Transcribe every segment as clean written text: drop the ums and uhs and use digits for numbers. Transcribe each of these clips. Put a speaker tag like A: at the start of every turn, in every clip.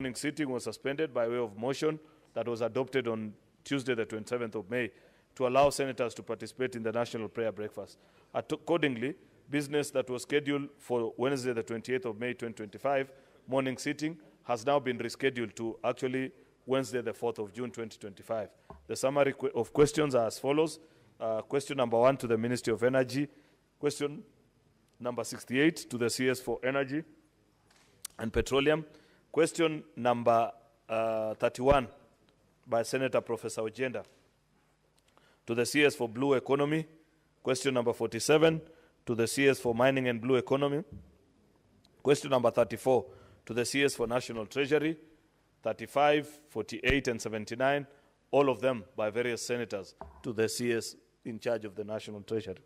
A: morning sitting was suspended by way of motion that was adopted on Tuesday, the 27th of May, to allow senators to participate in the National Prayer Breakfast. Accordingly, business that was scheduled for Wednesday, the 28th of May, 2025, morning sitting, has now been rescheduled to actually Wednesday, the 4th of June, 2025. The summary of questions are as follows. Question number 1 to the Ministry of Energy. Question number 68 to the CS for Energy and Petroleum. Question number 31 by Senator Professor Ojenda to the CS for Blue Economy. Question number 47 to the CS for Mining and Blue Economy. Question number 34 to the CS for National Treasury. 35, 48, and 79, all of them by various senators to the CS in charge of the National Treasury.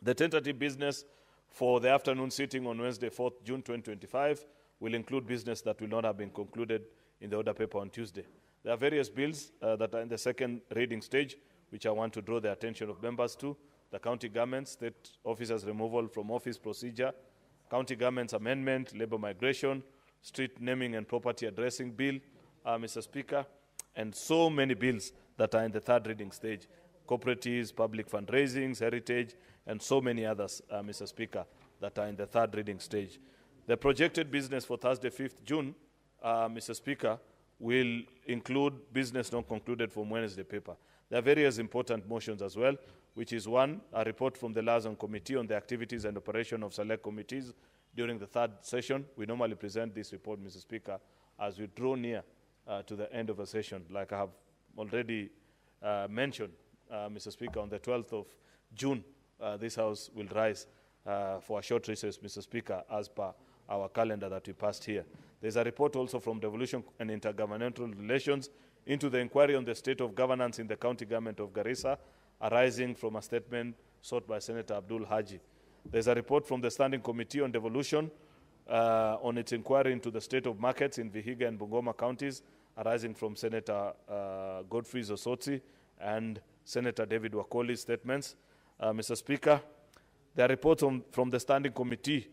A: The tentative business for the afternoon sitting on Wednesday, 4th June 2025, will include business that will not have been concluded in the order paper on Tuesday. There are various bills that are in the second reading stage, which I want to draw the attention of members to. The county government, state officers removal from office procedure, county government's amendment, labor migration, street naming and property addressing bill, Mr. Speaker, and so many bills that are in the third reading stage. Cooperatives, public fundraisings, heritage, and so many others, Mr. Speaker, that are in the third reading stage. The projected business for Thursday, 5th June, Mr. Speaker, will include business not concluded from Wednesday paper. There are various important motions as well, which is one, a report from the Liaison Committee on the activities and operation of select committees during the third session. We normally present this report, Mr. Speaker, as we draw near to the end of a session. Like I have already mentioned, Mr. Speaker, on the 12th of June, this House will rise for a short recess, Mr. Speaker, as per our calendar that we passed here. There's a report also from Devolution and Intergovernmental Relations into the inquiry on the state of governance in the county government of Garissa, arising from a statement sought by Senator Abdul Haji. There's a report from the Standing Committee on Devolution on its inquiry into the state of markets in Vihiga and Bungoma counties, arising from Senator Godfrey Osotsi and Senator David Wakoli's statements. Mr. Speaker, there are reports from the Standing Committee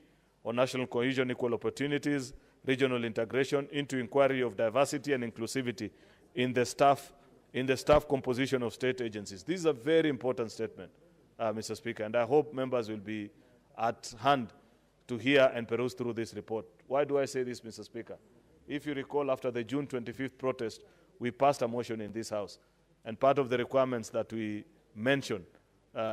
A: on National Cohesion, Equal Opportunities, Regional Integration into inquiry of diversity and inclusivity in the staff composition of state agencies. This is a very important statement, Mr. Speaker, and I hope members will be at hand to hear and peruse through this report. Why do I say this, Mr. Speaker? If you recall, after the June 25th protest, we passed a motion in this House, and part of the requirements that we mentioned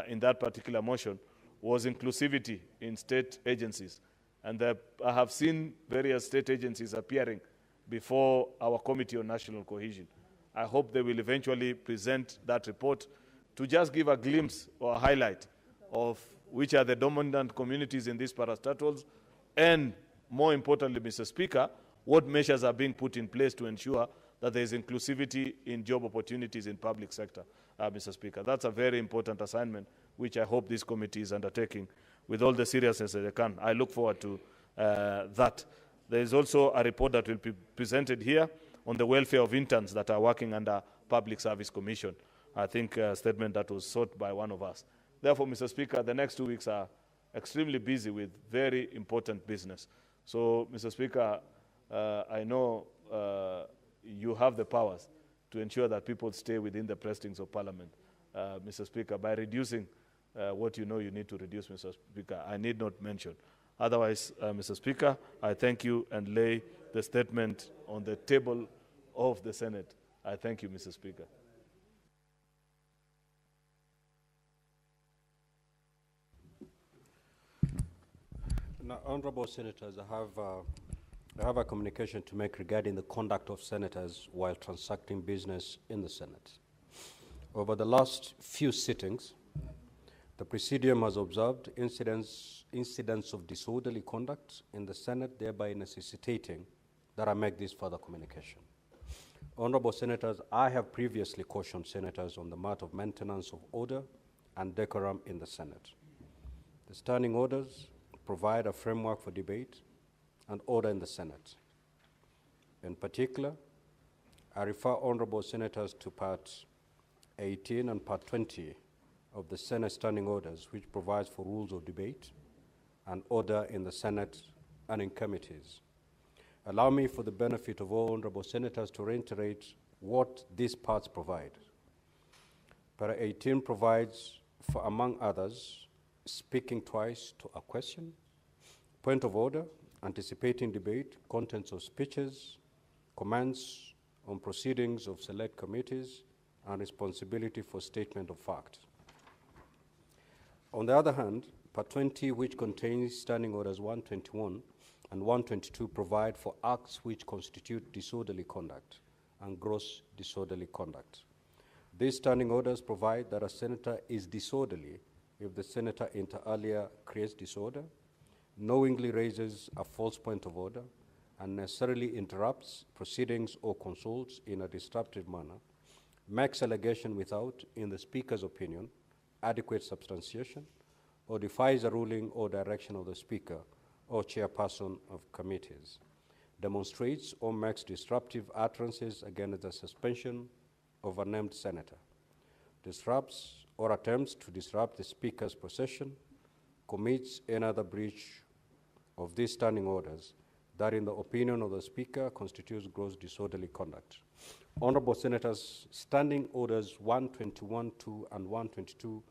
A: in that particular motion was inclusivity in state agencies. And I have seen various state agencies appearing before our Committee on National Cohesion. I hope they will eventually present that report to just give a glimpse or a highlight of which are the dominant communities in these parastatals, and more importantly, Mr. Speaker, what measures are being put in place to ensure that there is inclusivity in job opportunities in public sector, Mr. Speaker. That's a very important assignment, which I hope this committee is undertaking with all the seriousness that they can. I look forward to that. There is also a report that will be presented here on the welfare of interns that are working under Public Service Commission. I think a statement that was sought by one of us. Therefore, Mr. Speaker, the next 2 weeks are extremely busy with very important business. So, Mr. Speaker, I know you have the powers to ensure that people stay within the precincts of Parliament, Mr. Speaker, by reducing what you know you need to reduce, Mr. Speaker. I need not mention. Otherwise, Mr. Speaker, I thank you and lay the statement on the table of the Senate. I thank you, Mr. Speaker.
B: Now, honorable senators, I have a communication to make regarding the conduct of senators while transacting business in the Senate. Over the last few sittings, the Presidium has observed incidents of disorderly conduct in the Senate, thereby necessitating that I make this further communication. Honorable senators, I have previously cautioned senators on the matter of maintenance of order and decorum in the Senate. The standing orders provide a framework for debate and order in the Senate. In particular, I refer honorable senators to Part 18 and Part 20 of the Senate Standing Orders, which provides for rules of debate and order in the Senate and in committees. Allow me, for the benefit of all honorable senators, to reiterate what these parts provide. Para 18 provides for, among others, speaking twice to a question, point of order, anticipating debate, contents of speeches, comments on proceedings of select committees, and responsibility for statement of fact. On the other hand, Part 20, which contains Standing Orders 121 and 122, provide for acts which constitute disorderly conduct and gross disorderly conduct. These standing orders provide that a senator is disorderly if the senator inter alia creates disorder, knowingly raises a false point of order, and necessarily interrupts proceedings or consults in a disruptive manner, makes allegation without, in the Speaker's opinion, adequate substantiation, or defies a ruling or direction of the Speaker or chairperson of committees, demonstrates or makes disruptive utterances against the suspension of a named senator, disrupts or attempts to disrupt the Speaker's procession, commits any other breach of these standing orders that, in the opinion of the Speaker, constitutes gross disorderly conduct. Honorable Senators, Standing Orders 121-2 and 122-2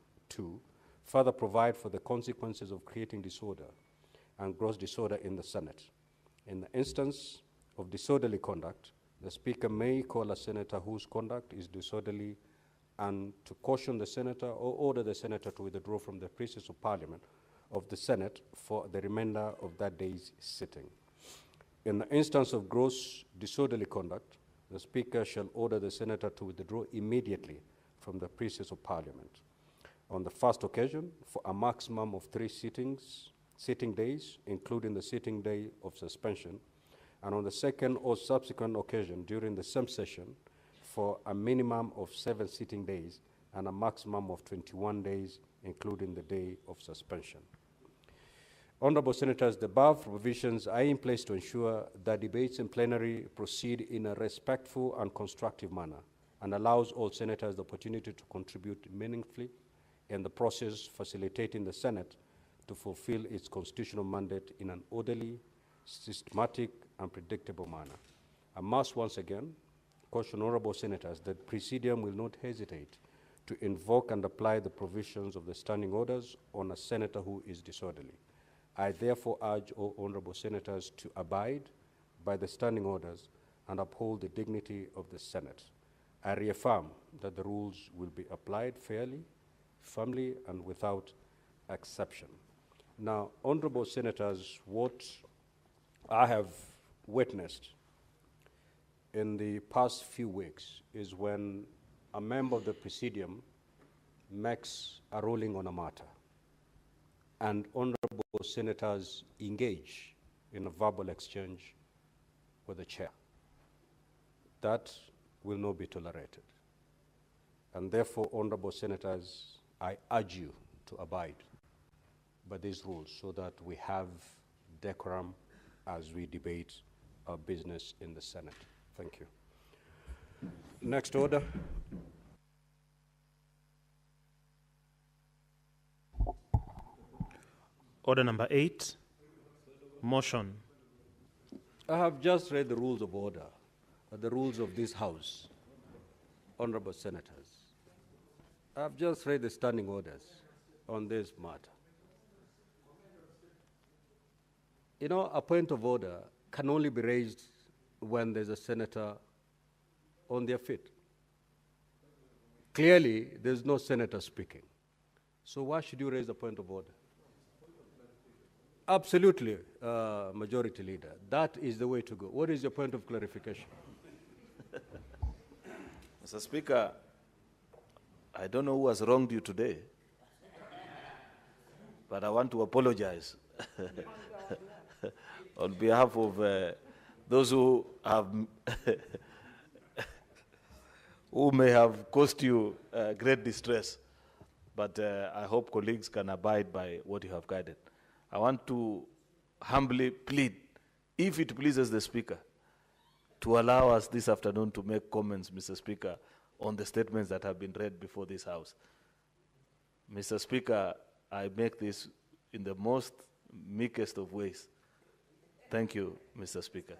B: further provide for the consequences of creating disorder and gross disorder in the Senate. In the instance of disorderly conduct, the Speaker may call a senator whose conduct is disorderly and to caution the senator or order the senator to withdraw from the premises of Parliament of the Senate for the remainder of that day's sitting. In the instance of gross disorderly conduct, the Speaker shall order the senator to withdraw immediately from the premises of Parliament. On the first occasion, for a maximum of 3 sitting days, including the sitting day of suspension, and on the second or subsequent occasion during the same session, for a minimum of 7 sitting days and a maximum of 21 days, including the day of suspension. Honorable Senators, the above provisions are in place to ensure that debates in plenary proceed in a respectful and constructive manner and allows all senators the opportunity to contribute meaningfully in the process, facilitating the Senate to fulfill its constitutional mandate in an orderly, systematic, and predictable manner. I must once again caution honorable senators that Presidium will not hesitate to invoke and apply the provisions of the standing orders on a senator who is disorderly. I therefore urge all honorable senators to abide by the standing orders and uphold the dignity of the Senate. I reaffirm that the rules will be applied fairly, firmly, and without exception. Now, honorable senators, what I have witnessed in the past few weeks is when a member of the Presidium makes a ruling on a matter and honorable senators engage in a verbal exchange with the chair. That will not be tolerated. And therefore, honorable senators, I urge you to abide by these rules so that we have decorum as we debate our business in the Senate. Thank you. Next order.
C: Order number 8, motion.
B: I have just read the rules of order, the rules of this House, honorable senators. I have just read the standing orders on this matter. You know, a point of order can only be raised when there's a senator on their feet. Clearly, there's no senator speaking. So why should you raise a point of order? Absolutely, Majority Leader. That is the way to go. What is your point of clarification?
A: Mr. Speaker, I don't know who has wronged you today, but I want to apologize on behalf of those who have who may have caused you great distress. But I hope colleagues can abide by what you have guided. I want to humbly plead, if it pleases the Speaker, to allow us this afternoon to make comments, Mr. Speaker, on the statements that have been read before this House. Mr. Speaker, I make this in the most meekest of ways. Thank you, Mr. Speaker.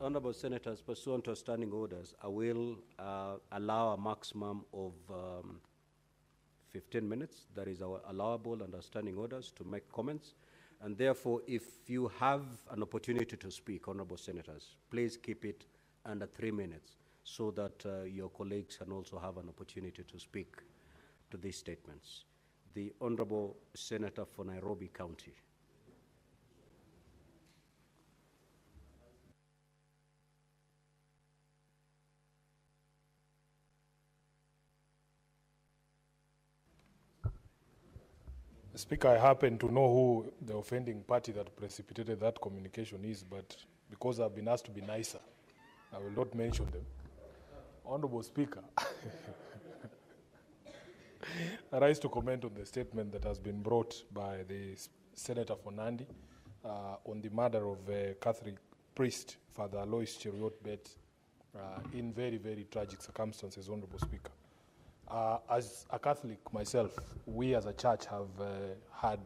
B: Honorable Senators, pursuant to standing orders, I will allow a maximum of 15 minutes. That is our allowable under standing orders to make comments. And therefore, if you have an opportunity to speak, Honorable Senators, please keep it under 3 minutes so that your colleagues can also have an opportunity to speak to these statements. The Honorable Senator for Nairobi County.
D: Speaker, I happen to know who the offending party that precipitated that communication is, but because I've been asked to be nicer, I will not mention them. Honorable Speaker, I rise to comment on the statement that has been brought by the Senator for Nandi on the murder of Catholic priest, Father Alois Cheruiyot Bet, in very, very tragic circumstances, Honorable Speaker. As a Catholic myself, we as a church have had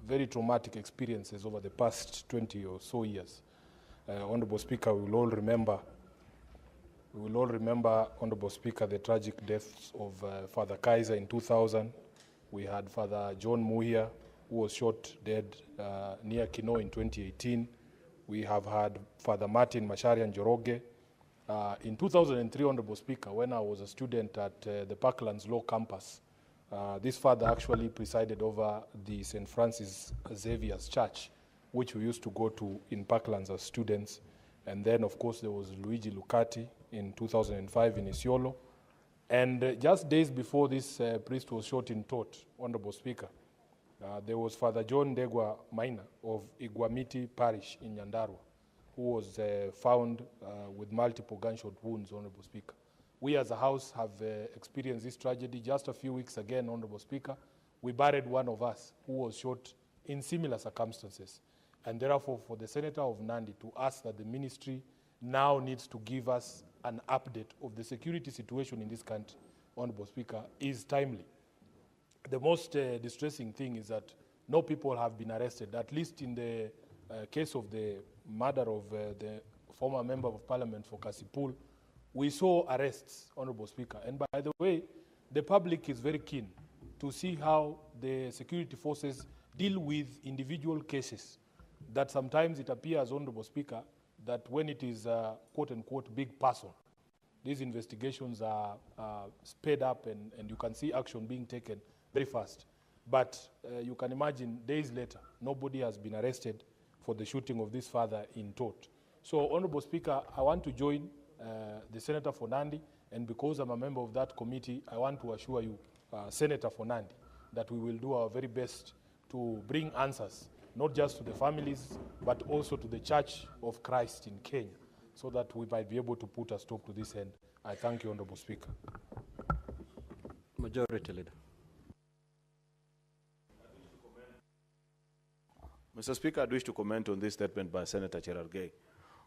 D: very traumatic experiences over the past 20 or so years. Honorable Speaker, we will all remember, Honorable Speaker, the tragic deaths of Father Kaiser in 2000. We had Father John Muhia, who was shot dead near Kino in 2018. We have had Father Martin Masharian Njoroge. In 2003, Honorable Speaker, when I was a student at the Parklands Law Campus, this father actually presided over the St. Francis Xavier's Church, which we used to go to in Parklands as students. And then, of course, there was Luigi Lucati in 2005 in Isiolo. And just days before this priest was shot in Tot, Honorable Speaker, there was Father John Degwa Maina of Iguamiti Parish in Nyandarua, who was found with multiple gunshot wounds, Honorable Speaker. We as a House have experienced this tragedy just a few weeks again, Honorable Speaker. We buried one of us who was shot in similar circumstances. And therefore, for the Senator of Nandi to ask that the ministry now needs to give us an update of the security situation in this country, Honorable Speaker, is timely. The most distressing thing is that no people have been arrested, at least in the case of the murder of the former member of parliament for Kasipul. We saw arrests, Honorable Speaker. And by the way, the public is very keen to see how the security forces deal with individual cases that sometimes it appears, Honorable Speaker, that when it is a quote-unquote big person, these investigations are sped up and you can see action being taken very fast. But you can imagine days later, nobody has been arrested for the shooting of this father in Tot. So, Honorable Speaker, I want to join the Senator for Nandi, and because I'm a member of that committee, I want to assure you, Senator for Nandi, that we will do our very best to bring answers, not just to the families, but also to the Church of Christ in Kenya, so that we might be able to put a stop to this end. I thank you, Honorable Speaker.
B: Majority Leader.
A: Mr. Speaker, I wish to comment on this statement by Senator Cherargei.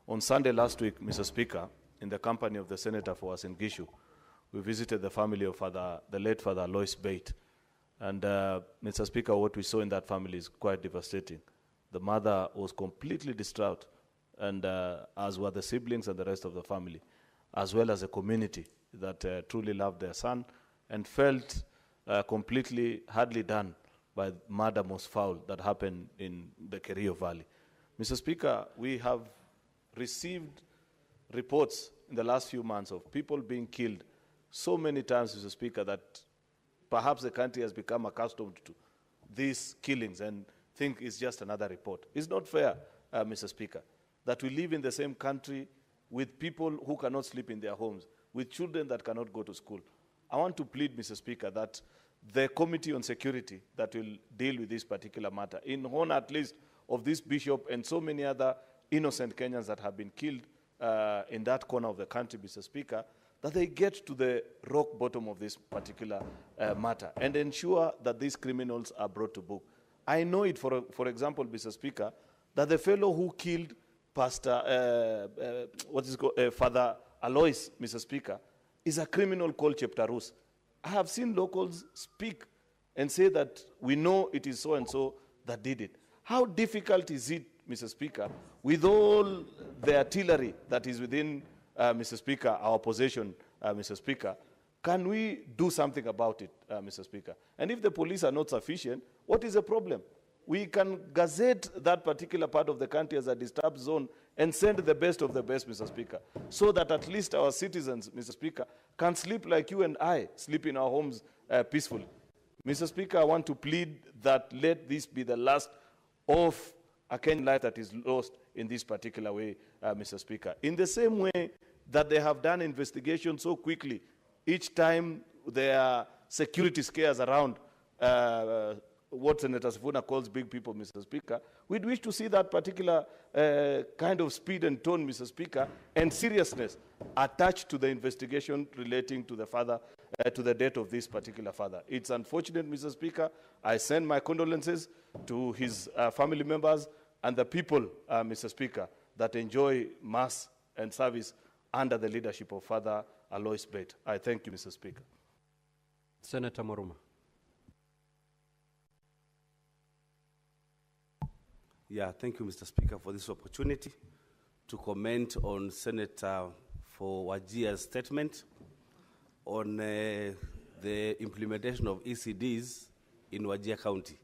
A: On Sunday last week, Mr. Speaker, in the company of the Senator for Uasin Gishu, we visited the family of the late Father Alois Bate. And Mr. Speaker, what we saw in that family is quite devastating. The mother was completely distraught, and as were the siblings and the rest of the family, as well as a community that truly loved their son and felt completely hardly done by murder most foul that happened in the Kerio Valley. Mr. Speaker, we have received reports in the last few months of people being killed so many times, Mr. Speaker, that perhaps the country has become accustomed to these killings and think it's just another report. It's not fair, Mr. Speaker, that we live in the same country with people who cannot sleep in their homes, with children that cannot go to school. I want to plead, Mr. Speaker, that the Committee on Security that will deal with this particular matter, in honor at least of this bishop and so many other innocent Kenyans that have been killed in that corner of the country, Mr. Speaker, that they get to the rock bottom of this particular matter and ensure that these criminals are brought to book. I know it, for example, Mr. Speaker, that the fellow who killed Pastor, Father Alois, Mr. Speaker, is a criminal called Cheptarus. I have seen locals speak and say that we know it is so-and-so that did it. How difficult is it, Mr. Speaker, with all the artillery that is within, Mr. Speaker, our possession, Mr. Speaker, can we do something about it, Mr. Speaker? And if the police are not sufficient, what is the problem? We can gazette that particular part of the country as a disturbed zone and send the best of the best, Mr. Speaker, so that at least our citizens, Mr. Speaker, can sleep like you and I sleep in our homes peacefully. Mr. Speaker, I want to plead that let this be the last of a Kenyan life that is lost in this particular way, Mr. Speaker. In the same way that they have done investigations so quickly, each time there are security scares around what Senator Sifuna calls big people, Mr. Speaker, we'd wish to see that particular kind of speed and tone, Mr. Speaker, and seriousness attached to the investigation relating to the father, to the death of this particular father. It's unfortunate, Mr. Speaker. I send my condolences to his family members and the people, Mr. Speaker, that enjoy mass and service under the leadership of Father Alois Bett. I thank you, Mr. Speaker.
B: Senator Moruma.
E: Yeah, thank you, Mr. Speaker, for this opportunity to comment on Senator for Wajia's statement on the implementation of ECDs in Wajir County.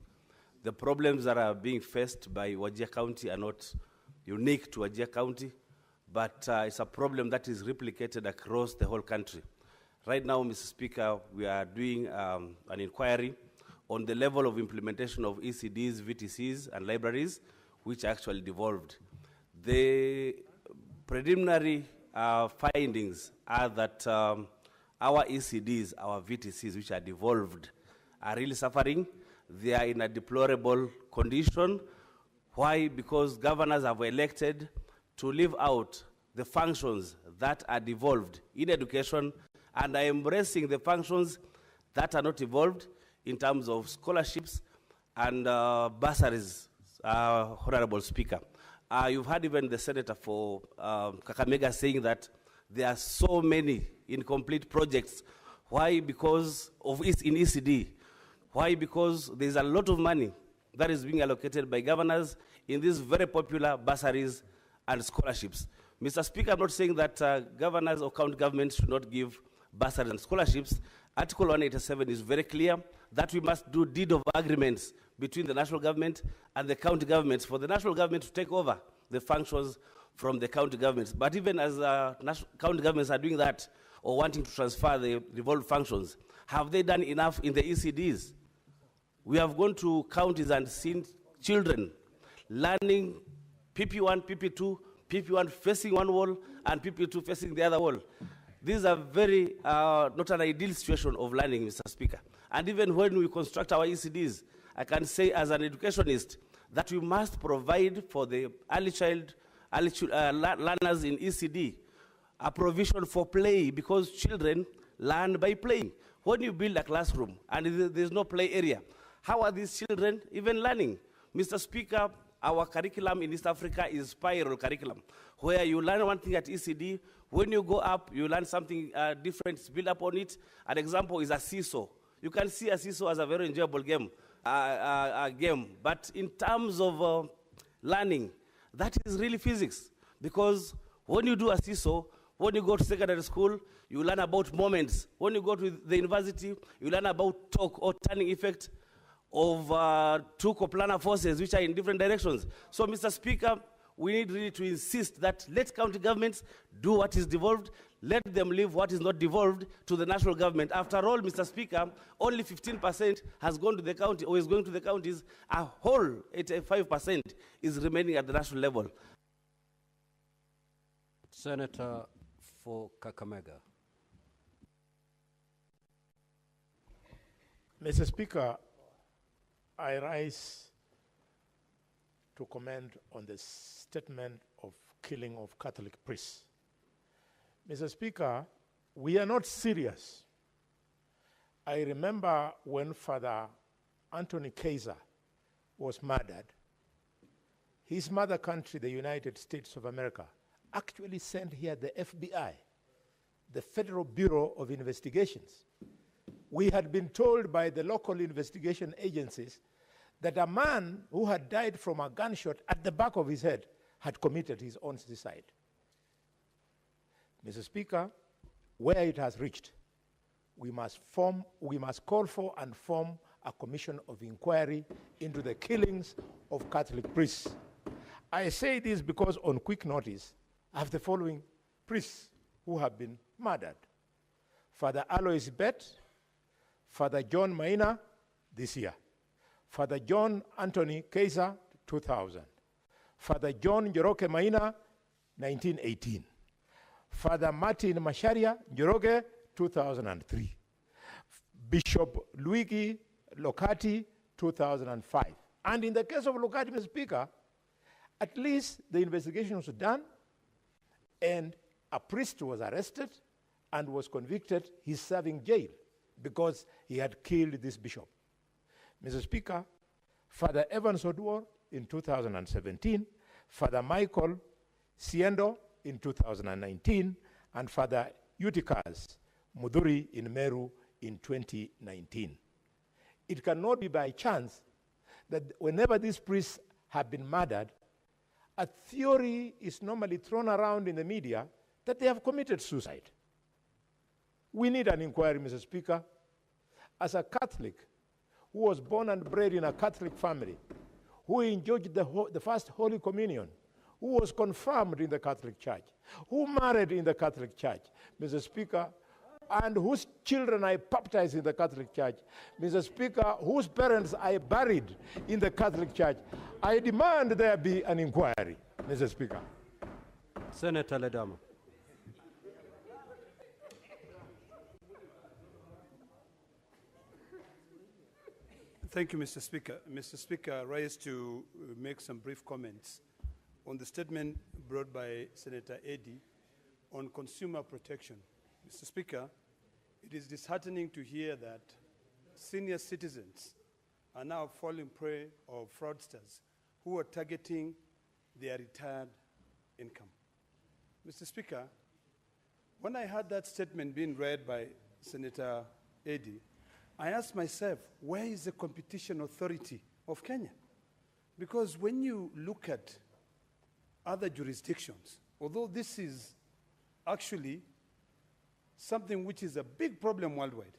E: The problems that are being faced by Wajir County are not unique to Wajir County, but it's a problem that is replicated across the whole country. Right now, Mr. Speaker, we are doing an inquiry on the level of implementation of ECDs, VTCs, and libraries, which are actually devolved. The preliminary findings are that our ECDs, our VTCs, which are devolved, are really suffering. They are in a deplorable condition. Why? Because governors have elected to leave out the functions that are devolved in education and are embracing the functions that are not evolved in terms of scholarships and bursaries, Honorable Speaker. You've heard even the Senator for Kakamega saying that there are so many incomplete projects. Why? Because of in ECD. Why? Because there's a lot of money that is being allocated by governors in these very popular bursaries and scholarships. Mr. Speaker, I'm not saying that governors or county governments should not give bursaries and scholarships. Article 187 is very clear that we must do deed of agreements between the national government and the county governments for the national government to take over the functions from the county governments. But even as county governments are doing that or wanting to transfer the devolved functions, have they done enough in the ECDs? We have gone to counties and seen children learning PP1, PP2, PP1 facing one wall and PP2 facing the other wall. These are very, not an ideal situation of learning, Mr. Speaker. And even when we construct our ECDs, I can say as an educationist that we must provide for the early learners in ECD a provision for play, because children learn by playing. When you build a classroom and there's no play area, how are these children even learning? Mr. Speaker, our curriculum in East Africa is spiral curriculum, where you learn one thing at ECD, when you go up, you learn something different, build up on it. An example is a seesaw. You can see a seesaw as a very enjoyable game, but in terms of learning, that is really physics, because when you do a seesaw, when you go to secondary school, you learn about moments. When you go to the university, you learn about torque or turning effect of two coplanar forces which are in different directions. So, Mr. Speaker, we need really to insist that let county governments do what is devolved, let them leave what is not devolved to the national government. After all, Mr. Speaker, only 15% has gone to the county or is going to the counties. A whole 85% is remaining at the national level.
B: Senator for Kakamega.
F: Mr. Speaker, I rise to comment on the statement of killing of Catholic priests. Mr. Speaker, we are not serious. I remember when Father Anthony Kaiser was murdered, his mother country, the United States of America, actually sent here the FBI, the Federal Bureau of Investigations. We had been told by the local investigation agencies that a man who had died from a gunshot at the back of his head had committed his own suicide. Mr. Speaker, where it has reached, we must call for and form a commission of inquiry into the killings of Catholic priests. I say this because on quick notice, I have the following priests who have been murdered. Father Alois Bet, Father John Maina, this year. Father John Anthony Kaiser, 2000. Father John Njoroge Maina, 1918. Father Martin Masharia Njoroge, 2003. Bishop Luigi Locati, 2005. And in the case of Locati, Mr. Speaker, at least the investigation was done and a priest was arrested and was convicted. He's serving jail because he had killed this bishop. Mr. Speaker, Father Evans Odwar in 2017, Father Michael Siendo in 2019, and Father Eutychus Mudhuri in Meru in 2019. It cannot be by chance that whenever these priests have been murdered, a theory is normally thrown around in the media that they have committed suicide. We need an inquiry, Mr. Speaker. As a Catholic who was born and bred in a Catholic family, who enjoyed the first Holy Communion, who was confirmed in the Catholic Church, who married in the Catholic Church, Mr. Speaker, and whose children I baptized in the Catholic Church, Mr. Speaker, whose parents I buried in the Catholic Church, I demand there be an inquiry, Mr. Speaker.
B: Senator Ledama.
G: Thank you, Mr. Speaker. Mr. Speaker, I rise to make some brief comments on the statement brought by Senator Eddy on consumer protection. Mr. Speaker, it is disheartening to hear that senior citizens are now falling prey of fraudsters who are targeting their retired income. Mr. Speaker, when I heard that statement being read by Senator Eddy, I asked myself, where is the Competition Authority of Kenya? Because when you look at other jurisdictions, although this is actually something which is a big problem worldwide,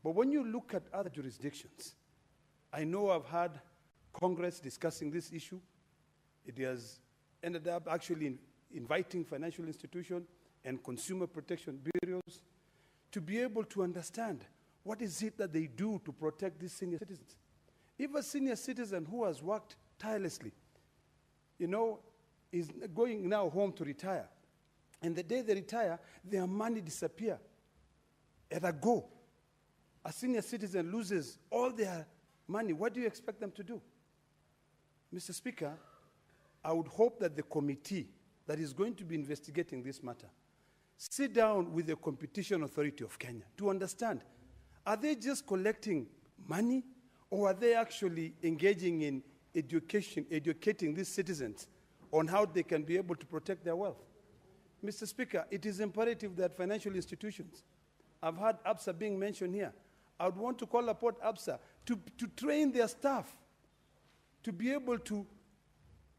G: but when you look at other jurisdictions, I know I've had Congress discussing this issue. It has ended up actually inviting financial institutions and consumer protection bureaus to be able to understand what is it that they do to protect these senior citizens. If a senior citizen who has worked tirelessly, is going now home to retire, and the day they retire, their money disappear at a go. A senior citizen loses all their money. What do you expect them to do? Mr. Speaker, I would hope that the committee that is going to be investigating this matter sit down with the Competition Authority of Kenya to understand, are they just collecting money, or are they actually engaging in educating these citizens on how they can be able to protect their wealth? Mr. Speaker, it is imperative that financial institutions, I've heard ABSA being mentioned here, I would want to call upon ABSA to train their staff to be able to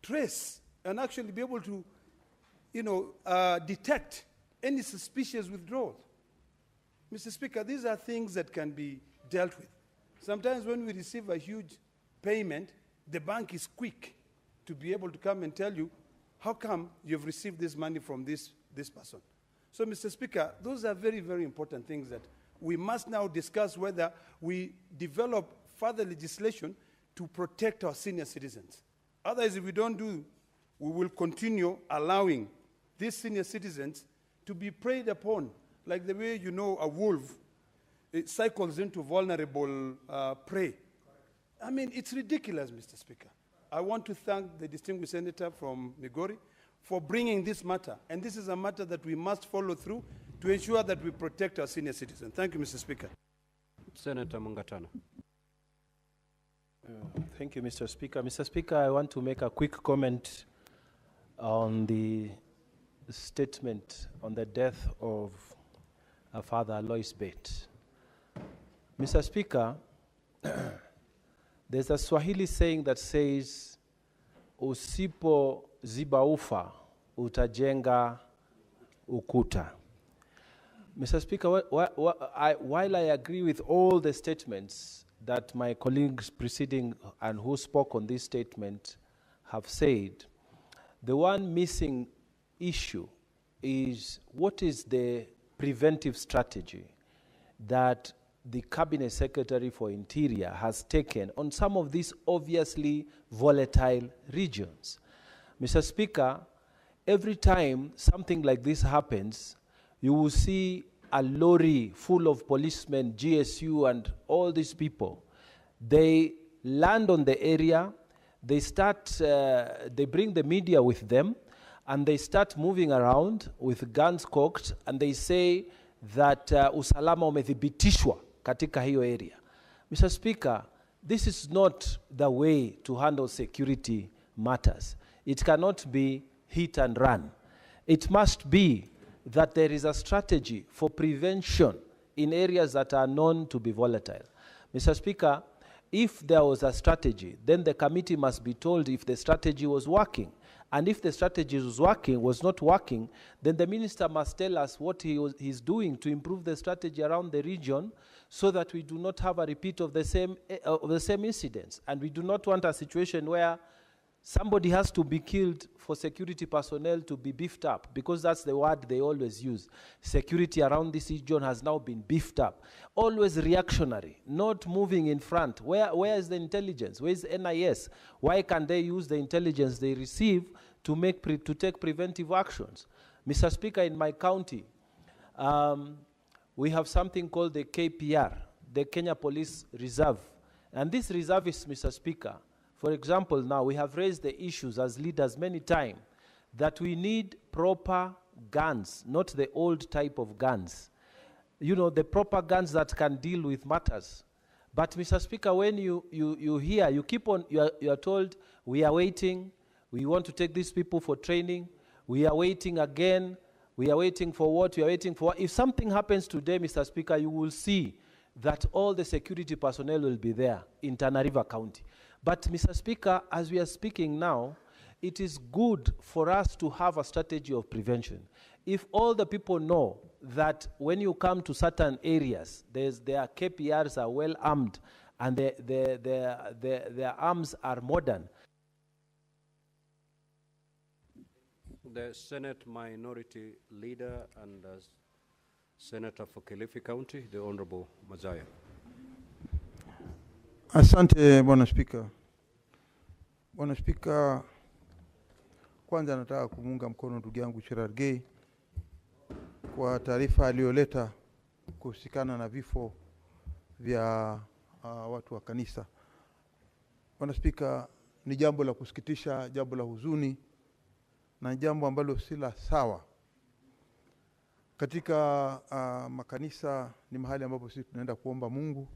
G: trace and actually be able to detect any suspicious withdrawals. Mr. Speaker, these are things that can be dealt with. Sometimes when we receive a huge payment, the bank is quick to be able to come and tell you, how come you've received this money from this person? So, Mr. Speaker, those are very, very important things that we must now discuss whether we develop further legislation to protect our senior citizens. Otherwise, if we don't do, we will continue allowing these senior citizens to be preyed upon, like the way a wolf it cycles into vulnerable prey. I mean, it's ridiculous, Mr. Speaker. I want to thank the distinguished senator from Migori for bringing this matter. And this is a matter that we must follow through to ensure that we protect our senior citizens. Thank you, Mr. Speaker.
B: Senator Mungatana.
H: Thank you, Mr. Speaker. Mr. Speaker, I want to make a quick comment on the statement on the death of Father Alois Bet. Mr. Speaker, There's a Swahili saying that says, usipo ziba ufa, utajenga ukuta. Mr. Speaker, while I agree with all the statements that my colleagues preceding and who spoke on this statement have said, the one missing issue is what is the preventive strategy that the Cabinet Secretary for Interior has taken on some of these obviously volatile regions. Mr. Speaker, every time something like this happens, you will see a lorry full of policemen, GSU, and all these people. They land on the area, they bring the media with them, and they start moving around with guns cocked, and they say that usalama umethibitishwa katika hiyo area. Mr. Speaker, this is not the way to handle security matters. It cannot be hit and run. It must be that there is a strategy for prevention in areas that are known to be volatile. Mr. Speaker, if there was a strategy, then the committee must be told if the strategy was working. And if the strategy was not working, then the minister must tell us what he's doing to improve the strategy around the region so that we do not have a repeat of the same incidents. And we do not want a situation where somebody has to be killed for security personnel to be beefed up, because that's the word they always use. Security around this region has now been beefed up. Always reactionary, not moving in front. Where is the intelligence? Where is NIS? Why can't they use the intelligence they receive to take preventive actions? Mr. Speaker, in my county, we have something called the KPR, the Kenya Police Reserve. And this reserve is, Mr. Speaker, for example, now we have raised the issues as leaders many times that we need proper guns, not the old type of guns. You know, the proper guns that can deal with matters. But Mr. Speaker, when you hear, you are told, we are waiting, we want to take these people for training, we are waiting again, we are waiting for what, we are waiting for what. If something happens today, Mr. Speaker, you will see that all the security personnel will be there in Tana River County. But Mr. Speaker, as we are speaking now, it is good for us to have a strategy of prevention. If all the people know that when you come to certain areas, their KPRs are well armed and their arms are modern.
B: The Senate Minority Leader and Senator for Kilifi County, the Honorable Mazaya.
I: Asante Bwana Spika. Bwana Spika, kwanza nataka kumunga mkono ndugu yangu Cherargei kwa taarifa aliyoleta kuhusikana na vifo vya watu wa kanisa. Bwana Spika, ni jambo la kusikitisha, jambo la huzuni na jambo ambalo si la sawa. Katika makanisa ni mahali ambapo sisi tunaenda kuomba Mungu,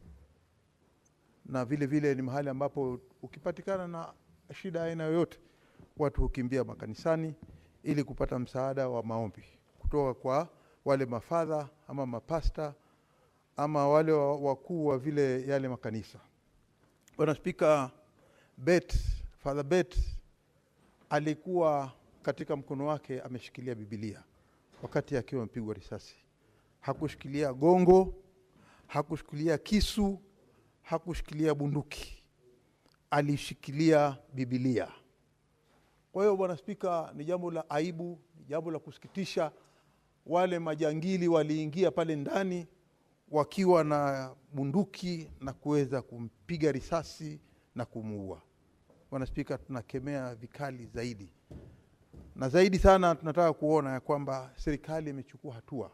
I: na vile vile ni mahali ambapo ukipatikana na shida aina yoyote watu hukimbia makanisani ili kupata msaada wa maombi kutoka kwa wale mafadha ama mapasta ama wale wakuu wa vile yale makanisa. Bwana Spika, Father Bet alikuwa katika mkono wake ameshikilia Biblia wakati akiwa mpigwa risasi. Hakushikilia gongo, hakushikilia kisu, hakushikilia bunduki. Alishikilia Biblia. Kwa hiyo Bwana Spika, ni jambo la aibu, ni jambo la kusikitisha. Wale majangili waliingia pale ndani wakiwa na bunduki na kuweza kumpiga risasi na kumuua. Bwana Spika, tunakemea vikali zaidi. Na zaidi sana tunataka kuona ya kwamba serikali imechukua hatua,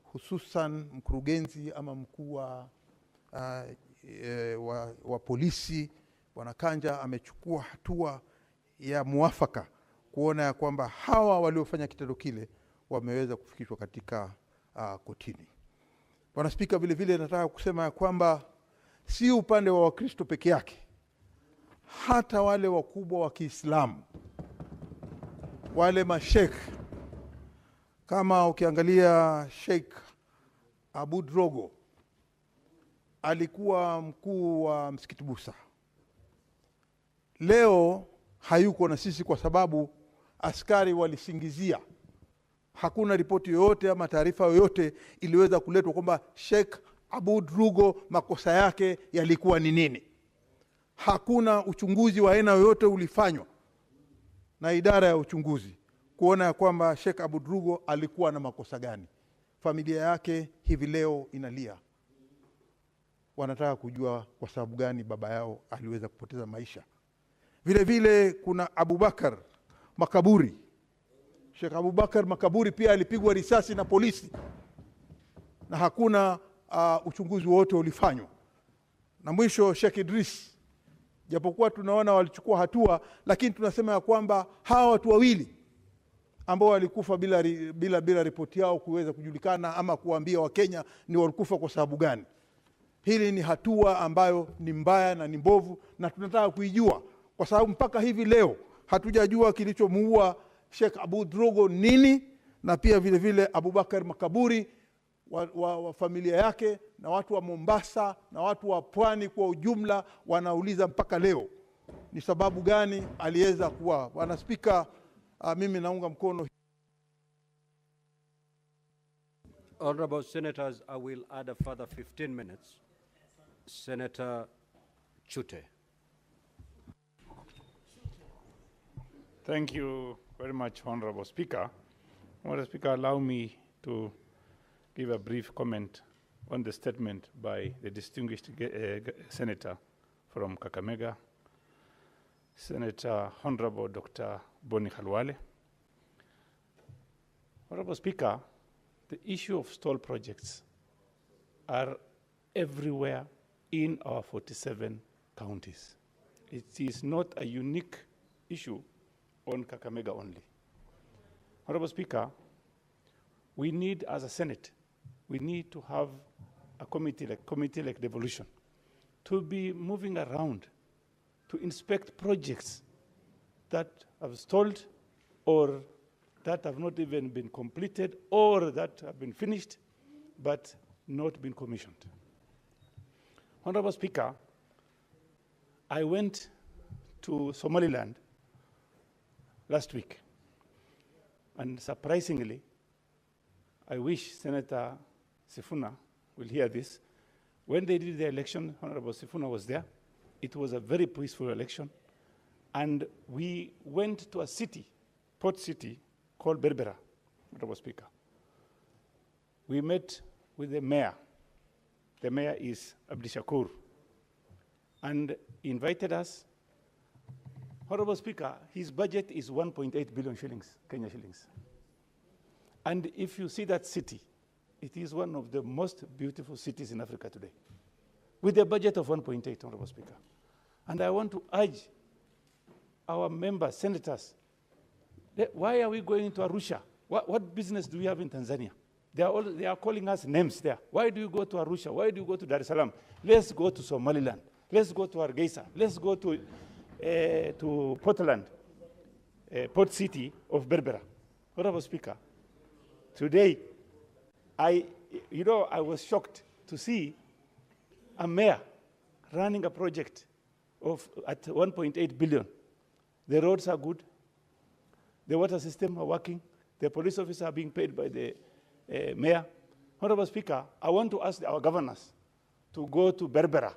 I: hususan mkurugenzi ama mkuu wa polisi Bwana Kanja amechukua hatua ya muafaka kuona ya kwamba hawa waliofanya kitendo kile wameweza kufikishwa katika kotini. Bwana Spika, vile vile nataka kusema ya kwamba si upande wa Wakristo peke yake, hata wale wakubwa wa Kiislamu, wale mashekh, kama ukiangalia Sheikh Abu Drogo alikuwa mkuu wa msikiti Busa, leo hayuko na sisi kwa sababu askari walisingizia. Hakuna ripoti yoyote ama taarifa yoyote iliweza kuletwa kwamba Sheikh Aboud Rugo makosa yake yalikuwa ni nini. Hakuna uchunguzi wa aina yoyote ulifanywa na idara ya uchunguzi kuona ya kwamba Sheikh Aboud Rugo alikuwa na makosa gani. Familia yake hivi leo inalia. Wanataka kujua kwa sababu gani baba yao aliweza kupoteza maisha. Vile vile kuna Abubakar Makaburi. Sheikh Abubakar Makaburi pia alipigwa risasi na polisi na hakuna uchunguzi wote ulifanywa. Na mwisho Sheikh Idris, japokuwa tunaona walichukua hatua, lakini tunasema ya kwamba hawa watu wawili ambao walikufa bila ripoti yao kuweza kujulikana ama kuambia Wakenya ni walikufa kwa sababu gani. Hili ni hatua ambayo ni mbaya na ni mbovu, na tunataka kuijua kwa sababu mpaka hivi leo hatujajua kilichomuua Sheikh Aboud Rugo nini, na pia vile vile Abubakar Makaburi wa familia yake na watu wa Mombasa na watu wa Pwani kwa ujumla wanauliza mpaka leo ni sababu gani aliweza kuwa. Bwana Spika, mimi naunga mkono.
B: Honorable Senators, I will add a further 15 minutes. Senator Chute.
J: Thank you very much, Honorable Speaker. Honorable Speaker, allow me to give a brief comment on the statement by the distinguished Senator from Kakamega, Senator Honorable Dr. Boni Khalwale. Honorable Speaker, the issue of stall projects are everywhere in our 47 counties. It is not a unique issue on Kakamega only. Honorable Speaker, we need, as a Senate, we need to have a committee like devolution to be moving around to inspect projects that have stalled or that have not even been completed or that have been finished but not been commissioned. Honorable Speaker, I went to Somaliland last week, and surprisingly, I wish Senator Sifuna will hear this. When they did the election, Honorable Sifuna was there. It was a very peaceful election, and we went to a city, port city, called Berbera, Honorable Speaker. We met with the mayor. The mayor is Abdishakur, and he invited us. Honorable Speaker, his budget is 1.8 billion shillings, Kenya shillings. And if you see that city, it is one of the most beautiful cities in Africa today, with a budget of 1.8, Honorable Speaker. And I want to urge our members, senators, why are we going to Arusha? What business do we have in Tanzania? They are calling us names there. Why do you go to Arusha? Why do you go to Dar es Salaam? Let's go to Somaliland. Let's go to Hargeisa. Let's go to Portland, port city of Berbera. Honorable Speaker, today, I was shocked to see a mayor running a project at 1.8 billion. The roads are good. The water system are working. The police officers are being paid by the mayor. Honorable Speaker, I want to ask our governors to go to Berbera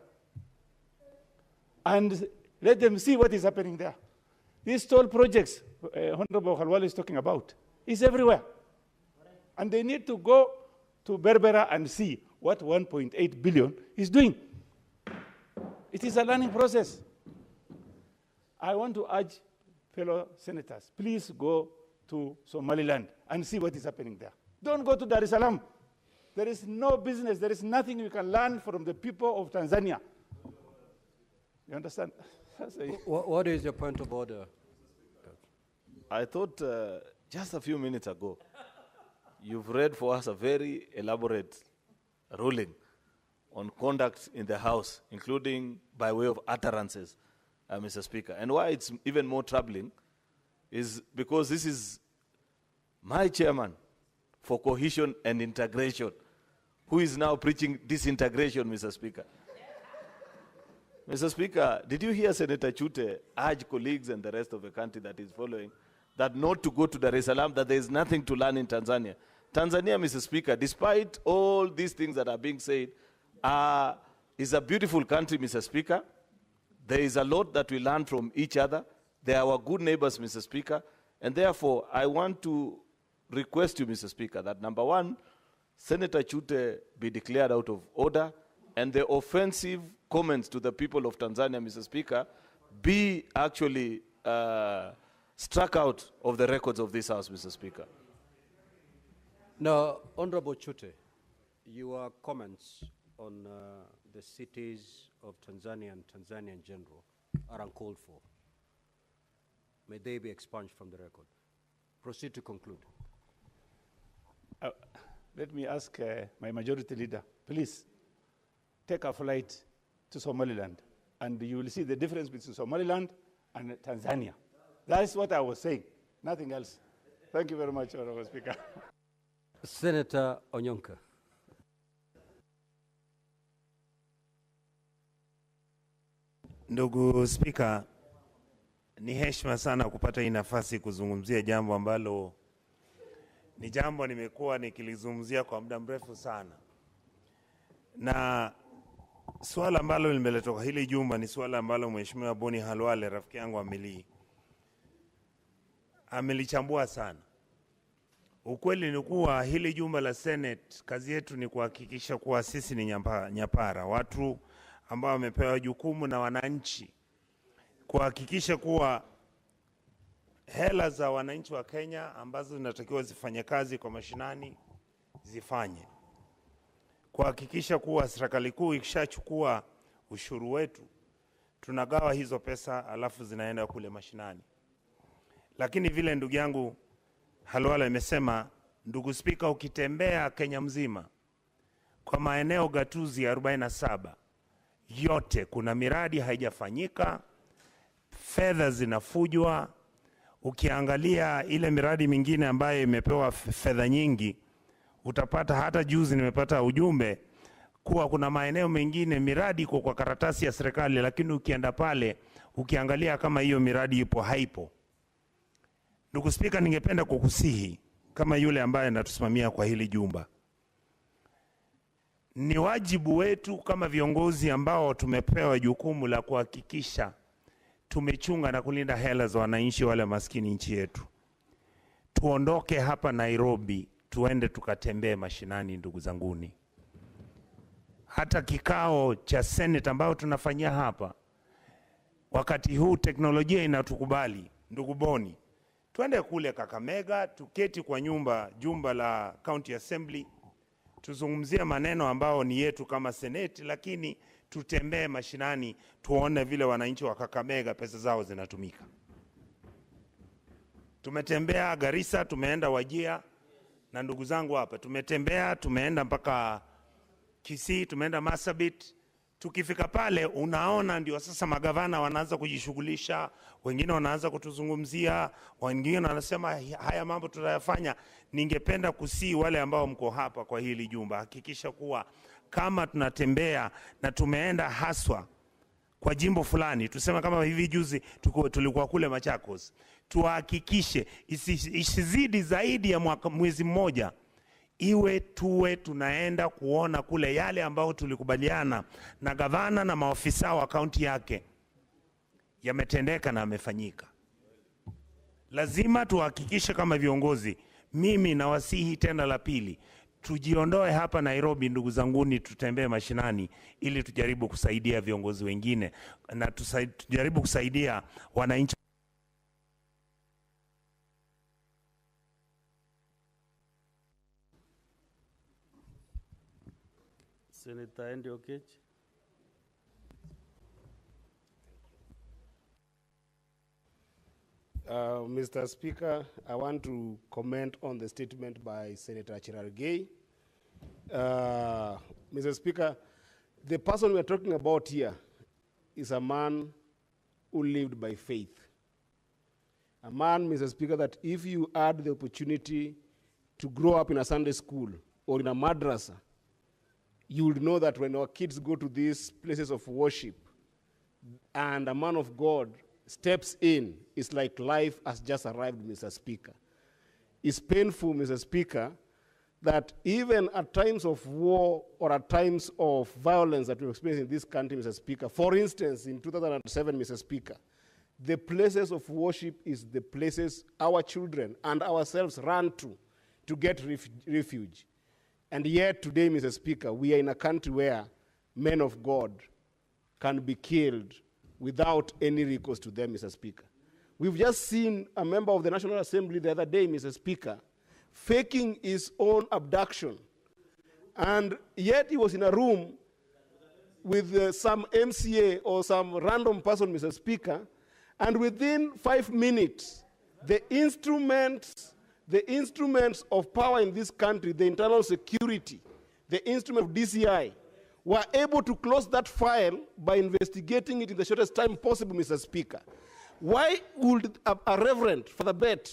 J: and let them see what is happening there. These toll projects Honorable Khalwale is talking about is everywhere. And they need to go to Berbera and see what 1.8 billion is doing. It is a learning process. I want to urge fellow senators, please go to Somaliland and see what is happening there. Don't go to Dar es Salaam. There is no business, there is nothing you can learn from the people of Tanzania. You understand?
B: What is your point of order?
A: I thought just a few minutes ago, you've read for us a very elaborate ruling on conduct in the House, including by way of utterances, Mr. Speaker. And why it's even more troubling is because this is my chairman for cohesion and integration, who is now preaching disintegration, Mr. Speaker. Mr. Speaker, did you hear Senator Chute urge colleagues and the rest of the country that is following that not to go to Dar es Salaam, that there is nothing to learn in Tanzania? Tanzania, Mr. Speaker, despite all these things that are being said, is a beautiful country, Mr. Speaker. There is a lot that we learn from each other. They are our good neighbors, Mr. Speaker. And therefore, I want to request you, Mr. Speaker, that number one, Senator Chute be declared out of order, and the offensive comments to the people of Tanzania, Mr. Speaker, be actually struck out of the records of this House, Mr. Speaker.
B: Now, Honorable Chute, your comments on the cities of Tanzania and Tanzania in general are uncalled for. May they be expunged from the record. Proceed to conclude.
J: Let me ask my majority leader, please take a flight to Somaliland, and you will see the difference between Somaliland and Tanzania. That's what I was saying, nothing else. Thank you very much, Honorable Speaker.
B: Senator Onyonka.
K: Ndugu Spika, ni heshima sana kupata hii nafasi kuzungumzia jambo ambalo ni jambo nimekuwa nikilizungumzia kwa muda mrefu sana. Na swala ambalo limeletwa hili jumba ni swala ambalo Mheshimiwa Boni Halwale, rafiki yangu amelichambua sana. Ukweli ni kuwa hili jumba la Senate, kazi yetu ni kuhakikisha kuwa sisi ni nyapara, watu ambao wamepewa jukumu na wananchi kuhakikisha kuwa hela za wananchi wa Kenya ambazo zinatakiwa zifanye kazi kwa mashinani zifanye. Kuhakikisha kuwa serikali kuu ikishachukua ushuru wetu, tunagawa hizo pesa alafu zinaenda kule mashinani. Lakini vile ndugu yangu Halwala imesema, ndugu Spika, ukitembea Kenya mzima kwa maeneo gatuzi 47 yote kuna miradi haijafanyika, fedha zinafujwa. Ukiangalia ile miradi mingine ambayo imepewa fedha nyingi, utapata hata juzi nimepata ujumbe kuwa kuna maeneo mengine miradi iko kwa karatasi ya serikali, lakini ukienda pale ukiangalia kama hiyo miradi ipo haipo. Ndugu Spika, ningependa kukusihi kama yule ambaye anatusimamia kwa hili jumba, ni wajibu wetu kama viongozi ambao tumepewa jukumu la kuhakikisha tumechunga na kulinda hela za wananchi wale maskini nchi yetu. Tuondoke hapa Nairobi, tuende tukatembee mashinani, ndugu zanguni. Hata kikao cha Senate ambao tunafanyia hapa, wakati huu teknolojia inatukubali, ndugu Boni, tuende kule Kakamega, tuketi kwa jumba la County Assembly, tuzungumzie maneno ambao ni yetu kama Senate, lakini tutembee mashinani, tuone vile wananchi wa Kakamega pesa zao zinatumika. Tumetembea Garissa, tumeenda Wajir, na ndugu zangu hapa tumetembea, tumeenda mpaka Kisii, tumeenda Marsabit. Tukifika pale unaona ndio sasa magavana wanaanza kujishughulisha, wengine wanaanza kutuzungumzia, wengine wanasema haya mambo tutayafanya. Ningependa kusii wale ambao mko hapa kwa hili jumba, hakikisha kuwa kama tunatembea na tumeenda haswa kwa jimbo fulani, tuseme kama hivi juzi tulikuwa kule Machakos, tuhakikishe isizidi zaidi ya mwezi mmoja, tuwe tunaenda kuona kule yale ambao tulikubaliana na gavana na maofisa wa kaunti yake yametendeka na yamefanyika. Lazima tuhakikishe kama viongozi, mimi nawasihi tena la pili, tujiondoe hapa Nairobi, ndugu zanguni, tutembee mashinani ili tujaribu kusaidia viongozi wengine na tujaribu kusaidia wananchi.
E: Senator Andy Okech.
L: Mr. Speaker, I want to comment on the statement by Senator Chirargei. Mr. Speaker, the person we are talking about here is a man who lived by faith. A man, Mr. Speaker, that if you had the opportunity to grow up in a Sunday school or in a madrasa, you would know that when our kids go to these places of worship, and a man of God steps in, it's like life has just arrived, Mr. Speaker. It's painful, Mr. Speaker, that even at times of war or at times of violence that we experience in this country, Mr. Speaker, for instance, in 2007, Mr. Speaker, the places of worship is the places our children and ourselves run to get refuge. And yet today, Mr. Speaker, we are in a country where men of God can be killed without any recourse to them, Mr. Speaker. We've just seen a member of the National Assembly the other day, Mr. Speaker, faking his own abduction. And yet he was in a room with some MCA or some random person, Mr. Speaker, and within 5 minutes, the instruments of power in this country, the internal security, the instrument of DCI, were able to close that file by investigating it in the shortest time possible, Mr. Speaker. Why would a reverend, Father Bet,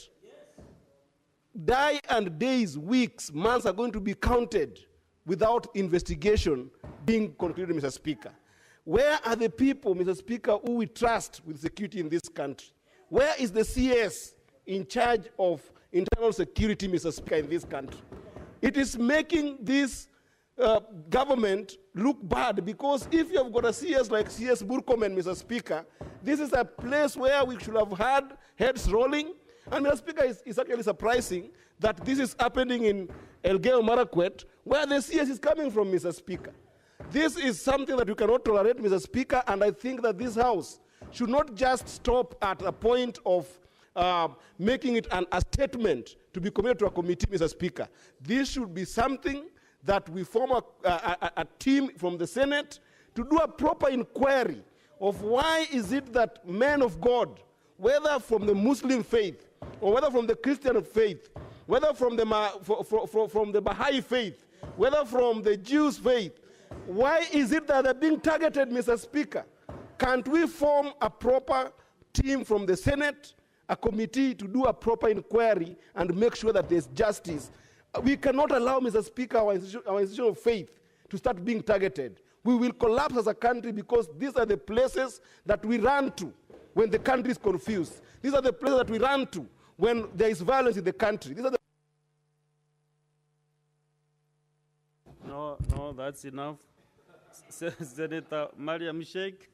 L: die and days, weeks, months are going to be counted without investigation being concluded, Mr. Speaker? Where are the people, Mr. Speaker, who we trust with security in this country? Where is the CS in charge of internal security, Mr. Speaker, in this country? It is making this government look bad, because if you have got a CS like CS Burkomen, Mr. Speaker, this is a place where we should have had heads rolling. And Mr. Speaker, it's actually surprising that this is happening in Elgeyo Marakwet, where the CS is coming from, Mr. Speaker. This is something that we cannot tolerate, Mr. Speaker, and I think that this House should not just stop at a point of making it a statement to be committed to a committee, Mr. Speaker. This should be something that we form a team from the Senate to do a proper inquiry of why is it that men of God, whether from the Muslim faith or whether from the Christian faith, whether from the Baha'i faith, whether from the Jews' faith, why is it that they're being targeted, Mr. Speaker? Can't we form a proper team from the Senate, a committee to do a proper inquiry and make sure that there's justice? We cannot allow, Mr. Speaker, our institution of faith to start being targeted. We will collapse as a country, because these are the places that we run to when the country is confused. These are the places that we run to when there is violence in the country. These are the
M: No, that's enough. Senator Mariam Sheikh.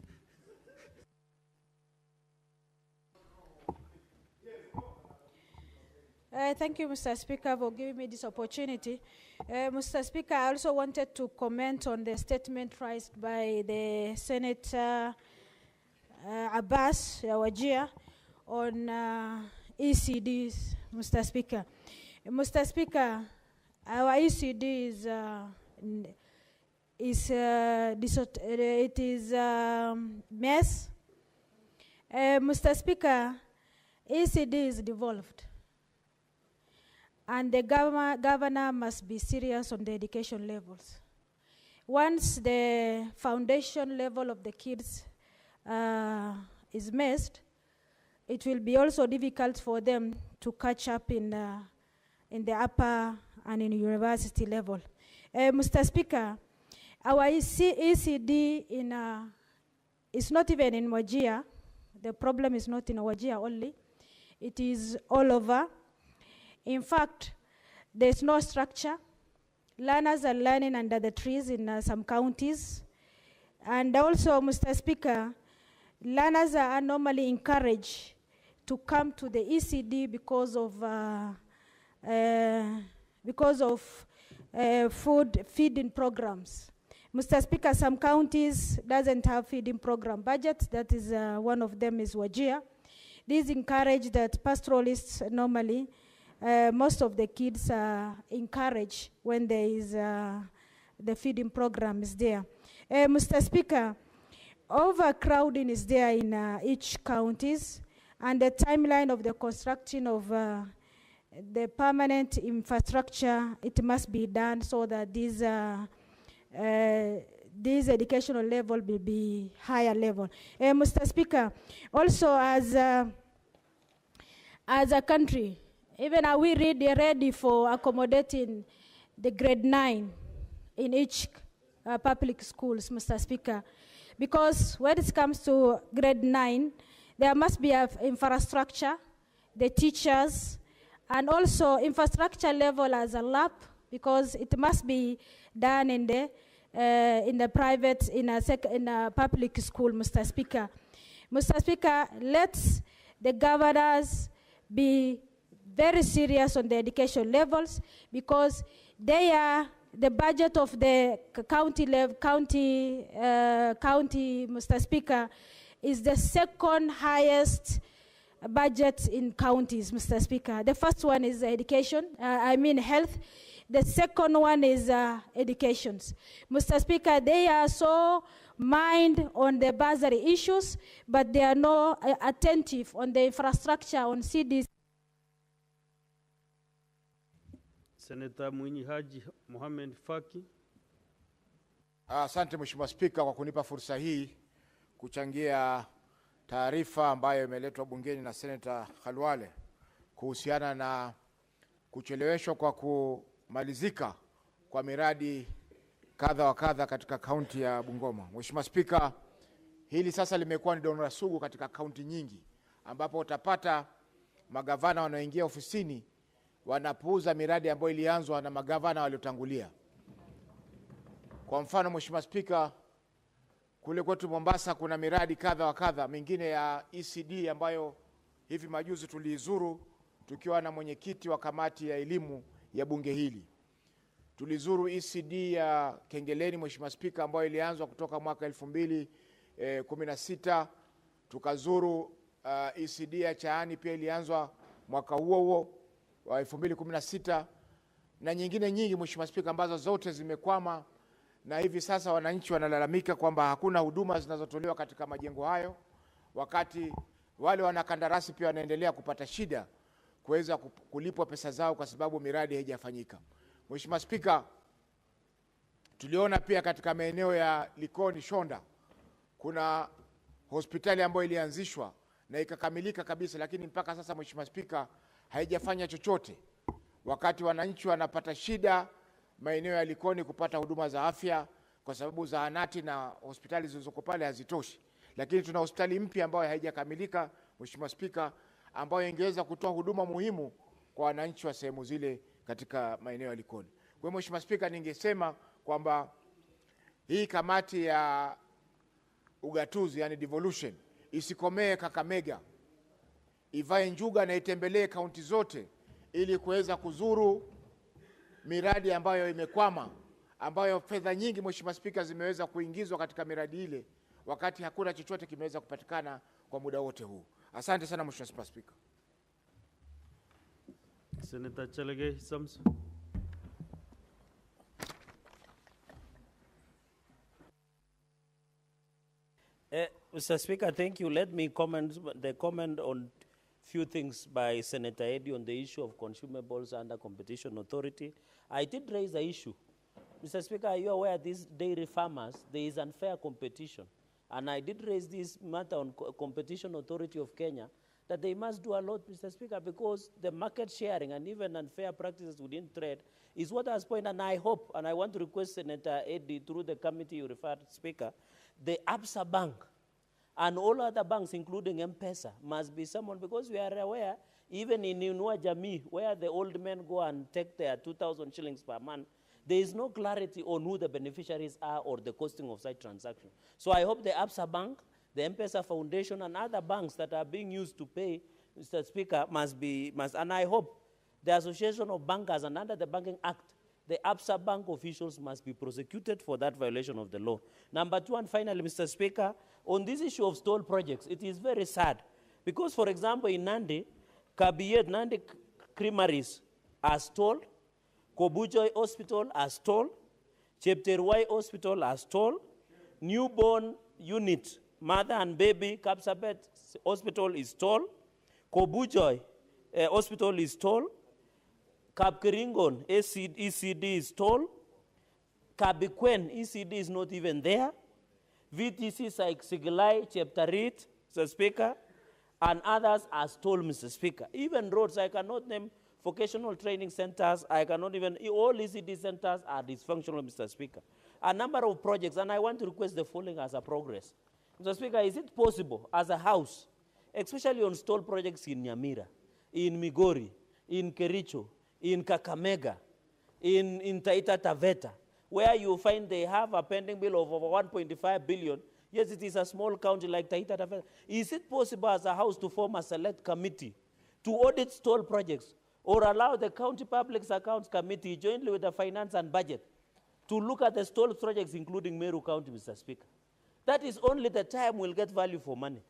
N: Thank you, Mr. Speaker, for giving me this opportunity. Mr. Speaker, I also wanted to comment on the statement raised by the Senator Abbas Wajir on ECDs, Mr. Speaker. Mr. Speaker, our ECD is mess. Mr. Speaker, ECD is devolved, and the governor must be serious on the education levels. Once the foundation level of the kids is missed, it will be also difficult for them to catch up in the upper and in university level. Mr. Speaker, our ECD is not even in Wajir. The problem is not in Wajir only. It is all over. In fact, there's no structure. Learners are learning under the trees in some counties. And also, Mr. Speaker, learners are normally encouraged to come to the ECD because of feeding programs. Mr. Speaker, some counties doesn't have feeding program budgets. That is one of them is Wajir. These encourage that pastoralists normally, most of the kids are encouraged when there is the feeding program is there. Mr. Speaker, overcrowding is there in each counties, and the timeline of the construction of the permanent infrastructure, it must be done so that this educational level will be higher level. Mr. Speaker, also as a country, even are we ready for accommodating the grade 9 in each public schools, Mr. Speaker? because when it comes to grade 9, there must be infrastructure, the teachers, and also infrastructure level as a lab, because it must be done in the private, in a public school, Mr. Speaker. Mr. Speaker, let the governors be very serious on the education levels, because they are the budget of the county, Mr. Speaker, is the second highest budget in counties, Mr. Speaker. The first one is education, health. The second one is education. Mr. Speaker, they are so mind on the bursary issues, but they are not attentive on the infrastructure, on CDs.
M: Senator Mwinyi Haji Mohamed Faki.
O: Asante Mheshimiwa Spika kwa kunipa fursa hii kuchangia taarifa ambayo imeletwa bungeni na Senator Khalwale kuhusiana na kucheleweshwa kwa kumalizika kwa miradi kadha wa kadha katika kaunti ya Bungoma. Mheshimiwa Spika, hili sasa limekuwa ni donora sugu katika kaunti nyingi, ambapo utapata magavana wanaoingia ofisini wanapuuza miradi ambayo ilianzwa na magavana waliotangulia. Kwa mfano Mheshimiwa Spika, kule kwetu Mombasa kuna miradi kadha wa kadha, mingine ya ECD ambayo hivi majuzi tuliizuru tukiwa na mwenyekiti wa kamati ya elimu ya bunge hili. Tulizuru ECD ya Kengeleni Mheshimiwa Spika, ambayo ilianzwa kutoka mwaka 2016. Tukazuru ECD ya Chaani, pia ilianzwa mwaka huo wa 2016, na nyingine nyingi Mheshimiwa Spika, ambazo zote zimekwama, na hivi sasa wananchi wanalalamika kwamba hakuna huduma zinazotolewa katika majengo hayo, wakati wale wanakandarasi pia wanaendelea kupata shida kuweza kulipwa pesa zao kwa sababu miradi haijafanyika. Mheshimiwa Spika, tuliona pia katika maeneo ya Likoni Shonda kuna hospitali ambayo ilianzishwa na ikakamilika kabisa, lakini mpaka sasa Mheshimiwa Spika haijafanya chochote, wakati wananchi wanapata shida maeneo ya Likoni kupata huduma za afya kwa sababu zahanati na hospitali zilizoko pale hazitoshi. Lakini tuna hospitali mpya ambayo haijakamilika Mheshimiwa Spika, ambayo ingeweza kutoa huduma muhimu kwa wananchi wa sehemu zile katika maeneo ya Likoni. Kwa hiyo Mheshimiwa Spika, ningesema kwamba hii kamati ya ugatuzi, yani devolution, isikomee Kakamega, ivae njuga na itembelee kaunti zote ili kuweza kuzuru miradi ambayo imekwama, ambayo fedha nyingi Mheshimiwa Spika zimeweza kuingizwa katika miradi ile, wakati hakuna chochote kimeweza kupatikana kwa muda wote huu. Asante sana Mheshimiwa Spika.
M: Senator Chelege Samson.
P: Mr. Speaker, thank you. Let me comment on few things by Senator Eddy on the issue of consumables under competition authority. I did raise the issue. Mr. Speaker, are you aware these dairy farmers, there is unfair competition? And I did raise this matter on competition authority of Kenya, that they must do a lot, Mr. Speaker, because the market sharing and even unfair practices within trade is what I was pointing, and I hope, and I want to request Senator Eddy through the committee you referred, Speaker, the ABSA Bank and all other banks, including M-Pesa, must be someone, because we are aware, even in Inua Jamii, where the old men go and take their 2,000 shillings per month, there is no clarity on who the beneficiaries are or the costing of such transactions. So I hope the ABSA Bank, the M-Pesa Foundation, and other banks that are being used to pay, Mr. Speaker, and I hope the Association of Bankers and under the Banking Act, the ABSA Bank officials must be prosecuted for that violation of the law. Number two, and finally, Mr. Speaker, on this issue of stalled projects, it is very sad. Because, for example, in Nandi, Kabiyet, Nandi Creameries are stalled, Kobujoy Hospital are stalled, Chepterwai Hospital are stalled, newborn unit, mother and baby, Kapsabet Hospital is stalled, Kobujoy Hospital is stalled, Kapkeringon ECD is stalled, Kabikwen ECD is not even there, VTC Sigilai, Cheptarit, Mr. Speaker, and others are stalled, Mr. Speaker. Even roads, I cannot name vocational training centers, I cannot even, all ECD centers are dysfunctional, Mr. Speaker. a number of projects, and I want to request the following as a progress. Mr. Speaker, is it possible as a House, especially on stall projects in Nyamira, in Migori, in Kericho, in Kakamega, in Taita Taveta, where you find they have a pending bill of over 1.5 billion. Yes, it is a small county like Taita Taveta. Is it possible as a House to form a select committee to audit stall projects, or allow the County Public Accounts Committee jointly with the Finance and Budget to look at the stall projects, including Meru County, Mr. Speaker? That is only the time we'll get value for money.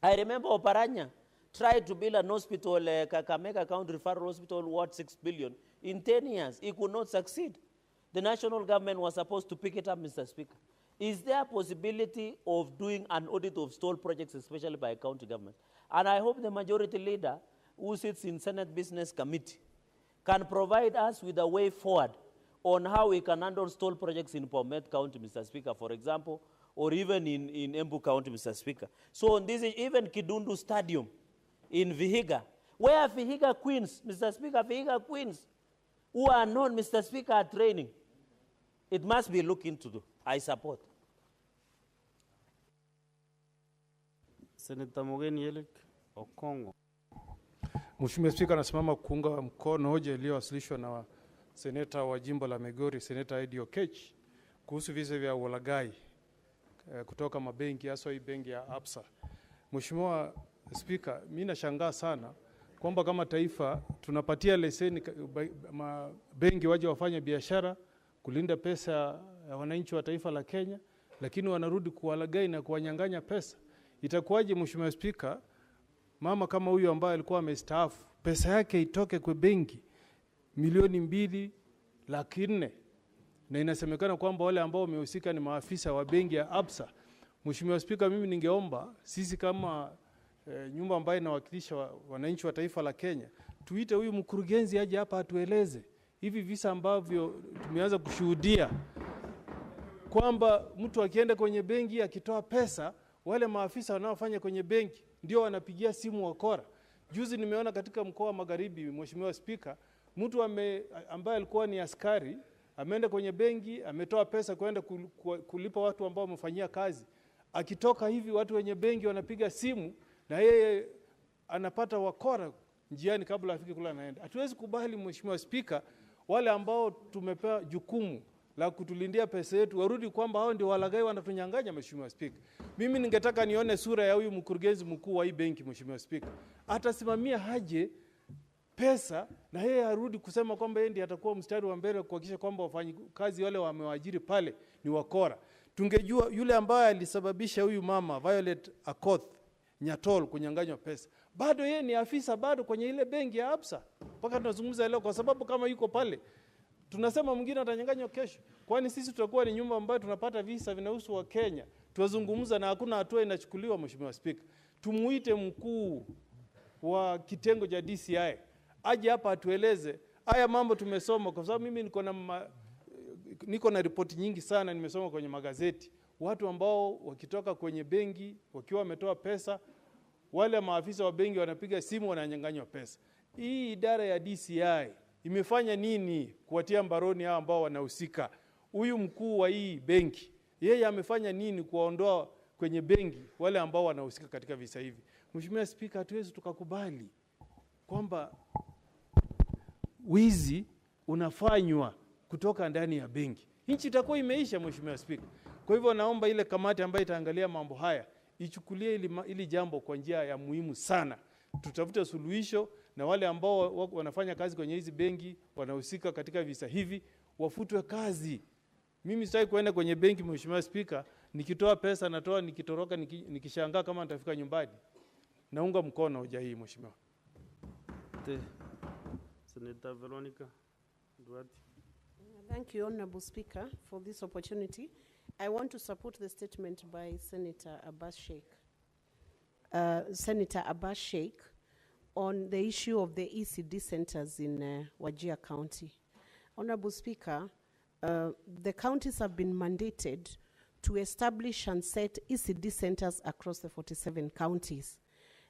P: I remember Oparanya tried to build an hospital, Kakamega County Referral Hospital, worth 6 billion. In 10 years, it could not succeed. The national government was supposed to pick it up, Mr. Speaker. Is there a possibility of doing an audit of stall projects, especially by county government? And I hope the majority leader, who sits in Senate Business Committee, can provide us with a way forward on how we can handle stall projects in Bomet County, Mr. Speaker, for example, or even in Embu County, Mr. Speaker. So on this, even Kidundu Stadium in Vihiga, where Vihiga Queens, Mr. Speaker, Vihiga Queens, who are known, Mr. Speaker, are training, it must be looked into. I support.
M: Senator Mogeni Elek Okongo.
Q: Mheshimiwa Spika, nasimama kuunga mkono hoja iliyowasilishwa na seneta wa jimbo la Migori, Seneta Eddie Okech, kuhusu visa vya ulaghai kutoka mabenki, hasa hii benki ya Absa. Mheshimiwa Spika, mimi nashangaa sana kwamba kama taifa tunapatia leseni benki waje wafanye biashara kulinda pesa ya wananchi wa taifa la Kenya, lakini wanarudi kuwalaghai na kuwanyang'anya pesa. Itakuwaje, Mheshimiwa Spika, mama kama huyu ambaye alikuwa amestaafu, pesa yake itoke kwa benki milioni 2.4, na inasemekana kwamba wale ambao wamehusika ni maafisa wa benki ya Absa. Mheshimiwa Spika, mimi ningeomba sisi kama nyumba ambayo inawakilisha wananchi wa taifa la Kenya, tuite huyu mkurugenzi aje hapa atueleze hivi visa ambavyo tumeanza kushuhudia, kwamba mtu akienda kwenye benki akitoa pesa, wale maafisa wanaofanya kwenye benki ndio wanapigia simu wakora. Juzi nimeona katika mkoa wa Magharibi, Mheshimiwa Spika, mtu ambaye alikuwa ni askari ameenda kwenye benki, ametoa pesa kwenda kulipa watu ambao wamefanyia kazi. Akitoka hivi watu wenye benki wanapiga simu na yeye anapata wakora njiani kabla afike kula anaenda. Hatuwezi kubali, Mheshimiwa Spika, wale ambao tumepewa jukumu la kutulindia pesa yetu warudi kwamba hao ndio walaghai wanatunyang'anya. Mheshimiwa Spika, mimi ningetaka nione sura ya huyu mkurugenzi mkuu wa hii benki. Mheshimiwa Spika, atasimamia haje pesa na yeye arudi kusema kwamba yeye ndiye atakuwa mstari wa mbele kuhakikisha kwamba wafanyikazi wale wamewaajiri pale ni wakora. Tungejua yule ambaye alisababisha huyu mama Violet Akoth Nyatol kunyang'anywa pesa, bado yeye ni afisa bado kwenye ile benki ya Absa mpaka tunazungumza leo, kwa sababu kama yuko pale tunasema mwingine atanyang'anywa kesho. Kwani sisi tutakuwa ni nyumba ambayo tunapata visa vinahusu wa Kenya, tuwazungumza na hakuna hatua inachukuliwa. Mheshimiwa Spika, tumuite mkuu wa kitengo cha DCI aje hapa atueleze haya mambo tumesoma, kwa sababu mimi niko na ripoti nyingi sana nimesoma kwenye magazeti, watu ambao wakitoka kwenye benki wakiwa wametoa pesa, wale maafisa wa benki wanapiga simu wananyang'anywa pesa. Hii idara ya DCI imefanya nini kuwatia mbaroni hao ambao wanahusika? Huyu mkuu wa hii benki, yeye amefanya nini kuwaondoa kwenye benki wale ambao wanahusika katika visa hivi? Mheshimiwa Spika, hatuwezi tukakubali kwamba wizi unafanywa kutoka ndani ya benki. Nchi itakuwa imeisha, Mheshimiwa Spika. Kwa hivyo naomba ile kamati ambayo itaangalia mambo haya ichukulie ili jambo kwa njia ya muhimu sana. Tutafute suluhisho na wale ambao wanafanya kazi kwenye hizi benki wanahusika katika visa hivi wafutwe kazi. Mimi sitaki kuenda kwenye benki, Mheshimiwa Spika, nikitoa pesa natoa, nikitoroka nikishangaa kama nitafika nyumbani. Naunga mkono hoja hii, Mheshimiwa.
M: Senator Veronica Duarte.
R: Thank you, Honorable Speaker, for this opportunity. I want to support the statement by Senator Abbas Sheikh, on the issue of the ECD centers in Wajir County. Honorable Speaker, the counties have been mandated to establish and set ECD centers across the 47 counties.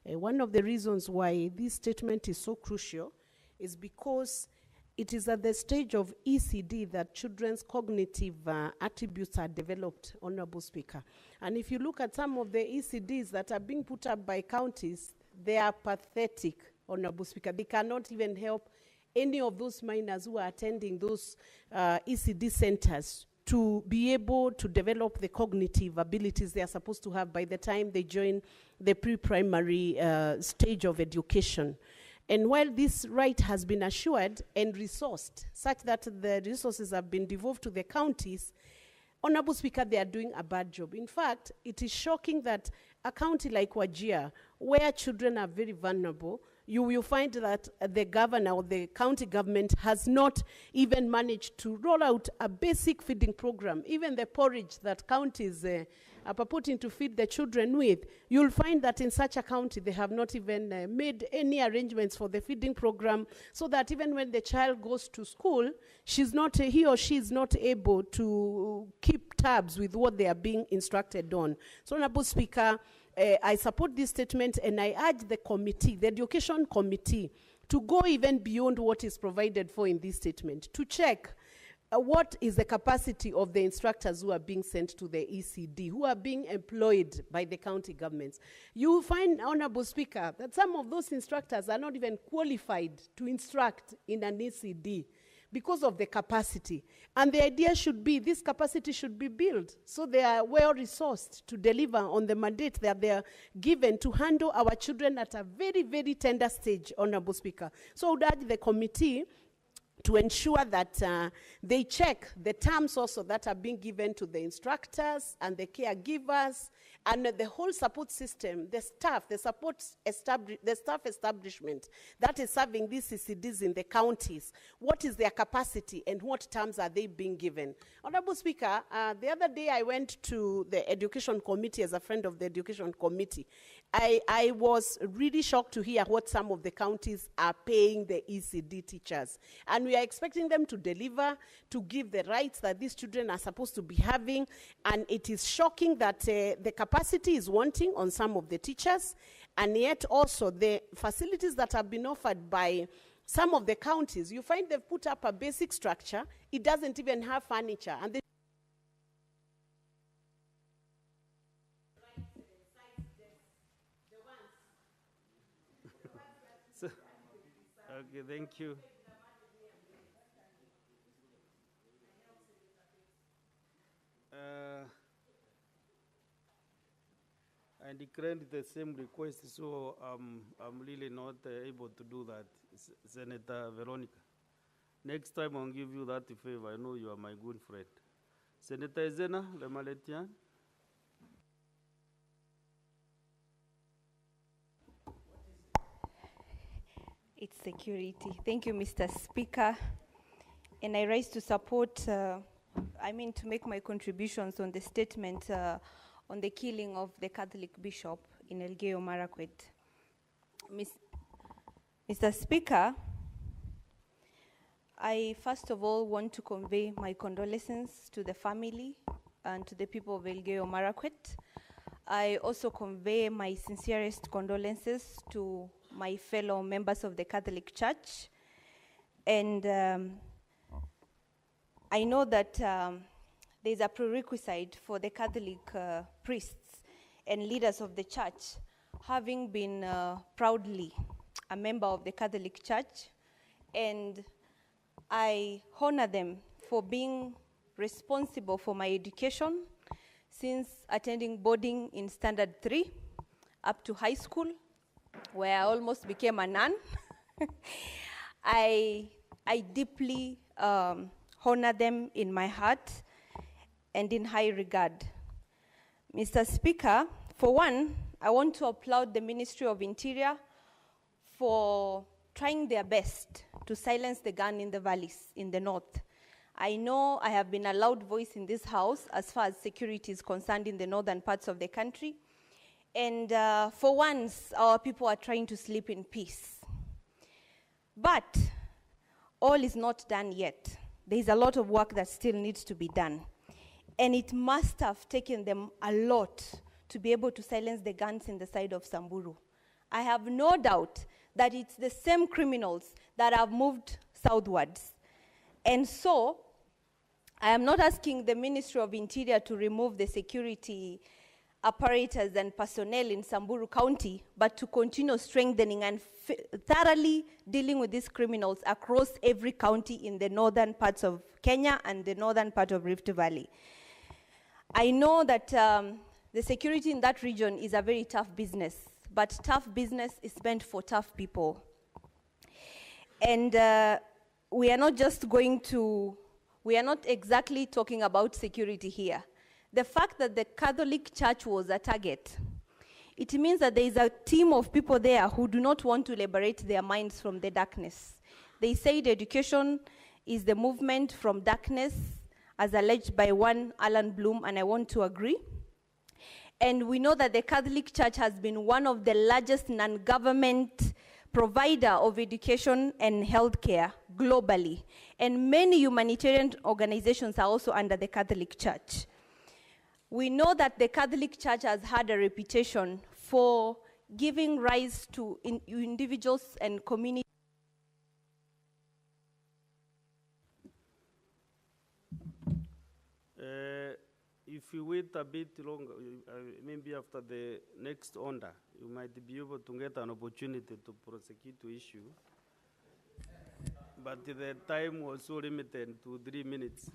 R: One of the reasons why this statement is so crucial is because it is at the stage of ECD that children's cognitive attributes are developed, Honorable Speaker. And if you look at some of the ECDs that are being put up by counties, they are pathetic, Honorable Speaker. They cannot even help any of those minors who are attending those ECD centers to be able to develop the cognitive abilities they are supposed to have by the time they join the pre-primary stage of education. And while this right has been assured and resourced, such that the resources have been devolved to the counties, Honorable Speaker, they are doing a bad job. In fact, it is shocking that a county like Wajir, where children are very vulnerable, you will find that the governor or the county government has not even managed to roll out a basic feeding program. Even the porridge that counties are purporting to feed the children with, you'll find that in such a county they have not even made any arrangements for the feeding program, so that even when the child goes to school, he or she is not able to keep tabs with what they are being instructed on. So, Honorable Speaker, I support this statement, and I urge the committee, the education committee, to go even beyond what is provided for in this statement, to check what is the capacity of the instructors who are being sent to the ECD, who are being employed by the county governments. You will find, Honorable Speaker, that some of those instructors are not even qualified to instruct in an ECD because of the capacity. And the idea should be, this capacity should be built so they are well-resourced to deliver on the mandate that they are given to handle our children at a very, very tender stage, Honorable Speaker. So I would urge the committee to ensure that they check the terms also that are being given to the instructors and the caregivers and the whole support system, the staff, the staff establishment that is serving these CCDs in the counties. What is their capacity and what terms are they being given? Honorable Speaker, the other day I went to the Education Committee as a friend of the Education Committee. I was really shocked to hear what some of the counties are paying the ECD teachers. And we are expecting them to deliver, to give the rights that these children are supposed to be having. And it is shocking that the capacity is wanting on some of the teachers. And yet also the facilities that have been offered by some of the counties, you find they've put up a basic structure. It doesn't even have furniture. And
M: Okay, thank you. I declined the same request, so I'm really not able to do that, Senator Veronica. Next time I'll give you that favor. I know you are my good friend. Senator Ezena Lemaletian.
S: It's security. Thank you, Mr. Speaker. And I rise to support, to make my contributions on the statement on the killing of the Catholic bishop in Elgeyo Marakwet. Mr. Speaker, I first of all want to convey my condolences to the family and to the people of Elgeyo Marakwet. I also convey my sincerest condolences to my fellow members of the Catholic Church. And I know that there's a prerequisite for the Catholic priests and leaders of the church, having been proudly a member of the Catholic Church, and I honor them for being responsible for my education since attending boarding in Standard 3 up to high school, where I almost became a nun. I deeply honor them in my heart and in high regard. Mr. Speaker, for one, I want to applaud the Ministry of Interior for trying their best to silence the gun in the valleys in the north. I know I have been a loud voice in this house as far as security is concerned in the northern parts of the country. And for once, our people are trying to sleep in peace. But all is not done yet. There is a lot of work that still needs to be done. And it must have taken them a lot to be able to silence the guns in the side of Samburu. I have no doubt that it's the same criminals that have moved southwards. And so, I am not asking the Ministry of Interior to remove the security apparatus and personnel in Samburu County, but to continue strengthening and thoroughly dealing with these criminals across every county in the northern parts of Kenya and the northern part of Rift Valley. I know that the security in that region is a very tough business, but tough business is meant for tough people. And we are not exactly talking about security here. The fact that the Catholic Church was a target, it means that there is a team of people there who do not want to liberate their minds from the darkness. They said education is the movement from darkness, as alleged by one Alan Bloom, and I want to agree. And we know that the Catholic Church has been one of the largest non-government provider of education and healthcare globally. And many humanitarian organizations are also under the Catholic Church. We know that the Catholic Church has had a reputation for giving rise to individuals and communities.
M: If you wait a bit longer, maybe after the next order, you might be able to get an opportunity to prosecute the issue. But the time was so limited to 3 minutes.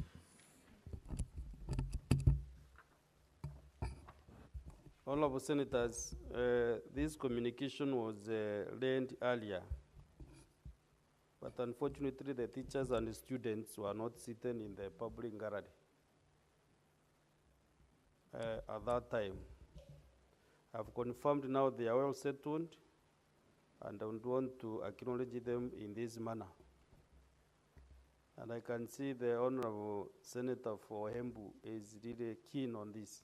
M: Honorable Senators, this communication was learned earlier, but unfortunately the teachers and the students were not sitting in the public gallery at that time. I've confirmed now they are well settled, and I would want to acknowledge them in this manner. And I can see the Honorable Senator for Hembu is really keen on this.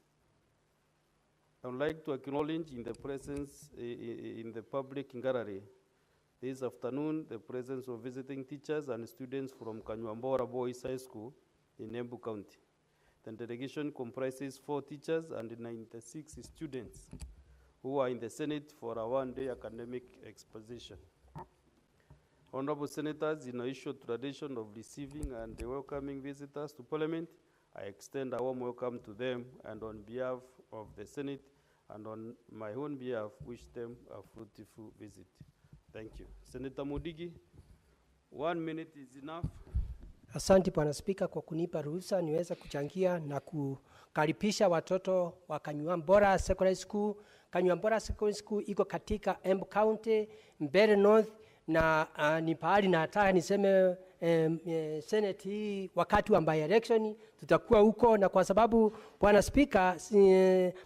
M: I would like to acknowledge in the presence, in the public gallery, this afternoon, the presence of visiting teachers and students from Kanywambora Boys High School in Embu County. The delegation comprises 4 teachers and 96 students who are in the Senate for a one-day academic exposition. Honorable Senators, in a usual tradition of receiving and welcoming visitors to Parliament, I extend a warm welcome to them, and on behalf of the Senate and on my own behalf, wish them a fruitful visit. Thank you. Senator Mudigi, 1 minute is enough.
T: Asante Bwana Spika kwa kunipa ruhusa niweza kuchangia na kukaribisha watoto wa Kanywambora Secondary School. Kanywambora Secondary School iko katika Embu County, Mbeere North, na ni pahali na nataka niseme Senate hii wakati wa by election tutakuwa huko, na kwa sababu Bwana Spika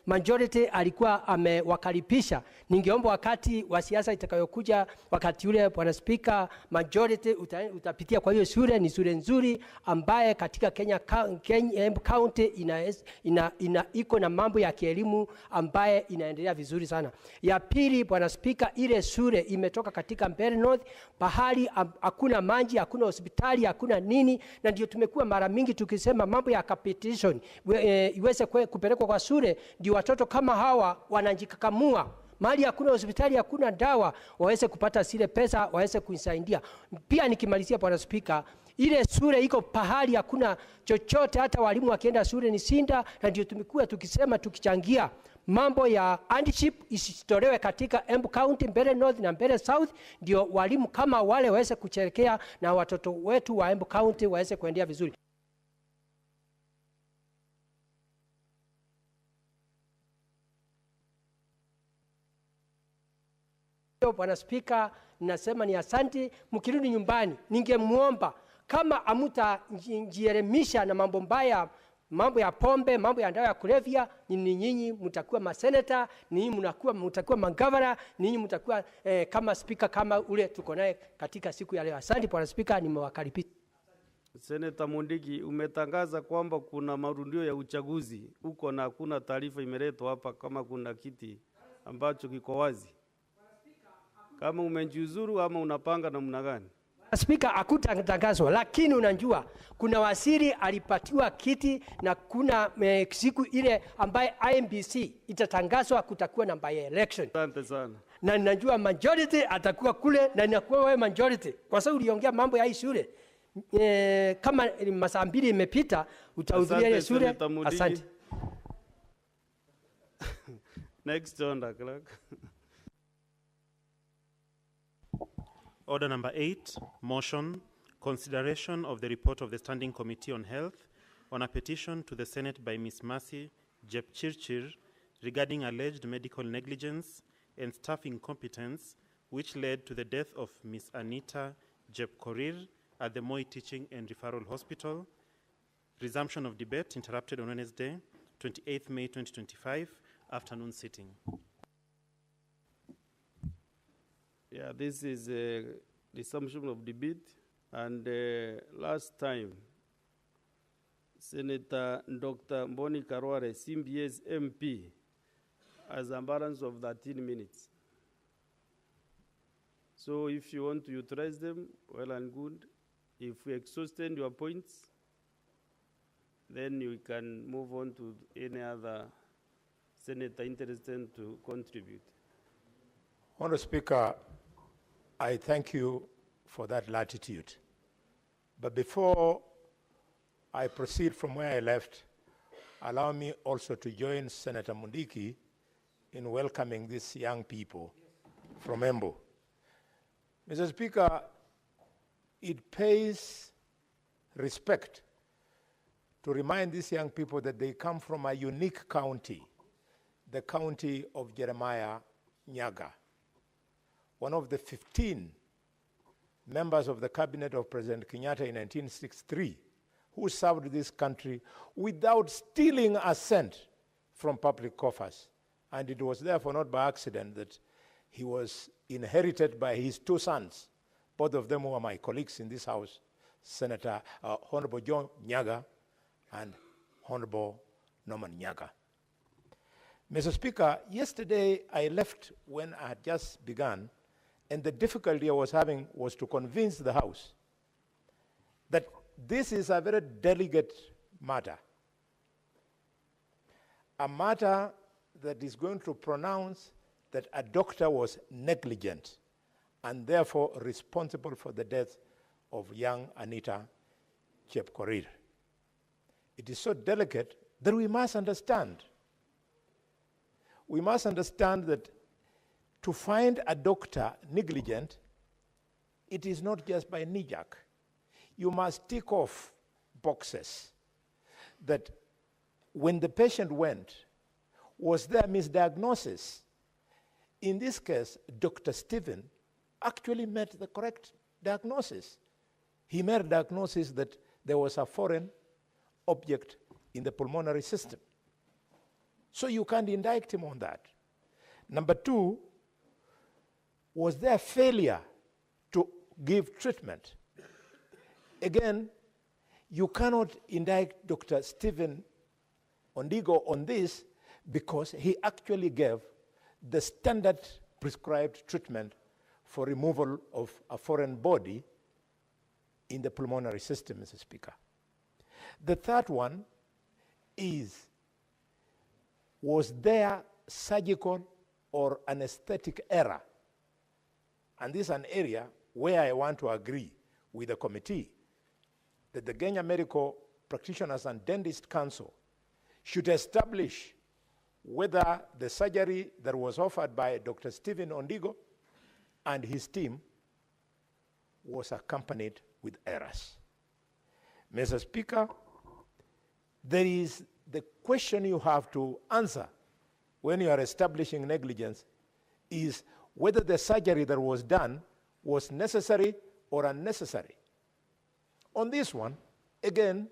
T: majority alikuwa amewakaribisha, ningeomba wakati wa siasa itakayokuja wakati ule Bwana Spika majority utapitia kwa hiyo shule. Ni shule nzuri ambaye katika Kenya County iko na mambo ya kielimu ambaye inaendelea vizuri sana. Ya pili Bwana Spika, ile shule imetoka katika Mbeere North, pahali hakuna maji, hakuna hospitali, hakuna nini, na ndio tumekuwa mara mingi tukisema mambo ya competition iweze kupelekwa kwa shule, ndio watoto kama hawa wanajikakamua. Mali hakuna hospitali, hakuna dawa, waweze kupata zile pesa, waweze kuisaidia. Pia nikimalizia Bwana Spika, ile shule iko pahali hakuna chochote, hata walimu wakienda shule ni sinda, na ndio tumekuwa tukisema tukichangia mambo ya handship isitolewe katika Embu County, Mbeere North na Mbeere South, ndio walimu kama wale waweze kucherekea na watoto wetu wa Embu County waweze kuendelea vizuri. Bwana Spika, nasema ni asante. Mkirudi nyumbani, ningemuomba kama amutajielimisha na mambo mbaya, mambo ya pombe, mambo ya dawa ya kulevya, ni nyinyi mtakuwa maseneta, ninyi mtakuwa magavana, ninyi mtakuwa kama spika kama ule tuko naye katika siku ya leo. Asante Bwana Spika, nimewakaribisha.
M: Senator Mundigi, umetangaza kwamba kuna marundio ya uchaguzi huko na hakuna taarifa imeletwa hapa kama kuna kiti ambacho kiko wazi. Kama umejiuzuru ama unapanga namna gani?
T: Spika, hakutangazwa, lakini unajua kuna waziri alipatiwa kiti na kuna siku ile ambaye IMBC itatangazwa kutakuwa na by election.
M: Asante sana.
T: na ninajua majority atakuwa kule na ninakuwa wewe majority, kwa sababu uliongea mambo ya hii shule. Kama masaa 2 imepita utahudhuria ile shule. Asante.
M: Next on the clerk.
C: Order number 8, motion, consideration of the report of the Standing Committee on Health on a petition to the Senate by Ms. Mercy Jepchirchir regarding alleged medical negligence and staff incompetence which led to the death of Ms. Anita Jepkorir at the Moi Teaching and Referral Hospital. Resumption of debate interrupted on Wednesday, 28th May 2025, afternoon sitting.
M: Yeah, this is a resumption of debate, and last time, Senator Dr. Mboni Karware, CBS MP, has a balance of 13 minutes. So if you want to utilize them, well and good. If we exhausted your points, then you can move on to any other senator interested to contribute.
F: Honourable Speaker, I thank you for that latitude. But before I proceed from where I left, allow me also to join Senator Mundiki in welcoming these young people from Embu. Mr. Speaker, it pays respect to remind these young people that they come from a unique county, the county of Jeremiah Nyaga, one of the 15 members of the cabinet of President Kenyatta in 1963, who served this country without stealing a cent from public coffers. And it was therefore not by accident that he was inherited by his 2 sons, both of them who are my colleagues in this House, Senator Honorable John Nyaga and Honorable Norman Nyaga. Mr. Speaker, yesterday I left when I had just begun, and the difficulty I was having was to convince the House that this is a very delicate matter, a matter that is going to pronounce that a doctor was negligent and therefore responsible for the death of young Anita Jepkorir. It is so delicate that we must understand. We must understand that to find a doctor negligent, it is not just by knee-jerk. You must tick off boxes that when the patient went, was there misdiagnosis? In this case, Dr. Stephen actually made the correct diagnosis. He made a diagnosis that there was a foreign object in the pulmonary system. So you can't indict him on that. Number 2, was there failure to give treatment? Again, you cannot indict Dr. Stephen Ondigo on this because he actually gave the standard prescribed treatment for removal of a foreign body in the pulmonary system, Mr. Speaker. The third one is, was there surgical or anesthetic error? And this is an area where I want to agree with the committee that the Kenya Medical Practitioners and Dentist Council should establish whether the surgery that was offered by Dr. Stephen Ondigo and his team was accompanied with errors. Mr. Speaker, there is the question you have to answer when you are establishing negligence is whether the surgery that was done was necessary or unnecessary. On this one, again,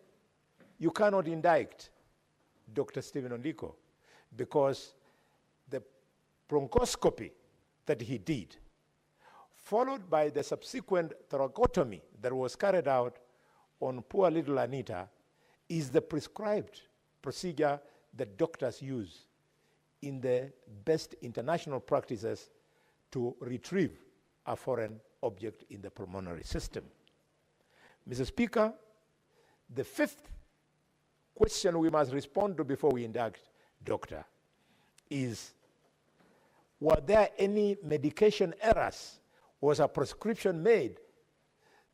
F: you cannot indict Dr. Stephen Ondigo because the bronchoscopy that he did, followed by the subsequent thoracotomy that was carried out on poor little Anita, is the prescribed procedure that doctors use in the best international practices to retrieve a foreign object in the pulmonary system. Mr. Speaker, the 5th question we must respond to before we indict doctor is were there any medication errors? Was a prescription made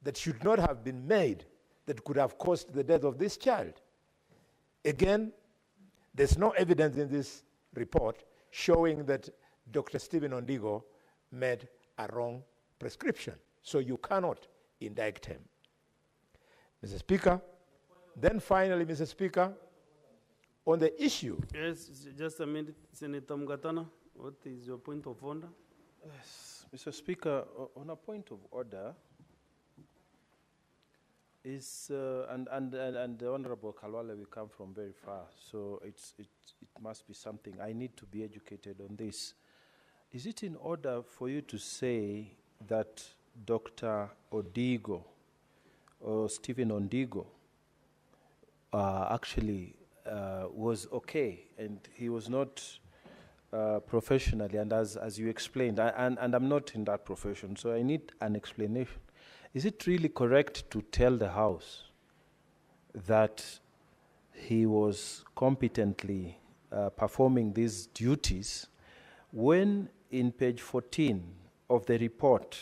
F: that should not have been made that could have caused the death of this child? Again, there's no evidence in this report showing that Dr. Stephen Ondigo made a wrong prescription. So you cannot indict him. Mr. Speaker, then finally, Mr. Speaker, on the issue.
M: Yes, just a minute, Senator Mgatana, what is your point of order?
H: Yes, Mr. Speaker, on a point of order, is and the Honorable Kalwale will come from very far, so it must be something. I need to be educated on this. Is it in order for you to say that Dr. Ondigo or Stephen Ondigo actually was okay and he was not professionally, and as you explained, and I'm not in that profession, so I need an explanation. Is it really correct to tell the House that he was competently performing these duties when in page 14 of the report,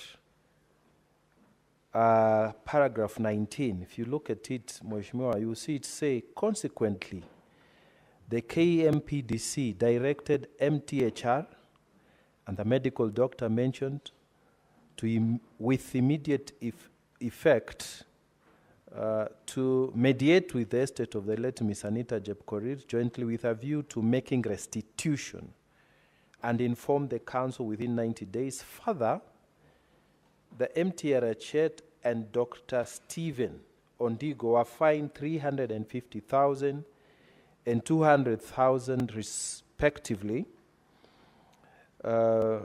H: paragraph 19, if you look at it, Mheshimiwa, you see it say, consequently, the KMPDC directed MTHR and the medical doctor mentioned to with immediate effect to mediate with the estate of the late Miss Anita Jepkorir jointly with a view to making restitution and inform the council within 90 days. Further, the MTRH and Dr. Stephen Ondigo were fined 350,000 and 200,000 respectively. I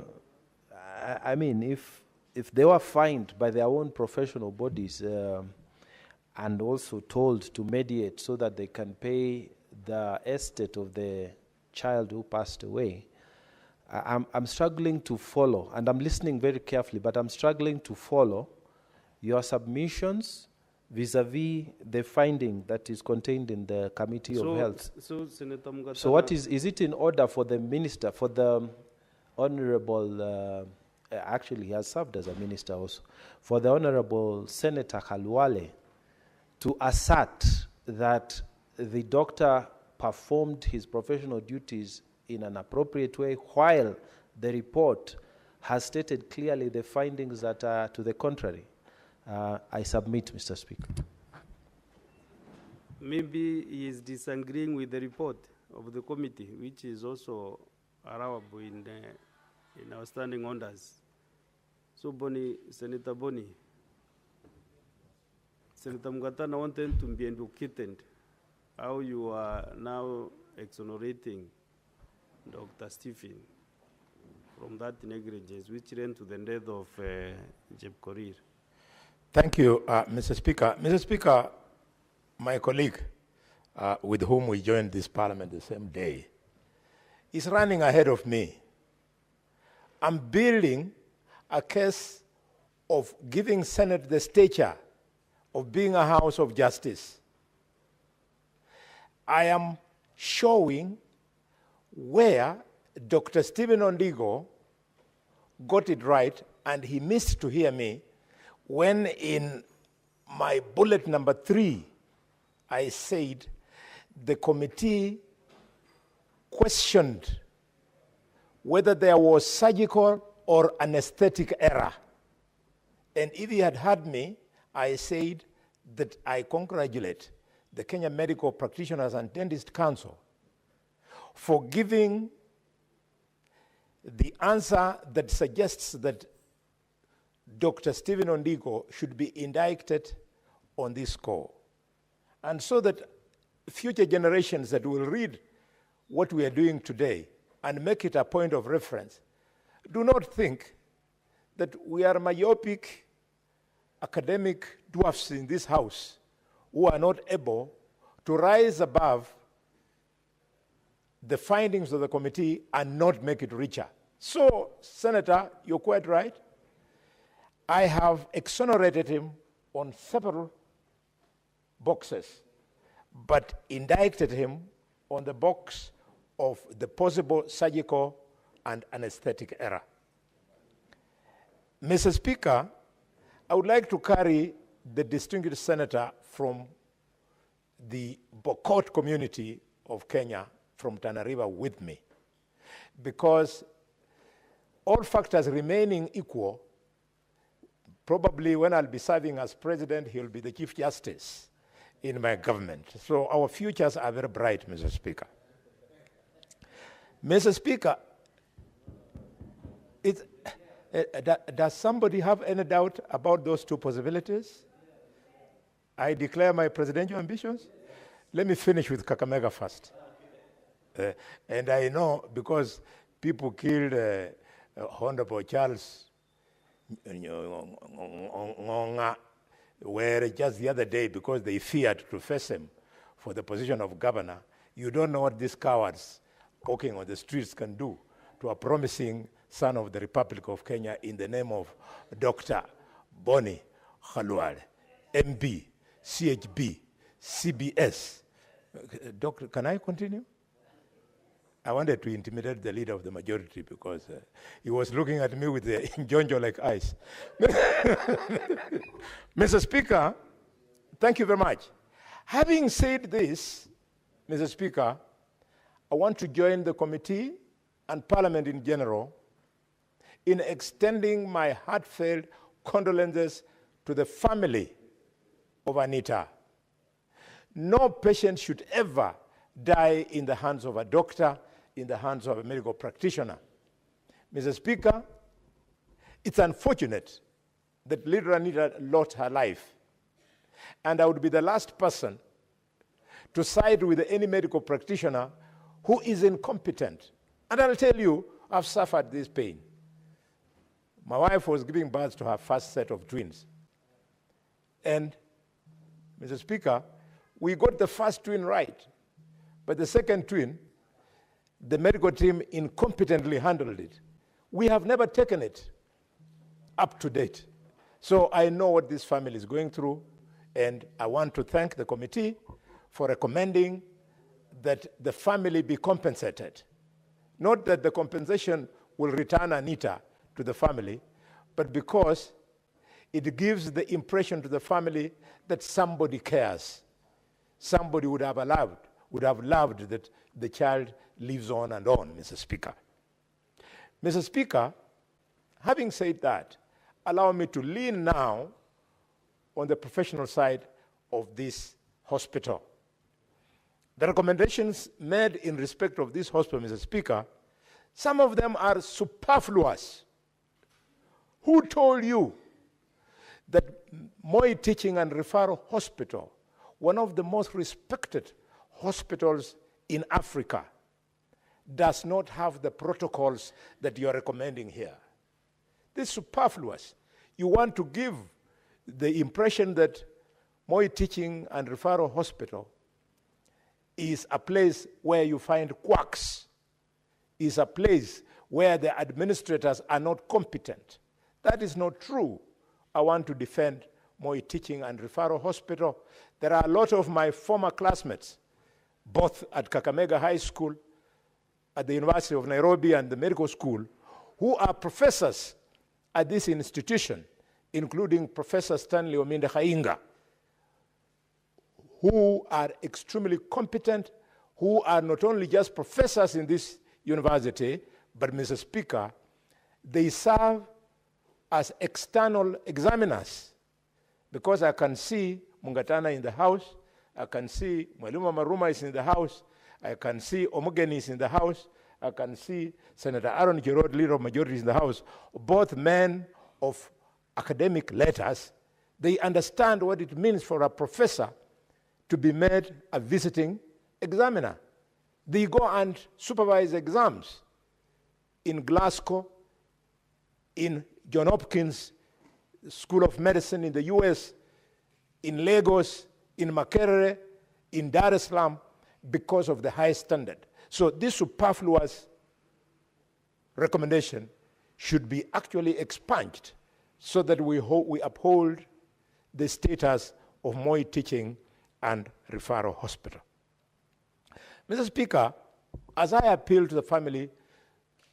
H: mean, if they were fined by their own professional bodies and also told to mediate so that they can pay the estate of the child who passed away, I'm struggling to follow, and I'm listening very carefully, but I'm struggling to follow your submissions vis-a-vis the finding that is contained in the Committee of Health.
M: So, Senator Mgatana,
H: So what is it in order for the minister, for the Honorable, actually he has served as a minister also, for the Honorable Senator Kalwale to assert that the doctor performed his professional duties in an appropriate way, while the report has stated clearly the findings that are to the contrary? I submit, Mr. Speaker.
M: maybe he is disagreeing with the report of the committee, which is also allowable in our standing orders. So, Senator Boni, Senator Mgatana wanted to be educated how you are now exonerating Dr. Stephen from that negligence, which led to the death of Jepkorir.
F: Thank you, Mr. Speaker. Mr. Speaker, my colleague with whom we joined this parliament the same day is running ahead of me. I'm building a case of giving Senate the stature of being a house of justice. I am showing where Dr. Stephen Ondigo got it right, and he missed to hear me when in my bullet number 3, I said the committee questioned whether there was surgical or anesthetic error. And if he had heard me, I said that I congratulate the Kenya Medical Practitioners and Dentist Council for giving the answer that suggests that Dr. Stephen Ondigo should be indicted on this score. And so that future generations that will read what we are doing today and make it a point of reference do not think that we are myopic academic dwarfs in this house who are not able to rise above the findings of the committee and not make it richer. So, Senator, you're quite right. I have exonerated him on several boxes, but indicted him on the box of the possible surgical and an aesthetic error. Mr. Speaker, I would like to carry the distinguished senator from the Bokot community of Kenya from Tana River with me, because all factors remaining equal, probably when I'll be serving as president, he'll be the Chief Justice in my government. So our futures are very bright, Mr. Speaker. Mr. Speaker, does somebody have any doubt about those two possibilities? I declare my presidential ambitions. Let me finish with Kakamega first. And I know because people killed Honorable Charles Ngonga were just the other day because they feared to face him for the position of governor. You don't know what these cowards walking on the streets can do to a promising son of the Republic of Kenya in the name of Dr. Boni Khalwale, MB, CHB, CBS. Doctor, can I continue? I wanted to intimidate the leader of the majority because he was looking at me with the injonjo-like eyes. Mr. Speaker, thank you very much. Having said this, Mr. Speaker, I want to join the committee and Parliament in general in extending my heartfelt condolences to the family of Anita. No patient should ever die in the hands of a doctor, in the hands of a medical practitioner. Mr. Speaker, it's unfortunate that little Anita lost her life. And I would be the last person to side with any medical practitioner who is incompetent. And I'll tell you, I've suffered this pain. My wife was giving birth to her first set of twins. And, Mr. Speaker, we got the first twin right. But the second twin, the medical team incompetently handled it. We have never taken it up to date. So I know what this family is going through, and I want to thank the committee for recommending that the family be compensated. Not that the compensation will return Anita to the family, but because it gives the impression to the family that somebody cares. Somebody would have loved that the child lives on and on, Mr. Speaker. Mr. Speaker, having said that, allow me to lean now on the professional side of this hospital. The recommendations made in respect of this hospital, Mr. Speaker, some of them are superfluous. Who told you that Moi Teaching and Referral Hospital, one of the most respected hospitals in Africa, does not have the protocols that you are recommending here? This is superfluous. You want to give the impression that Moi Teaching and Referral Hospital is a place where you find quacks, is a place where the administrators are not competent. That is not true. I want to defend Moi Teaching and Referral Hospital. There are a lot of my former classmates, both at Kakamega High School, at the University of Nairobi and the medical school, who are professors at this institution, including Professor Stanley Ominde Khainga, who are extremely competent, who are not only just professors in this university, but, Mr. Speaker, they serve as external examiners. Because I can see Mungatana in the house, I can see Mwalimu Maruma is in the house, I can see Omogeni is in the house, I can see Senator Aaron Girod, leader of majority, is in the house, both men of academic letters. They understand what it means for a professor to be made a visiting examiner. They go and supervise exams in Glasgow, in John Hopkins School of Medicine in the US, in Lagos, in Makerere, in Dar es Salaam, because of the high standard. So this superfluous recommendation should be actually expunged so that we uphold the status of Moi Teaching and Referral Hospital. Mr. Speaker, as I appeal to the family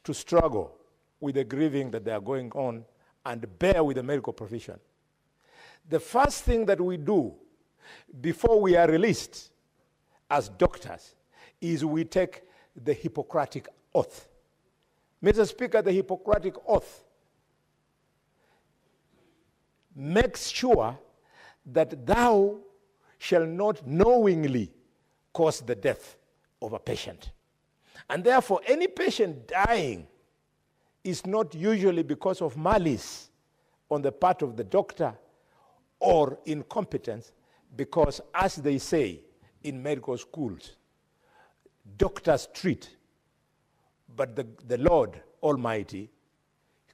O: to struggle with the grieving that they are going on and bear with the medical profession. The first thing that we do before we are released as doctors is we take the Hippocratic Oath. Mr. Speaker, the Hippocratic Oath makes sure that thou shalt not knowingly cause the death of a patient. And therefore, any patient dying is not usually because of malice on the part of the doctor or incompetence, because as they say in medical schools, doctors treat, but the Lord Almighty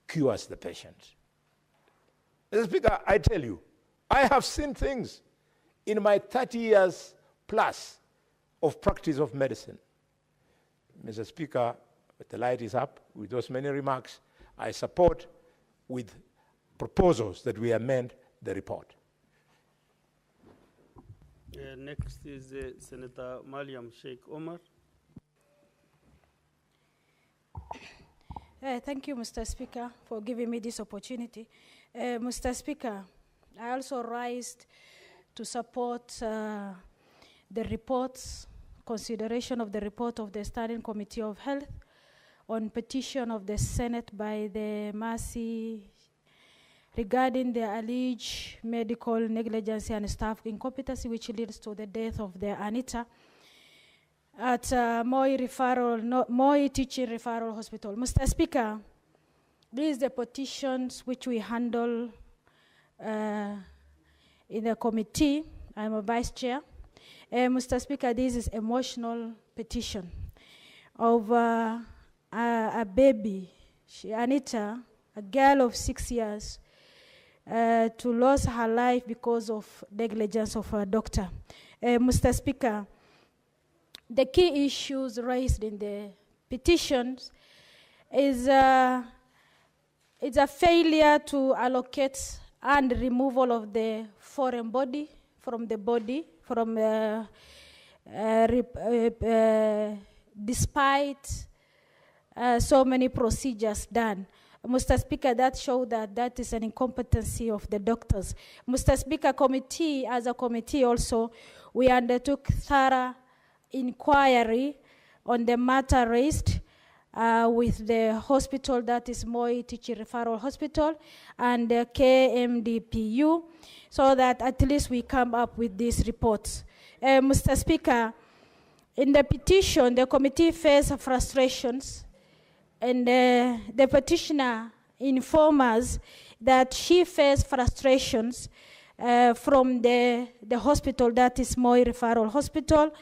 O: cures the patient. Mr. Speaker, I tell you, I have seen things in my 30 years plus of practice of medicine. Mr. Speaker, the light is up. With those many remarks, I support with proposals that we amend the report.
M: Next is Senator Mariam Sheikh Omar.
N: Thank you, Mr. Speaker, for giving me this opportunity. Mr. Speaker, I also rise to support the reports, consideration of the report of the Standing Committee of Health on petition of the Senate by the Mercy regarding the alleged medical negligence and staff incompetency which leads to the death of the Anita at Moi Teaching Referral Hospital. Mr. Speaker, these are the petitions which we handle in the committee. I'm a vice chair. Mr. Speaker, this is emotional petition of a baby, Anita, a girl of 6 years, to lose her life because of negligence of a doctor. Mr. Speaker, the key issues raised in the petitions is it's a failure to allocate and removal of the foreign body from the body, despite so many procedures done. Mr. Speaker, that shows that is an incompetency of the doctors. Mr. Speaker, as a committee also, we undertook thorough inquiry on the matter raised with the hospital, that is Moi Teaching Referral Hospital, and the KMDPU, so that at least we come up with these reports. Mr. Speaker, in the petition, the committee faced frustrations, and the petitioner informs us that she faced frustrations from the hospital, that is Moi Referral Hospital,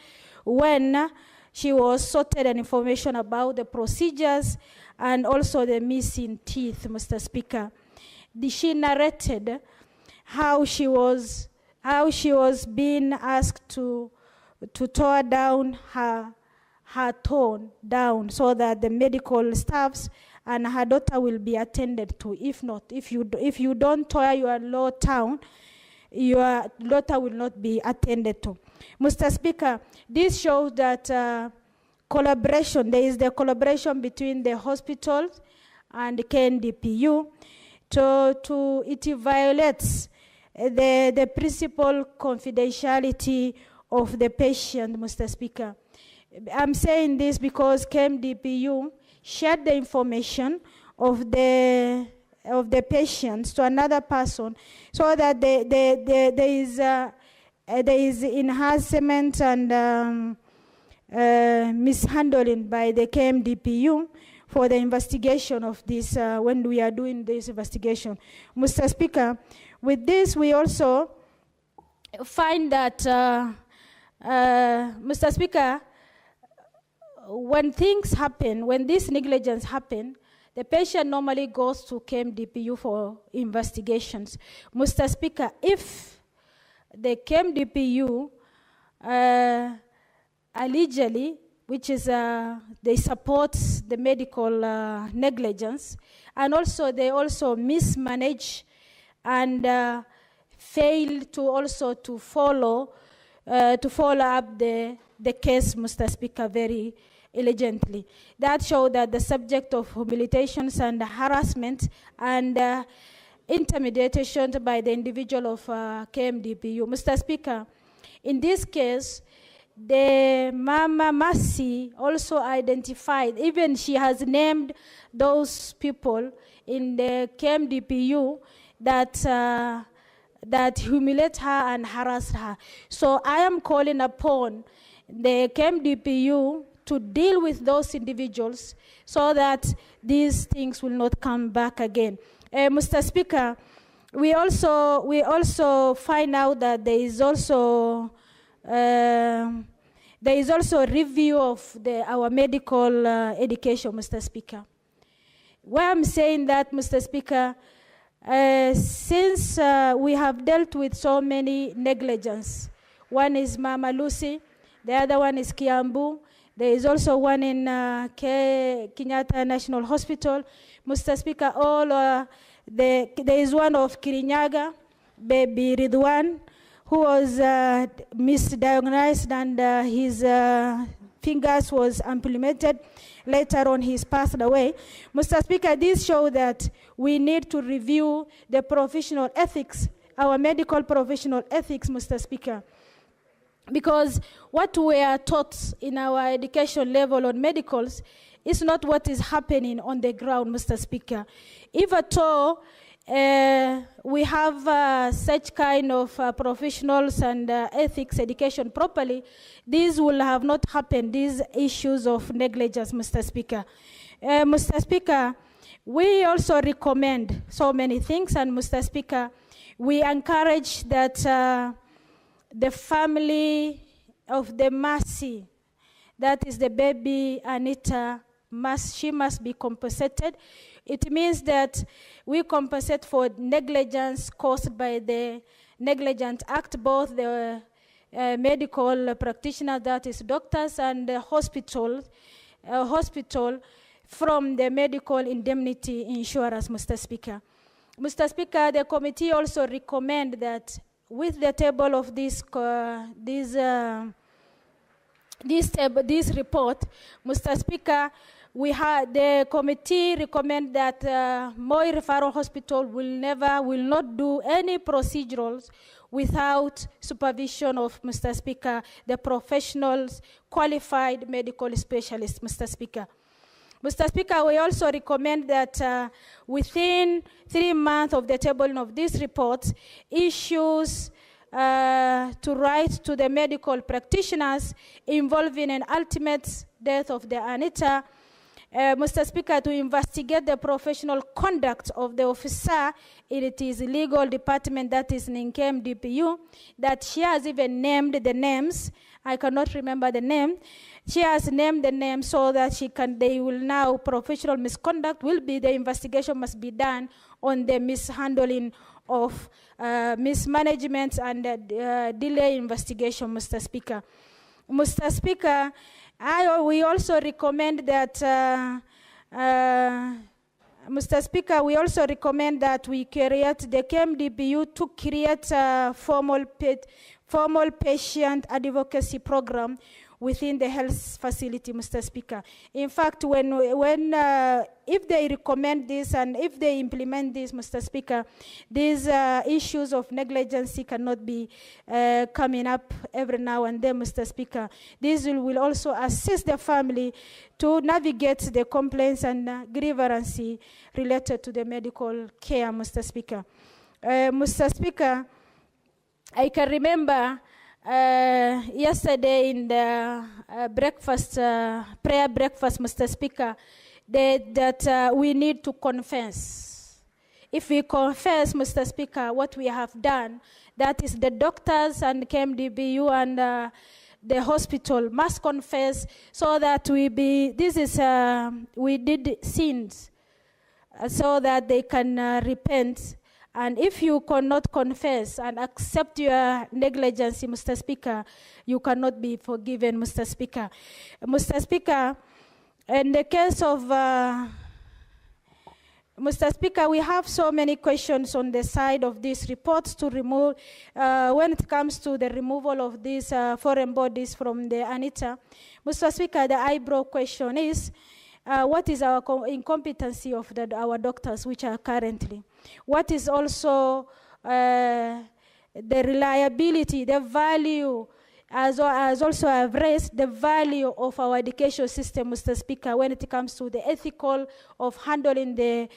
N: when she was sorted an information about the procedures and also the missing teeth, Mr. Speaker. She narrated how she was being asked to tore down her tone down so that the medical staffs and her daughter will be attended to. If not, if you don't tear your low down, your daughter will not be attended to. Mr. Speaker, this shows that collaboration, there is the collaboration between the hospitals and the KNDPU. It violates the principal confidentiality of the patient, Mr. Speaker. I'm saying this because KMDPU shared the information of the patients to another person, so that there is enhancement and mishandling by the KMDPU for the investigation of this when we are doing this investigation. Mr. Speaker, with this we also find that, Mr. Speaker, when things happen, when this negligence happen, the patient normally goes to KMDPU for investigations. Mr. Speaker, if the KMDPU allegedly, which is they support the medical negligence, and also they also mismanage and fail to also to follow up the case, Mr. Speaker, very illegally. That showed that the subject of humiliations and harassment and intimidation by the individual of KMDPU. Mr. Speaker, in this case, the Mama Mercy also identified, even she has named those people in the KMDPU that that humiliate her and harass her. So I am calling upon the KMDPU to deal with those individuals so that these things will not come back again. Mr. Speaker, we also find out that there is also a review of our medical education, Mr. Speaker. Why I'm saying that, Mr. Speaker, since we have dealt with so many negligence, one is Mama Lucy, the other one is Kiambu, there is also one in Kenyatta National Hospital. Mr. Speaker, there is one of Kirinyaga, baby Ridwan, who was misdiagnosed and his fingers was amputated. Later on, he's passed away. Mr. Speaker, this shows that we need to review the professional ethics, our medical professional ethics, Mr. Speaker. Because what we are taught in our education level on medicals is not what is happening on the ground, Mr. Speaker. If at all, we have such kind of professionals and ethics education properly, these will have not happened, these issues of negligence, Mr. Speaker. Mr. Speaker, we also recommend so many things, and Mr. Speaker, we encourage that the family of the Mercy, that is the baby Anita, she must be compensated. It means that we compensate for negligence caused by the Negligent Act, both the medical practitioners, that is doctors, and the hospital from the medical indemnity insurance, Mr. Speaker. Mr. Speaker, the committee also recommend that with the table of this report, Mr. Speaker, the committee recommend that Moi Referral Hospital will not do any procedurals without supervision of, Mr. Speaker, the professionals, qualified medical specialists, Mr. Speaker. Mr. Speaker, we also recommend that within 3 months of the tabling of this report, issues to write to the medical practitioners involving an ultimate death of the Anita, Mr. Speaker, to investigate the professional conduct of the officer in its legal department, that is in KMDPU, that she has even named the names. I cannot remember the name. She has named the name so that they will now, professional misconduct will be, the investigation must be done on the mishandling of mismanagement and delay investigation, Mr. Speaker. Mr. Speaker, we also recommend that, Mr. Speaker, we also recommend that we create the KMDPU to create a formal patient advocacy program within the health facility, Mr. Speaker. In fact, if they recommend this and if they implement this, Mr. Speaker, these issues of negligence cannot be coming up every now and then, Mr. Speaker. This will also assist the family to navigate the complaints and grievances related to the medical care, Mr. Speaker. Mr. Speaker, I can remember yesterday in the prayer breakfast, Mr. Speaker, that we need to confess. If we confess, Mr. Speaker, what we have done, that is the doctors and KMDPU and the hospital must confess so that we did sins so that they can repent. And if you cannot confess and accept your negligence, Mr. Speaker, you cannot be forgiven, Mr. Speaker. Mr. Speaker, in the case of Mr. Speaker, we have so many questions on the side of these reports to remove, when it comes to the removal of these foreign bodies from the ANITA. Mr. Speaker, the eyebrow question is, what is our incompetency of our doctors, which are currently? What is also the reliability, the value, as also I've raised, the value of our education system, Mr. Speaker, when it comes to the ethical of handling the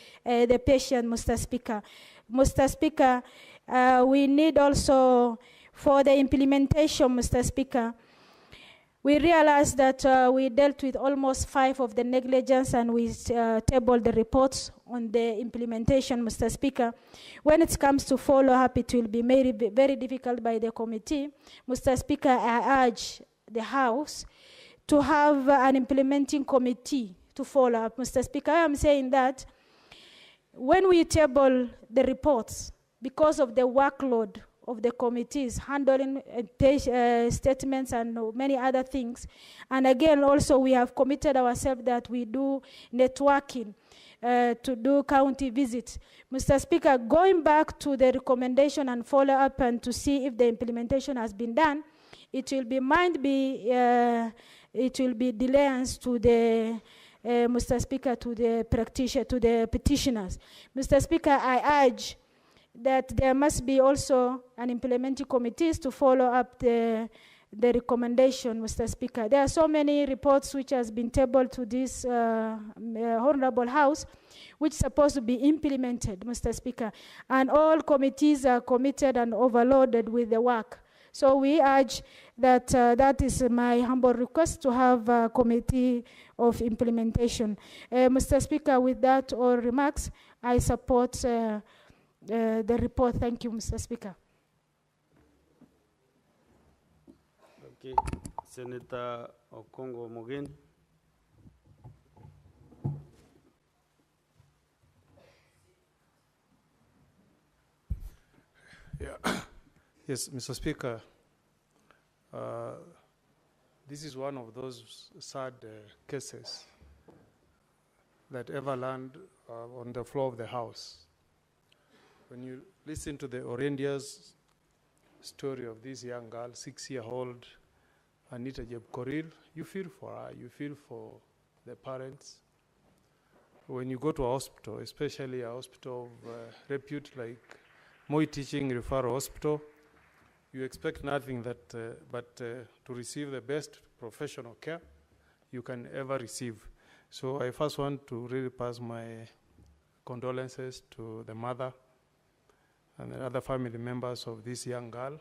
N: patient, Mr. Speaker. Mr. Speaker, we need also for the implementation, Mr. Speaker, we realized that we dealt with almost 5 of the negligence and we tabled the reports on the implementation, Mr. Speaker. When it comes to follow-up, it will be made very difficult by the committee. Mr. Speaker, I urge the House to have an implementing committee to follow up. Mr. Speaker, I am saying that when we table the reports, because of the workload of the committees handling statements and many other things. And again, also we have committed ourselves that we do networking to do county visits. Mr. Speaker, going back to the recommendation and follow up and to see if the implementation has been done, it will be delayance to the Mr. Speaker, to the practitioner, to the petitioners. Mr. Speaker, I urge that there must be also an implementing committees to follow up the recommendation, Mr. Speaker. There are so many reports which has been tabled to this Honorable House, which is supposed to be implemented, Mr. Speaker. And all committees are committed and overloaded with the work. So we urge that that is my humble request, to have a committee of implementation. Mr. Speaker, with that all remarks, I support the report. Thank you, Mr. Speaker.
M: Okay, Senator Okongo Mogeni.
Q: Yeah. Yes, Mr. Speaker, this is one of those sad cases that ever land on the floor of the House. When you listen to the Orendia's story of this young girl, 6-year-old Anita Jebkoril, you feel for her, you feel for the parents. When you go to a hospital, especially a hospital of repute like Moi Teaching Referral Hospital, you expect nothing but to receive the best professional care you can ever receive. So I first want to really pass my condolences to the mother and the other family members of this young girl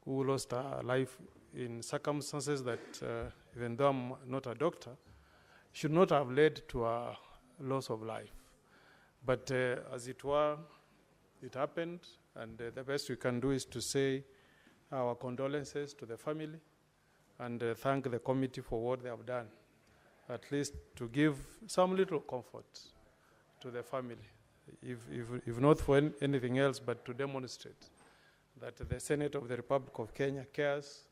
Q: who lost her life in circumstances that, even though I'm not a doctor, should not have led to a loss of life. But as it were, it happened, and the best we can do is to say our condolences to the family and thank the committee for what they have done, at least to give some little comfort to the family, if not for anything else, but to demonstrate that the Senate of the Republic of Kenya cares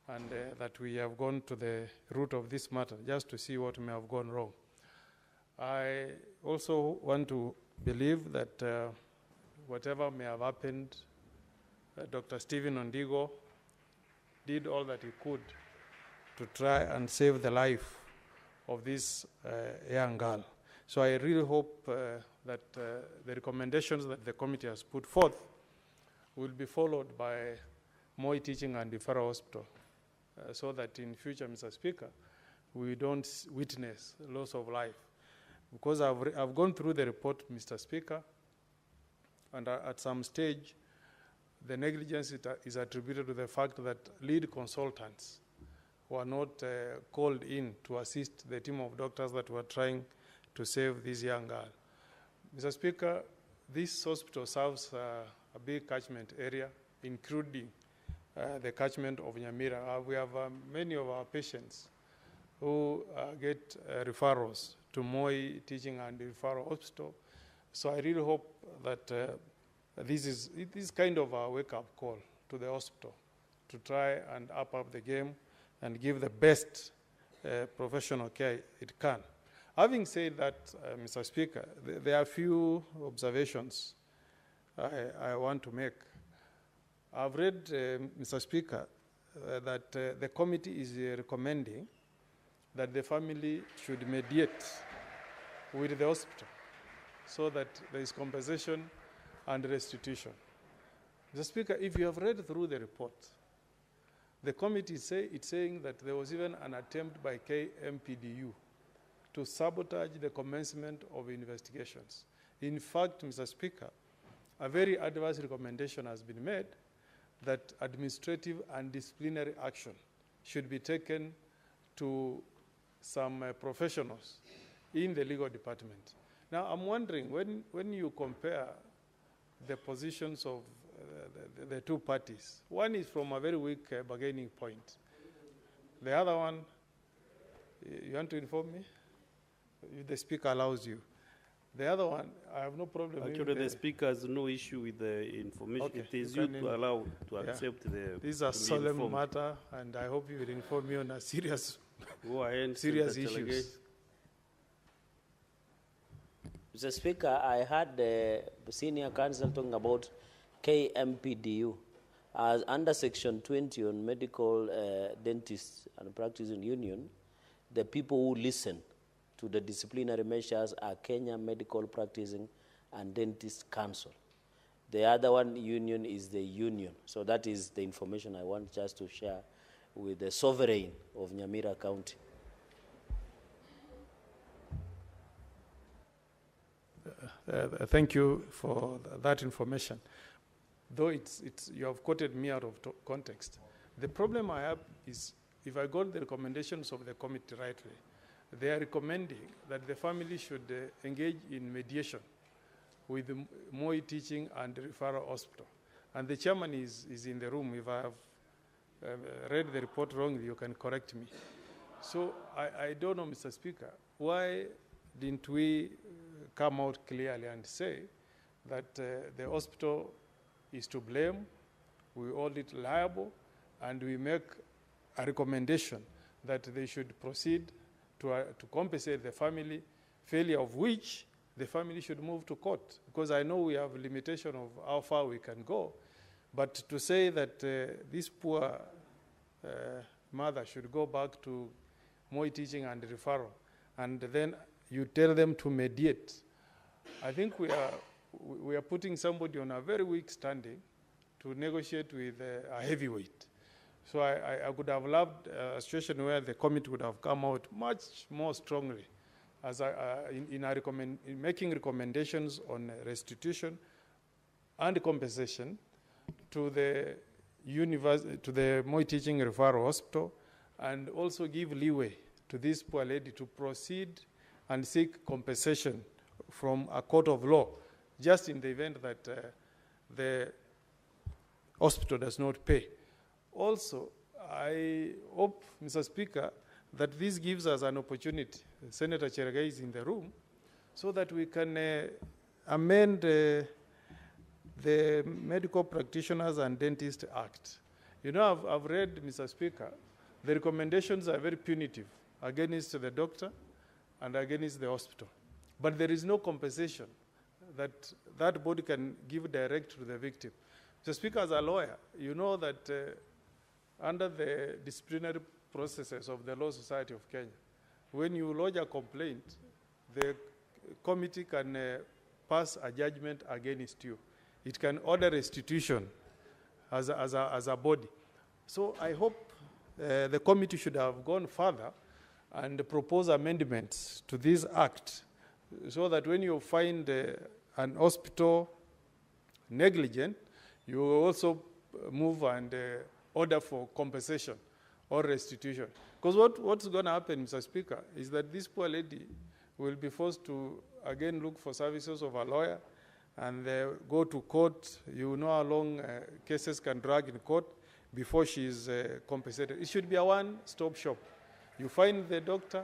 Q: and that we have gone to the root of this matter just to see what may have gone wrong. I also want to believe that whatever may have happened, Dr. Stephen Ondigo did all that he could to try and save the life of this young girl. So I really hope that the recommendations that the committee has put forth will be followed by Moi Teaching and Referral Hospital, so that in future, Mr. Speaker, we don't witness loss of life. Because I've gone through the report, Mr. Speaker, and at some stage, the negligence is attributed to the fact that lead consultants were not called in to assist the team of doctors that were trying to save this young girl. Mr. Speaker, this hospital serves a big catchment area, including the catchment of Nyamira. We have many of our patients who get referrals to Moi Teaching and Referral Hospital. So I really hope that this is kind of a wake-up call to the hospital to try and up the game and give the best professional care it can. Having said that, Mr. Speaker, there are a few observations I want to make. I've read, Mr. Speaker, that the committee is recommending that the family should mediate with the hospital so that there is compensation and restitution. Mr. Speaker, if you have read through the report, the committee it's saying that there was even an attempt by KMPDU to sabotage the commencement of investigations. In fact, Mr. Speaker, a very adverse recommendation has been made that administrative and disciplinary action should be taken to some professionals in the legal department. Now, I'm wondering, when you compare the positions of the two parties, one is from a very weak bargaining point. The other one, you want to inform me? If the Speaker allows you. The other one, I have no problem.
M: Actually, the Speaker has no issue with the information.
Q: Okay,
M: It is you to allow to accept the.
Q: This is a
M: to be
Q: solemn
M: informed.
Q: matter, and I hope you will inform me on a serious,
M: Go ahead,
Q: serious
M: Senator Chelagay.
Q: issues.
P: Mr. Speaker, I heard the senior counsel talking about KMPDU as under Section 20 on medical dentists and practicing union. The people who listen to the disciplinary measures are Kenya Medical Practicing and Dentist Council. The other one union is the union. So that is the information I want just to share with the sovereign of Nyamira County.
Q: Thank you for that information. Though you have quoted me out of context. The problem I have is, if I got the recommendations of the committee rightly, they are recommending that the family should engage in mediation with the Moi Teaching and Referral Hospital. And the chairman is in the room. If I have read the report wrongly, you can correct me. So I don't know, Mr. Speaker, why didn't we come out clearly and say that the hospital is to blame, we hold it liable, and we make a recommendation that they should proceed to compensate the family, failure of which the family should move to court, because I know we have a limitation of how far we can go. But to say that this poor mother should go back to Moi Teaching and Referral, and then you tell them to mediate, I think we are putting somebody on a very weak standing to negotiate with a heavyweight. So I would have loved a situation where the committee would have come out much more strongly as in making recommendations on restitution and compensation to the Moi Teaching Referral Hospital, and also give leeway to this poor lady to proceed and seek compensation from a court of law, just in the event that the hospital does not pay. Also, I hope, Mr. Speaker, that this gives us an opportunity, Senator Chelagay is in the room, so that we can amend the Medical Practitioners and Dentists Act. You know, I've read, Mr. Speaker, the recommendations are very punitive against the doctor and against the hospital. But there is no compensation that that body can give direct to the victim. Mr. Speaker, as a lawyer, you know that under the disciplinary processes of the Law Society of Kenya, when you lodge a complaint, the committee can pass a judgment against you. It can order restitution as a body. So I hope the committee should have gone further and propose amendments to this act, so that when you find an hospital negligent, you also move and order for compensation or restitution. Because what's going to happen, Mr. Speaker, is that this poor lady will be forced to again look for services of a lawyer and go to court. You know how long cases can drag in court before she is compensated. It should be a one-stop shop. You find the doctor,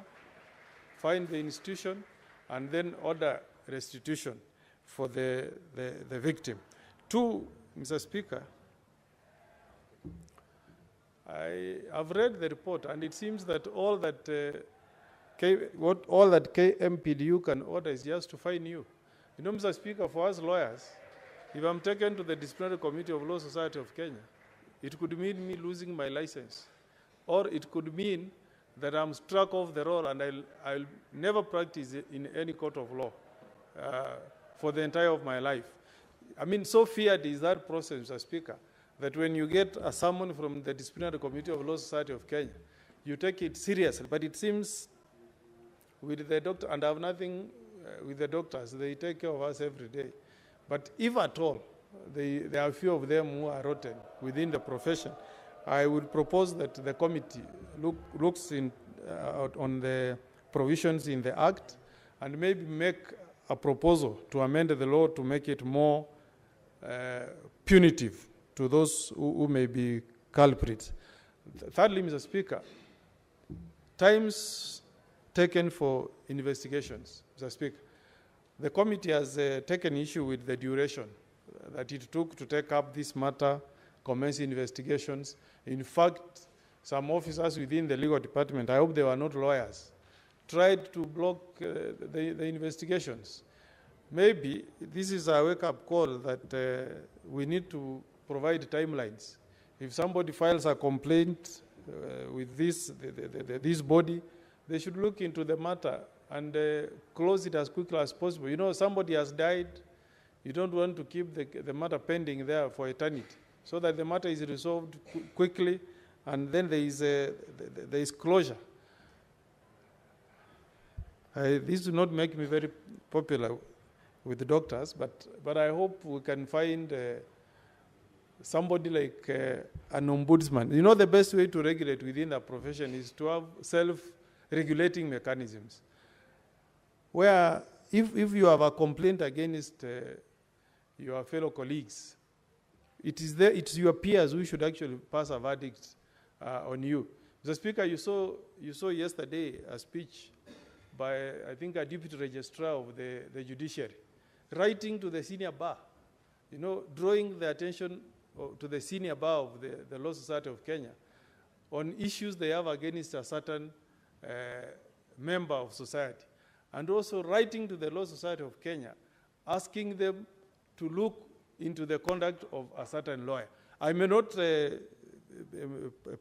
Q: find the institution, and then order restitution for the victim. Two, Mr. Speaker, I have read the report, and it seems that all that all that KMPDU can order is just to fine you. You know, Mr. Speaker, for us lawyers, if I'm taken to the Disciplinary Committee of Law Society of Kenya, it could mean me losing my license. Or it could mean that I'm struck off the roll and I'll never practice in any court of law for the entire of my life. I mean, so feared is that process, Mr. Speaker, that when you get a summon from the Disciplinary Committee of Law Society of Kenya, you take it seriously. But it seems with the doctor, and I have nothing with the doctors, they take care of us every day. But if at all, there are a few of them who are rotten within the profession, I would propose that the committee looks on the provisions in the Act and maybe make a proposal to amend the law to make it more punitive to those who may be culprits. Thirdly, Mr. Speaker, times taken for investigations, Mr. Speaker. The committee has taken issue with the duration that it took to take up this matter, commence investigations. In fact, some officers within the legal department, I hope they were not lawyers, tried to block the investigations. Maybe this is a wake-up call that we need to provide timelines. If somebody files a complaint with this body, they should look into the matter and close it as quickly as possible. You know, somebody has died. You don't want to keep the matter pending there for eternity, so that the matter is resolved quickly, and then there is closure. This do not make me very popular with the doctors, but I hope we can find somebody like an ombudsman. You know, the best way to regulate within the profession is to have self-regulating mechanisms, where if you have a complaint against your fellow colleagues, it's your peers who should actually pass a verdict on you. Mr. Speaker, you saw yesterday a speech by, I think, a deputy registrar of the judiciary, writing to the senior bar, you know, drawing the attention to the senior bar of the Law Society of Kenya on issues they have against a certain member of society, and also writing to the Law Society of Kenya, asking them to look into the conduct of a certain lawyer. I may not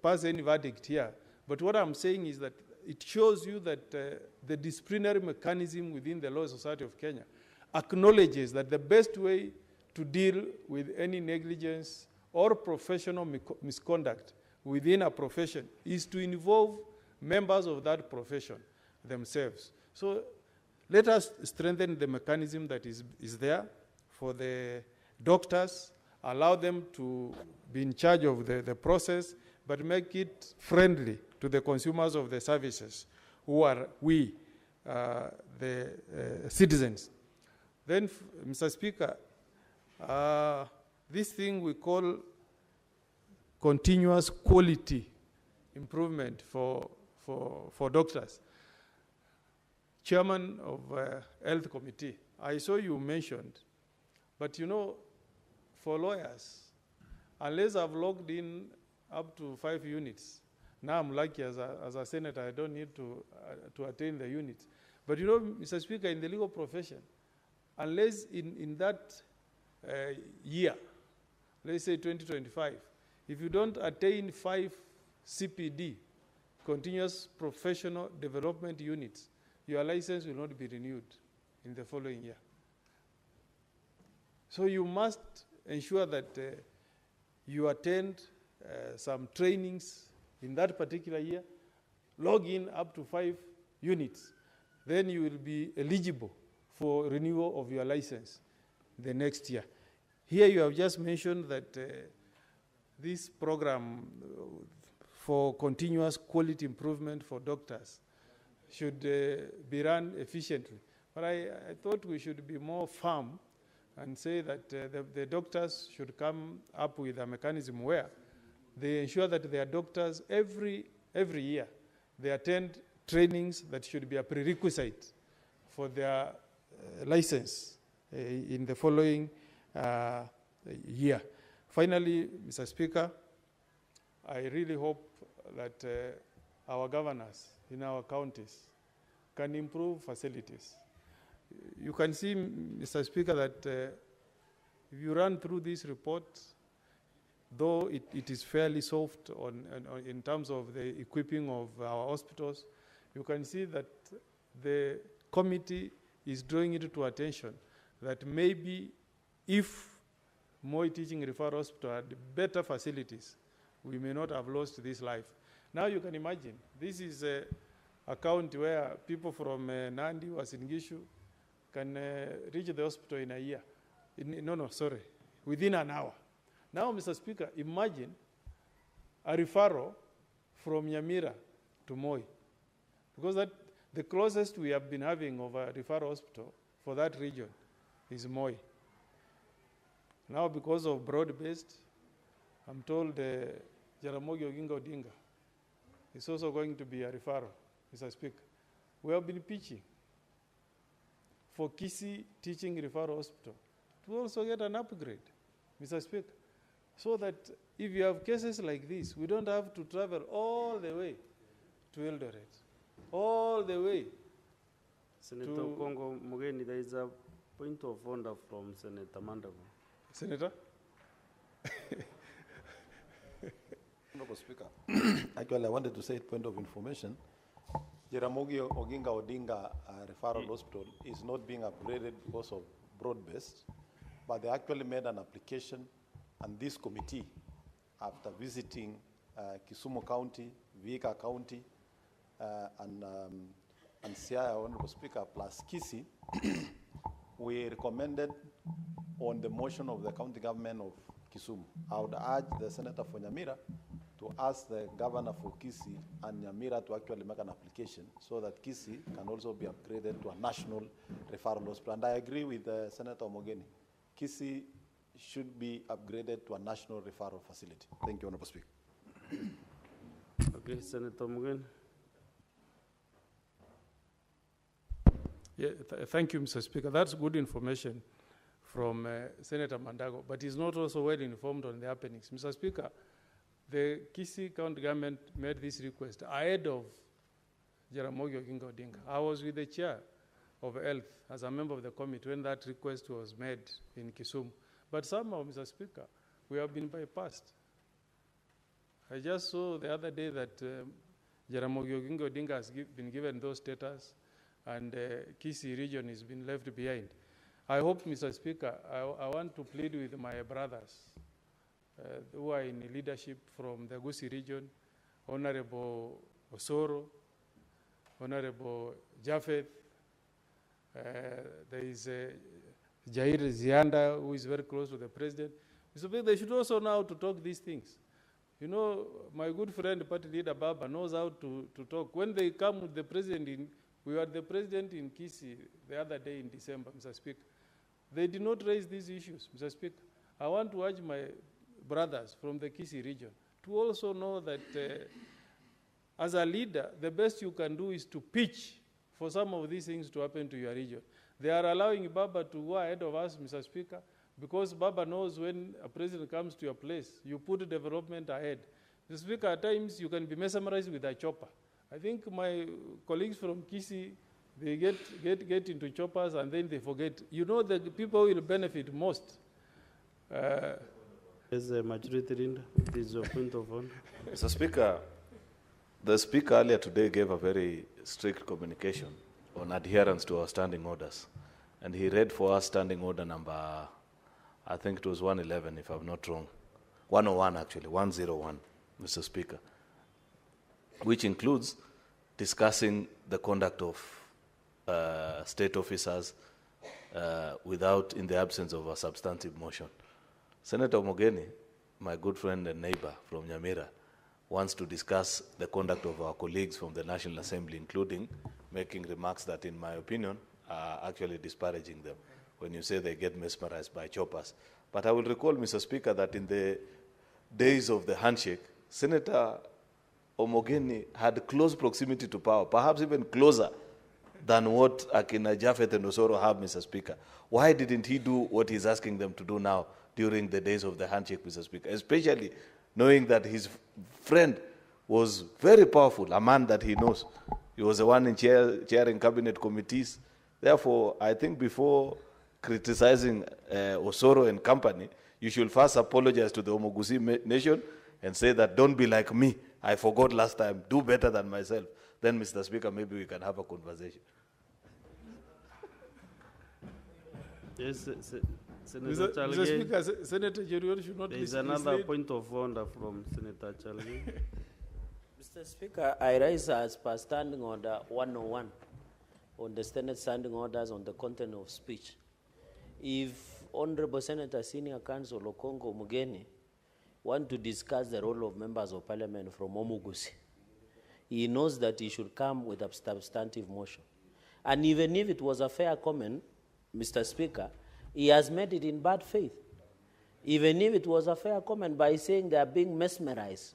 Q: pass any verdict here, but what I'm saying is that it shows you that the disciplinary mechanism within the Law Society of Kenya acknowledges that the best way to deal with any negligence or professional misconduct within a profession is to involve members of that profession themselves. So let us strengthen the mechanism that is there for the doctors, allow them to be in charge of the process, but make it friendly to the consumers of the services, who are we, the citizens. Then, Mr. Speaker, this thing we call continuous quality improvement for doctors. Chairman of Health Committee, I saw you mentioned, but you know, for lawyers, unless I've logged in up to 5 units, now I'm lucky as a senator, I don't need to attain the units. But you know, Mr. Speaker, in the legal profession, unless in that year, let's say 2025, if you don't attain 5 CPD, continuous professional development units, your license will not be renewed in the following year. So you must ensure that you attend some trainings in that particular year, log in up to 5 units, then you will be eligible for renewal of your license the next year. Here you have just mentioned that this program for continuous quality improvement for doctors should be run efficiently. But I thought we should be more firm and say that the doctors should come up with a mechanism where they ensure that their doctors every year they attend trainings that should be a prerequisite for their license in the following year. Finally, Mr. Speaker, I really hope that our governors in our counties can improve facilities. You can see, Mr. Speaker, that if you run through this report, though it is fairly soft in terms of the equipping of our hospitals, you can see that the committee is drawing it to attention that maybe if Moi Teaching Referral Hospital had better facilities, we may not have lost this life. Now you can imagine, this is a county where people from Nandi, Wasingishu, can reach the hospital in a year. Within an hour. Now, Mr. Speaker, imagine a referral from Nyamira to Moi, because that the closest we have been having of a referral hospital for that region is Moi. Now, because of broad-based, I'm told Jaramogi Oginga Odinga is also going to be a referral, Mr. Speaker. We have been pitching for Kisii Teaching Referral Hospital to also get an upgrade, Mr. Speaker, so that if you have cases like this, we don't have to travel all the way to Eldoret, all the way.
M: Senator Kongo Mugeni, there is a point of order from Senator Mandago.
Q: Senator?
U: Honorable Speaker, actually I wanted to say point of information. Jaramogi Oginga Odinga Referral Hospital is not being upgraded because of broad-based, but they actually made an application, and this committee, after visiting Kisumu County, Vihiga County, and Siaya, Honorable Speaker, plus Kisii, we recommended on the motion of the county government of Kisumu. I would urge the Senator for Nyamira to ask the governor for Kisii and Nyamira to actually make an application so that Kisii can also be upgraded to a national referral hospital. And I agree with Senator Mogeni. Kisii should be upgraded to a national referral facility. Thank you, Honorable Speaker.
M: Okay, Senator Mogeni.
Q: Yeah, thank you, Mr. Speaker. That's good information from Senator Mandago, but he's not also well informed on the happenings. Mr. Speaker, the Kisii County government made this request ahead of Jaramogi Oginga Odinga. I was with the chair of health as a member of the committee when that request was made in Kisumu. But somehow, Mr. Speaker, we have been bypassed. I just saw the other day that Jaramogi Oginga Odinga has been given those status, and Kisii region has been left behind. I hope, Mr. Speaker, I want to plead with my brothers who are in leadership from the Gusii region, Honorable Osoro, Honorable Japheth, there is Jair Zianda, who is very close to the president. Mr. Speaker, they should also know how to talk these things. You know, my good friend, Party Leader Baba, knows how to talk. When they come with the president, we had the president in Kisii the other day in December, Mr. Speaker. They did not raise these issues, Mr. Speaker. I want to urge my brothers from the Kisii region to also know that as a leader, the best you can do is to pitch for some of these things to happen to your region. They are allowing Baba to go ahead of us, Mr. Speaker, because Baba knows when a president comes to your place, you put development ahead. Mr. Speaker, at times you can be mesmerized with a chopper. I think my colleagues from Kisii, they get into choppers and then they forget. You know, the people will benefit most.
M: As a majority leader, it is your point of order.
A: Mr. Speaker, the Speaker earlier today gave a very strict communication on adherence to our standing orders. And he read for us standing order number, I think it was 111, if I'm not wrong. 101, actually, 101, Mr. Speaker, which includes discussing the conduct of state officers in the absence of a substantive motion. Senator Mogeni, my good friend and neighbor from Nyamira, wants to discuss the conduct of our colleagues from the National Assembly, including making remarks that, in my opinion, are actually disparaging them when you say they get mesmerized by choppers. But I will recall, Mr. Speaker, that in the days of the handshake, Senator Omogeni had close proximity to power, perhaps even closer than what Akina Japheth and Osoro have, Mr. Speaker. Why didn't he do what he's asking them to do now during the days of the handshake, Mr. Speaker, especially knowing that his friend was very powerful, a man that he knows? He was the one in chairing cabinet committees. Therefore, I think before criticizing Osoro and company, you should first apologize to the Omogusi nation and say that don't be like me. I forgot last time. Do better than myself. Then, Mr. Speaker, maybe we can have a conversation.
M: Yes,
Q: Senator Speaker, Senator Jeriot should not
M: there is
Q: mislead.
M: another point of order from Senator Chalgi.
P: Mr. Speaker, I rise as per Standing Order 101 on the Senate Standing Orders on the content of speech. If Honorable Senator Senior Counsel Okongo Mugeni want to discuss the role of members of parliament from Omugusi, he knows that he should come with a substantive motion. And even if it was a fair comment, Mr. Speaker, he has made it in bad faith. Even if it was a fair comment by saying they are being mesmerized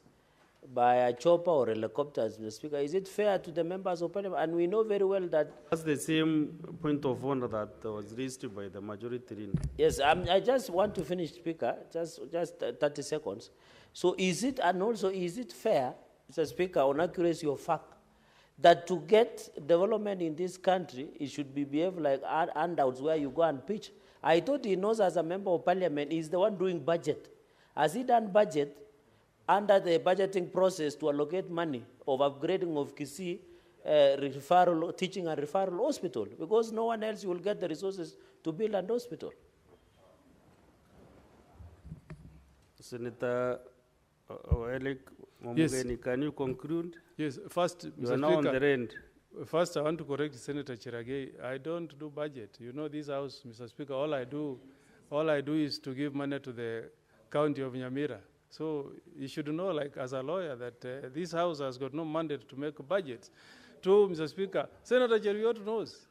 P: by a chopper or helicopters, Mr. Speaker, is it fair to the members of parliament? And we know very well that...
M: That's the same point of order that was raised by the majority leader.
P: Yes, I just want to finish, Speaker, just 30 seconds. So is it, and also is it fair, Mr. Speaker, on accuracy of fact, that to get development in this country, it should be behaved like handouts where you go and pitch? I thought he knows as a member of parliament, he's the one doing budget. Has he done budget under the budgeting process to allocate money of upgrading of Kisii referral, teaching and referral hospital? Because no one else will get the resources to build an hospital.
M: Senator Oelik Momugeni,
Q: Yes.
M: can you conclude?
Q: Yes, first,
M: You
Q: Mr.
M: are now on
Q: Speaker,
M: the end.
Q: First, I want to correct Senator Chiragei. I don't do budget. You know this house, Mr. Speaker, all I do is to give money to the county of Nyamira. So you should know, like as a lawyer, that this house has got no mandate to make budgets. True, Mr. Speaker. Senator Jeriot knows.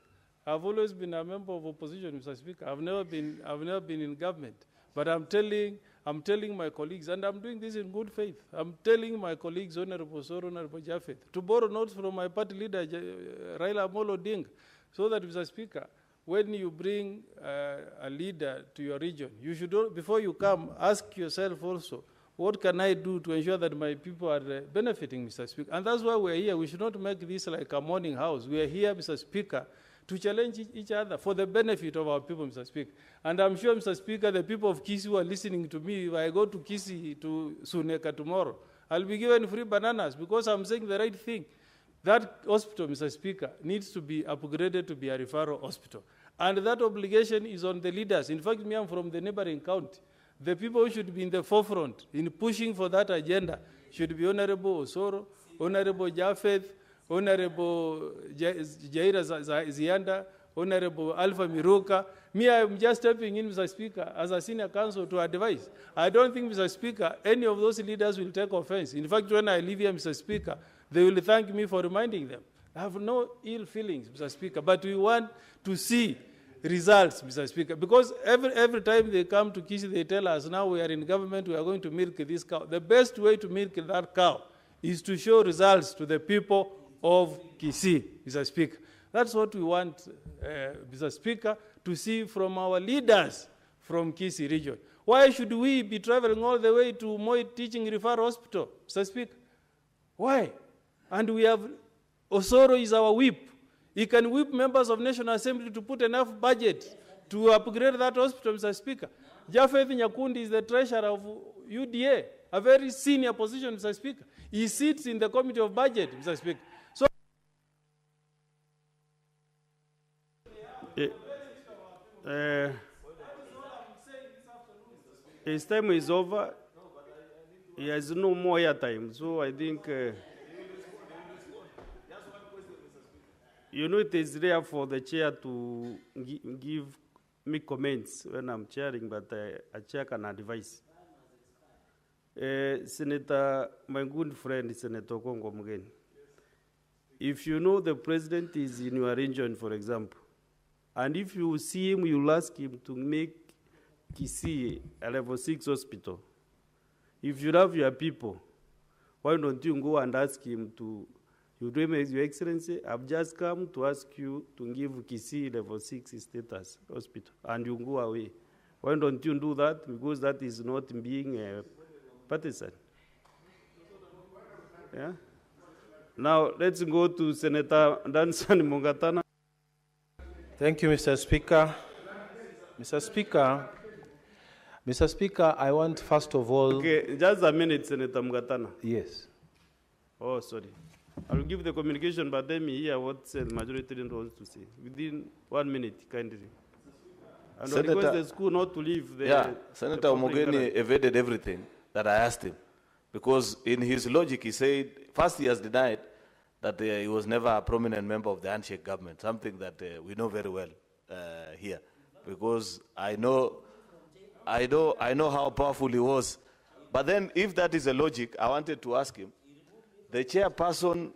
Q: I've always been a member of opposition, Mr. Speaker. I've never been in government. But I'm telling my colleagues, and I'm doing this in good faith. I'm telling my colleagues, Honorable Soro, Honorable Japheth, to borrow notes from my party leader, Raila Amolo Odinga, so that, Mr. Speaker, when you bring a leader to your region, you should, before you come, ask yourself also, what can I do to ensure that my people are benefiting, Mr. Speaker? And that's why we're here. We should not make this like a morning house. We are here, Mr. Speaker, to challenge each other for the benefit of our people, Mr. Speaker. And I'm sure, Mr. Speaker, the people of Kisii who are listening to me, if I go to Kisii, to Suneka tomorrow, I'll be given free bananas because I'm saying the right thing. That hospital, Mr. Speaker, needs to be upgraded to be a referral hospital. And that obligation is on the leaders. In fact, me, I'm from the neighboring county. The people who should be in the forefront in pushing for that agenda should be Honorable Osoro, Honorable Japheth, Honorable Jaira Zianda, Honorable Alpha Miruka. Me, I'm just stepping in, Mr. Speaker, as a senior counsel to advise. I don't think, Mr. Speaker, any of those leaders will take offense. In fact, when I leave here, Mr. Speaker, they will thank me for reminding them. I have no ill feelings, Mr. Speaker, but we want to see results, Mr. Speaker, because every time they come to Kisii, they tell us, now we are in government, we are going to milk this cow. The best way to milk that cow is to show results to the people of Kisii, Mr. Speaker. That's what we want, Mr. Speaker, to see from our leaders from Kisii region. Why should we be traveling all the way to Moi Teaching Referral Hospital, Mr. Speaker? Why? And we have, Osoro is our whip. He can whip members of National Assembly to put enough budget to upgrade that hospital, Mr. Speaker. Japheth Nyakundi is the treasurer of UDA, a very senior position, Mr. Speaker. He sits in the Committee of Budget, Mr. Speaker. So,
M: his time is over. He has no more airtime, so I think... you know, it is rare for the chair to give me comments when I'm chairing, but a chair can advise. Senator, my good friend, Senator Okongo Mugeni, if you know the president is in your region, for example, and if you see him, you'll ask him to make Kisii a level 6 hospital. If you love your people, why don't you go and ask him to... Your Excellency, I've just come to ask you to give Kisii level 6 status hospital, and you go away. Why don't you do that? Because that is not being a partisan. Yeah? Now, let's go to Senator Danson Mungatana.
H: Thank you, Mr. Speaker. Mr. Speaker, I want first of all...
M: Okay, just a minute, Senator Mungatana.
H: Yes.
M: Oh, sorry. I'll give the communication, but let me hear what the majority leader wants to say. Within 1 minute, kindly. And I request the school not to leave the...
U: Senator Omogeni evaded everything that I asked him. Because in his logic, he said, first he has denied that he was never a prominent member of the handshake government, something that we know very well here. Because I know how powerful he was. But then, if that is a logic, I wanted to ask him, the chairperson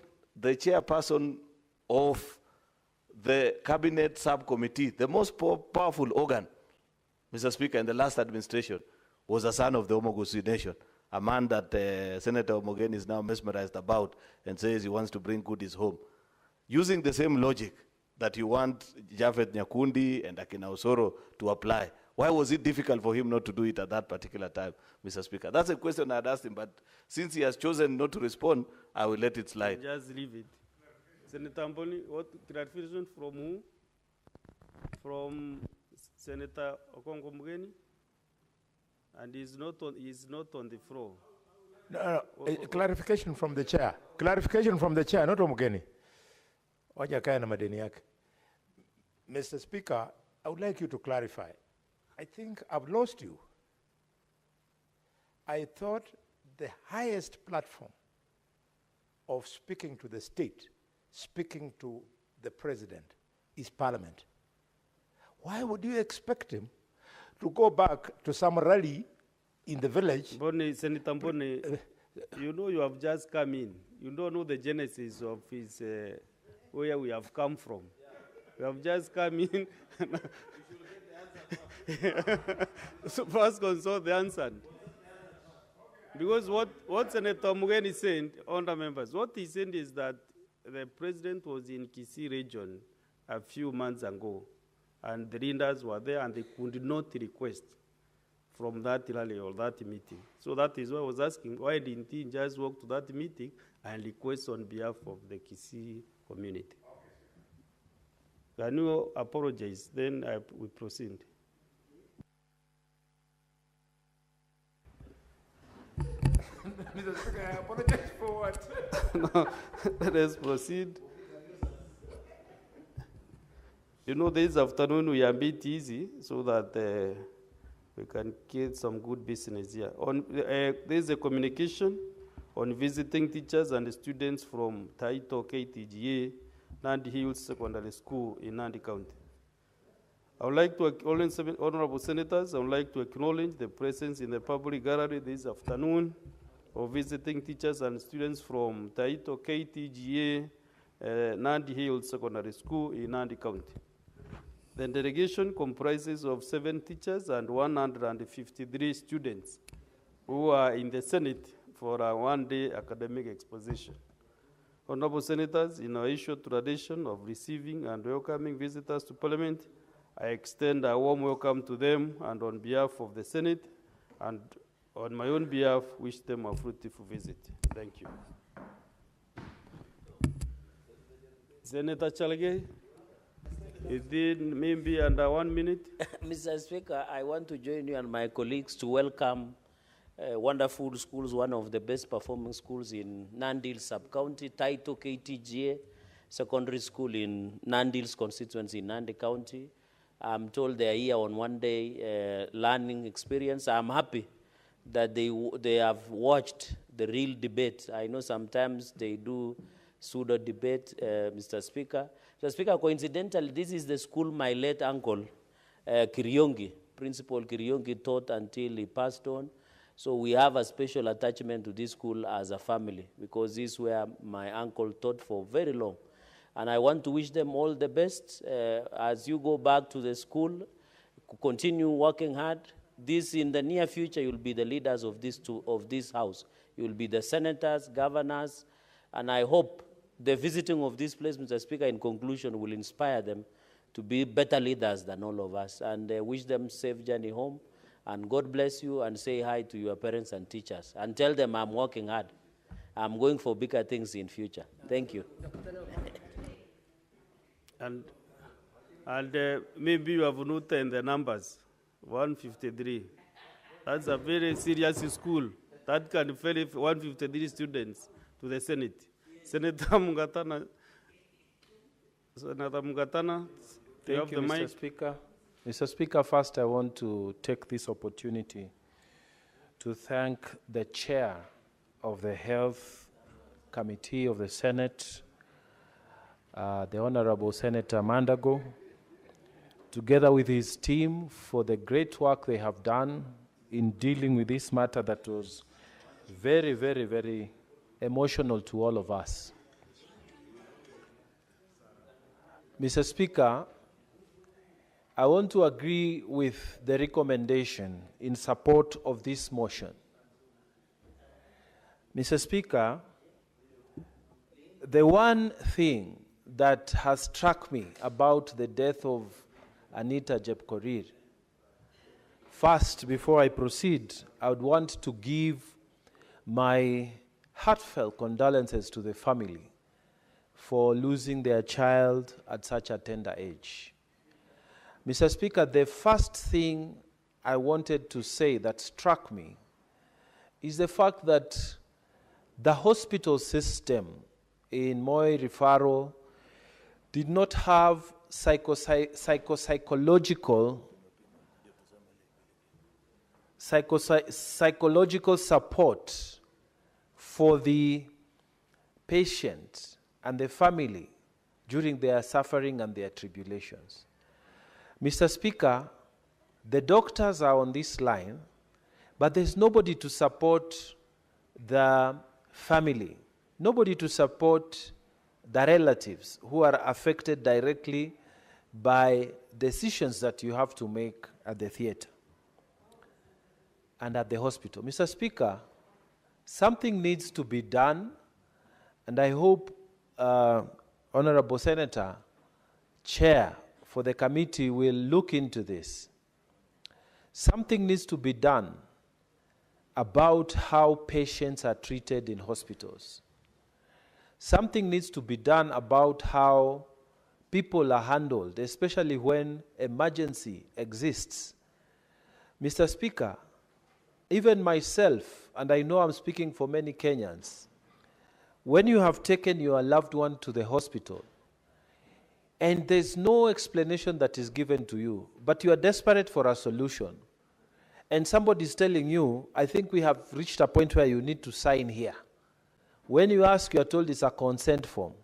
U: of the cabinet subcommittee, the most powerful organ, Mr. Speaker, in the last administration, was a son of the Omogusi nation, a man that Senator Omogeni is now mesmerized about and says he wants to bring goodies home. Using the same logic that you want Javed Nyakundi and Akina Osoro to apply, why was it difficult for him not to do it at that particular time, Mr. Speaker? That's a question I had asked him, but since he has chosen not to respond, I will let it slide.
M: Just leave it. Senator Amboni, what clarification from who? From Senator Okongo Mugeni? And he's not on the floor.
F: No, clarification from the chair. Clarification from the chair, not Omugeni. Waja kaya na madeni yake. Mr. Speaker, I would like you to clarify. I think I've lost you. I thought the highest platform of speaking to the state, speaking to the president, is Parliament. Why would you expect him to go back to some rally in the village?
M: Senator Mbone, you know you have just come in. You don't know the genesis of his, where we have come from. We have just come in. So first consult the answer. Because what Senator Mugeni said, honourable members, what he said is that the president was in Kisii region a few months ago, and the leaders were there, and they could not request from that rally or that meeting. So that is why I was asking, why didn't he just walk to that meeting and request on behalf of the Kisii community? Can you apologize? Then we proceed.
F: Mr. Speaker, I apologize for what?
M: No, let's proceed. You know, this afternoon we are a bit easy so that we can get some good business here. There is a communication on visiting teachers and students from Taito KTGA, Nandi Hills Secondary School in Nandi County. I would like to, honorable senators, I would like to acknowledge the presence in the public gallery this afternoon of visiting teachers and students from Taito KTGA, Nandi Hills Secondary School in Nandi County. The delegation comprises of 7 teachers and 153 students who are in the Senate for a one-day academic exposition. Honorable senators, in our ancient tradition of receiving and welcoming visitors to Parliament, I extend a warm welcome to them, and on behalf of the Senate and on my own behalf, wish them a fruitful visit. Thank you. Senator Chalge, is it maybe under 1 minute?
P: Mr. Speaker, I want to join you and my colleagues to welcome wonderful schools, one of the best performing schools in Nandi Hills Sub-County, Taito KTGA Secondary School in Nandi Hills constituency in Nandi County. I'm told they are here on one-day learning experience. I'm happy that they have watched the real debate. I know sometimes they do pseudo debate, Mr. Speaker. Mr. Speaker, coincidentally, this is the school my late uncle, Kiryongi, Principal Kiryongi, taught until he passed on. So we have a special attachment to this school as a family, because this is where my uncle taught for very long. And I want to wish them all the best as you go back to the school, continue working hard. This, in the near future, you'll be the leaders of this house. You'll be the senators, governors, and I hope the visiting of this place, Mr. Speaker, in conclusion, will inspire them to be better leaders than all of us, and wish them safe journey home. And God bless you, and say hi to your parents and teachers, and tell them I'm working hard. I'm going for bigger things in future. Thank you.
M: And maybe you have noted the numbers, 153. That's a very serious school. That can fill 153 students to the Senate. Senator Mugatana, you have
H: Thank you,
M: the
H: Mr.
M: mic.
H: Speaker. Mr. Speaker, first I want to take this opportunity to thank the chair of the Health Committee of the Senate, the Honorable Senator Mandago, together with his team for the great work they have done in dealing with this matter that was very, very, very emotional to all of us. Mr. Speaker, I want to agree with the recommendation in support of this motion. Mr. Speaker, the one thing that has struck me about the death of Anita Jepkorir, first, before I proceed, I would want to give my heartfelt condolences to the family for losing their child at such a tender age. Mr. Speaker, the first thing I wanted to say that struck me is the fact that the hospital system in Moi referral did not have psychological support for the patient and the family during their suffering and their tribulations. Mr. Speaker, the doctors are on this line, but there's nobody to support the family, nobody to support the relatives who are affected directly by decisions that you have to make at the theater and at the hospital. Mr. Speaker, something needs to be done, and I hope Honorable Senator, Chair for the committee will look into this. Something needs to be done about how patients are treated in hospitals. Something needs to be done about how people are handled, especially when emergency exists. Mr. Speaker, even myself, and I know I'm speaking for many Kenyans, when you have taken your loved one to the hospital and there's no explanation that is given to you, but you are desperate for a solution, and somebody is telling you, I think we have reached a point where you need to sign here. When you ask, you are told it's a consent form.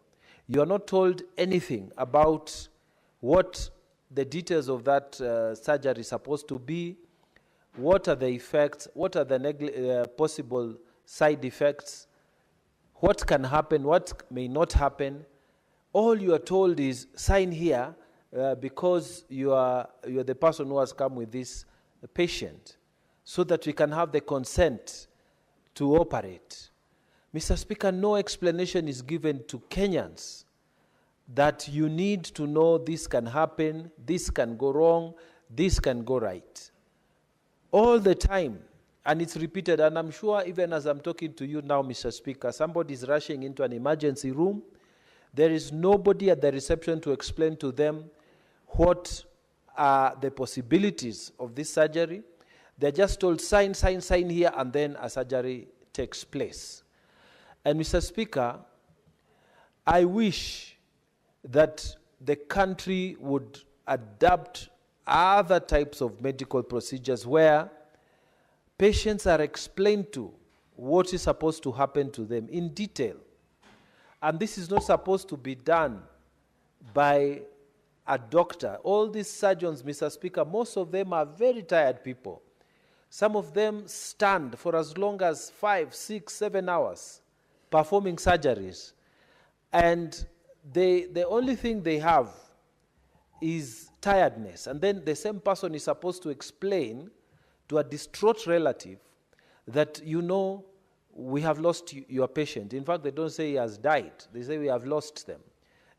H: You are not told anything about what the details of that surgery is supposed to be, what are the effects, what are the possible side effects, what can happen, what may not happen. All you are told is sign here because you are the person who has come with this patient, so that we can have the consent to operate. Mr. Speaker, no explanation is given to Kenyans that you need to know this can happen, this can go wrong, this can go right. All the time, and it's repeated, and I'm sure even as I'm talking to you now, Mr. Speaker, somebody is rushing into an emergency room. There is nobody at the reception to explain to them what are the possibilities of this surgery. They're just told, sign, sign, sign here, and then a surgery takes place. And Mr. Speaker, I wish that the country would adapt other types of medical procedures where patients are explained to what is supposed to happen to them in detail. And this is not supposed to be done by a doctor. All these surgeons, Mr. Speaker, most of them are very tired people. Some of them stand for as long as 5, 6, 7 hours performing surgeries. And the only thing they have is tiredness. And then the same person is supposed to explain to a distraught relative that, you know, we have lost your patient. In fact, they don't say he has died. They say we have lost them,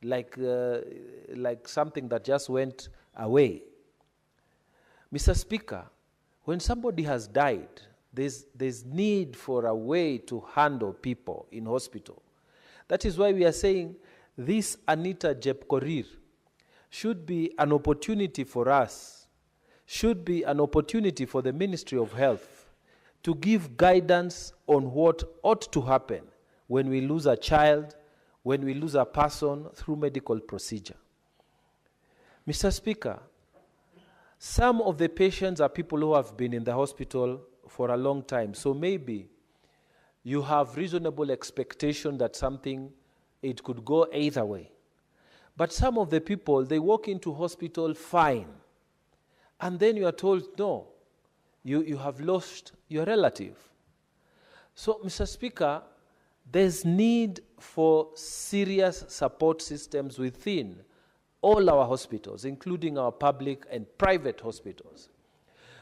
H: like something that just went away. Mr. Speaker, when somebody has died, There's need for a way to handle people in hospital. That is why we are saying this Anita Jepkorir should be an opportunity for us, should be an opportunity for the Ministry of Health to give guidance on what ought to happen when we lose a child, when we lose a person through medical procedure. Mr. Speaker, some of the patients are people who have been in the hospital for a long time, so maybe you have reasonable expectation that something, it could go either way. But some of the people, they walk into hospital fine, and then you are told, no, you have lost your relative. So, Mr. Speaker, there's need for serious support systems within all our hospitals, including our public and private hospitals.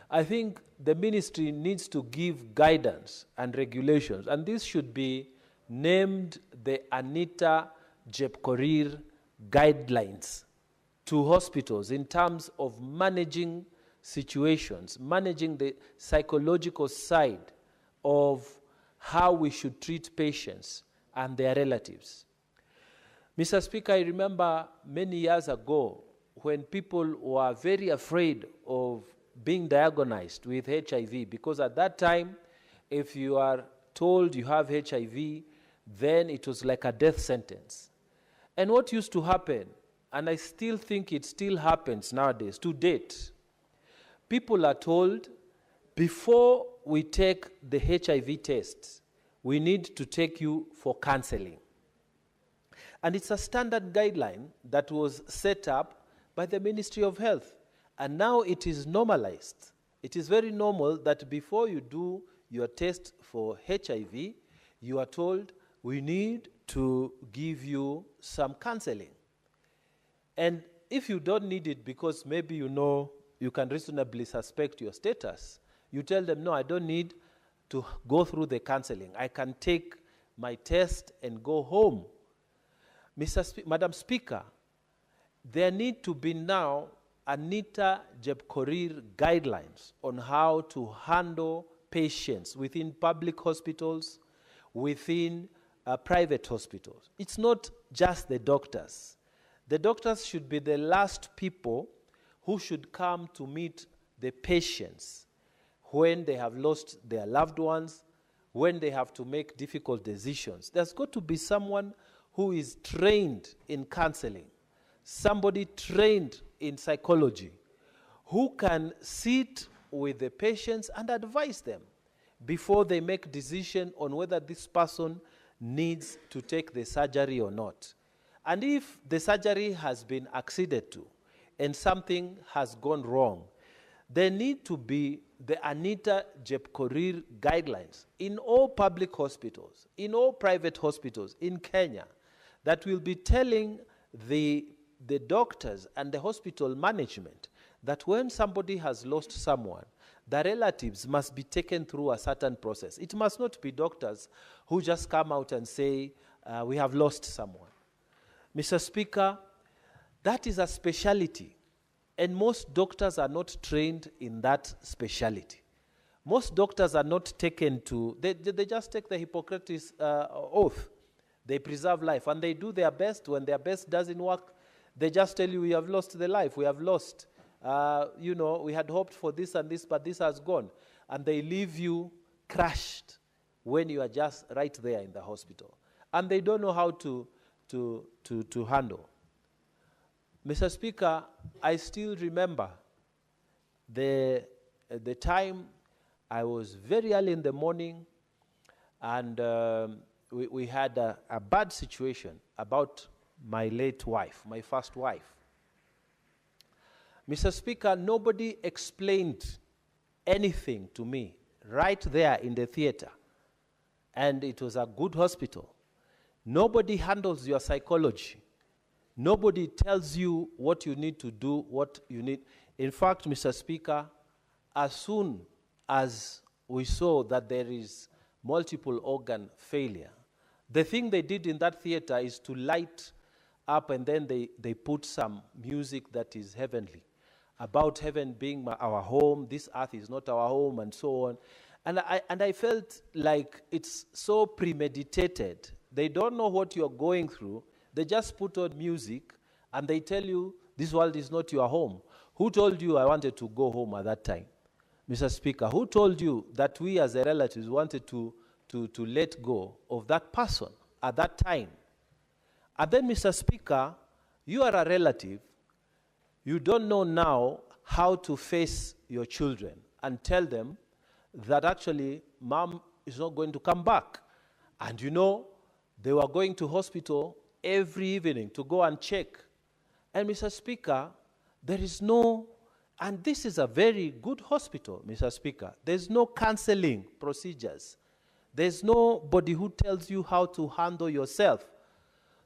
H: I think the ministry needs to give guidance and regulations, and this should be named the Anita Jepkorir guidelines to hospitals in terms of managing situations, managing the psychological side of how we should treat patients and their relatives. Mr. Speaker, I remember many years ago when people were very afraid of being diagnosed with HIV, because at that time, if you are told you have HIV, then it was like a death sentence. And what used to happen, and I still think it still happens nowadays, to date, people are told, before we take the HIV test, we need to take you for counseling. And it's a standard guideline that was set up by the Ministry of Health. And now it is normalized. It is very normal that before you do your test for HIV, you are told, we need to give you some counseling. And if you don't need it because maybe you know you can reasonably suspect your status, you tell them, no, I don't need to go through the counseling. I can take my test and go home. Madam Speaker, there need to be now Anita Jepkorir guidelines on how to handle patients within public hospitals, within private hospitals. It's not just the doctors. The doctors should be the last people who should come to meet the patients when they have lost their loved ones, when they have to make difficult decisions. There's got to be someone who is trained in counseling, somebody trained in psychology, who can sit with the patients and advise them before they make decision on whether this person needs to take the surgery or not. And if the surgery has been acceded to and something has gone wrong, there need to be the Anita Jepkorir guidelines in all public hospitals, in all private hospitals in Kenya, that will be telling the doctors and the hospital management that when somebody has lost someone, the relatives must be taken through a certain process. It must not be doctors who just come out and say, we have lost someone. Mr. Speaker, that is a specialty, and most doctors are not trained in that specialty. Most doctors are not taken to, they just take the Hippocratic oath. They preserve life, and they do their best. When their best doesn't work, they just tell you, we have lost the life, we have lost. We had hoped for this and this, but this has gone. And they leave you crushed when you are just right there in the hospital. And they don't know how to handle. Mr. Speaker, I still remember the time I was very early in the morning, and we had a bad situation about my late wife, my first wife. Mr. Speaker, nobody explained anything to me right there in the theater. And it was a good hospital. Nobody handles your psychology. Nobody tells you what you need to do, what you need. In fact, Mr. Speaker, as soon as we saw that there is multiple organ failure, the thing they did in that theater is to light up, and then they put some music that is heavenly, about heaven being our home, this earth is not our home, and so on. And I felt like it's so premeditated. They don't know what you're going through. They just put on music and they tell you, this world is not your home. Who told you I wanted to go home at that time? Mr. Speaker, who told you that we as a relatives wanted to let go of that person at that time? And then, Mr. Speaker, you are a relative. You don't know now how to face your children and tell them that actually mom is not going to come back. And you know, they were going to hospital every evening to go and check. And Mr. Speaker, there is no, and this is a very good hospital, Mr. Speaker. There's no counseling procedures. There's nobody who tells you how to handle yourself.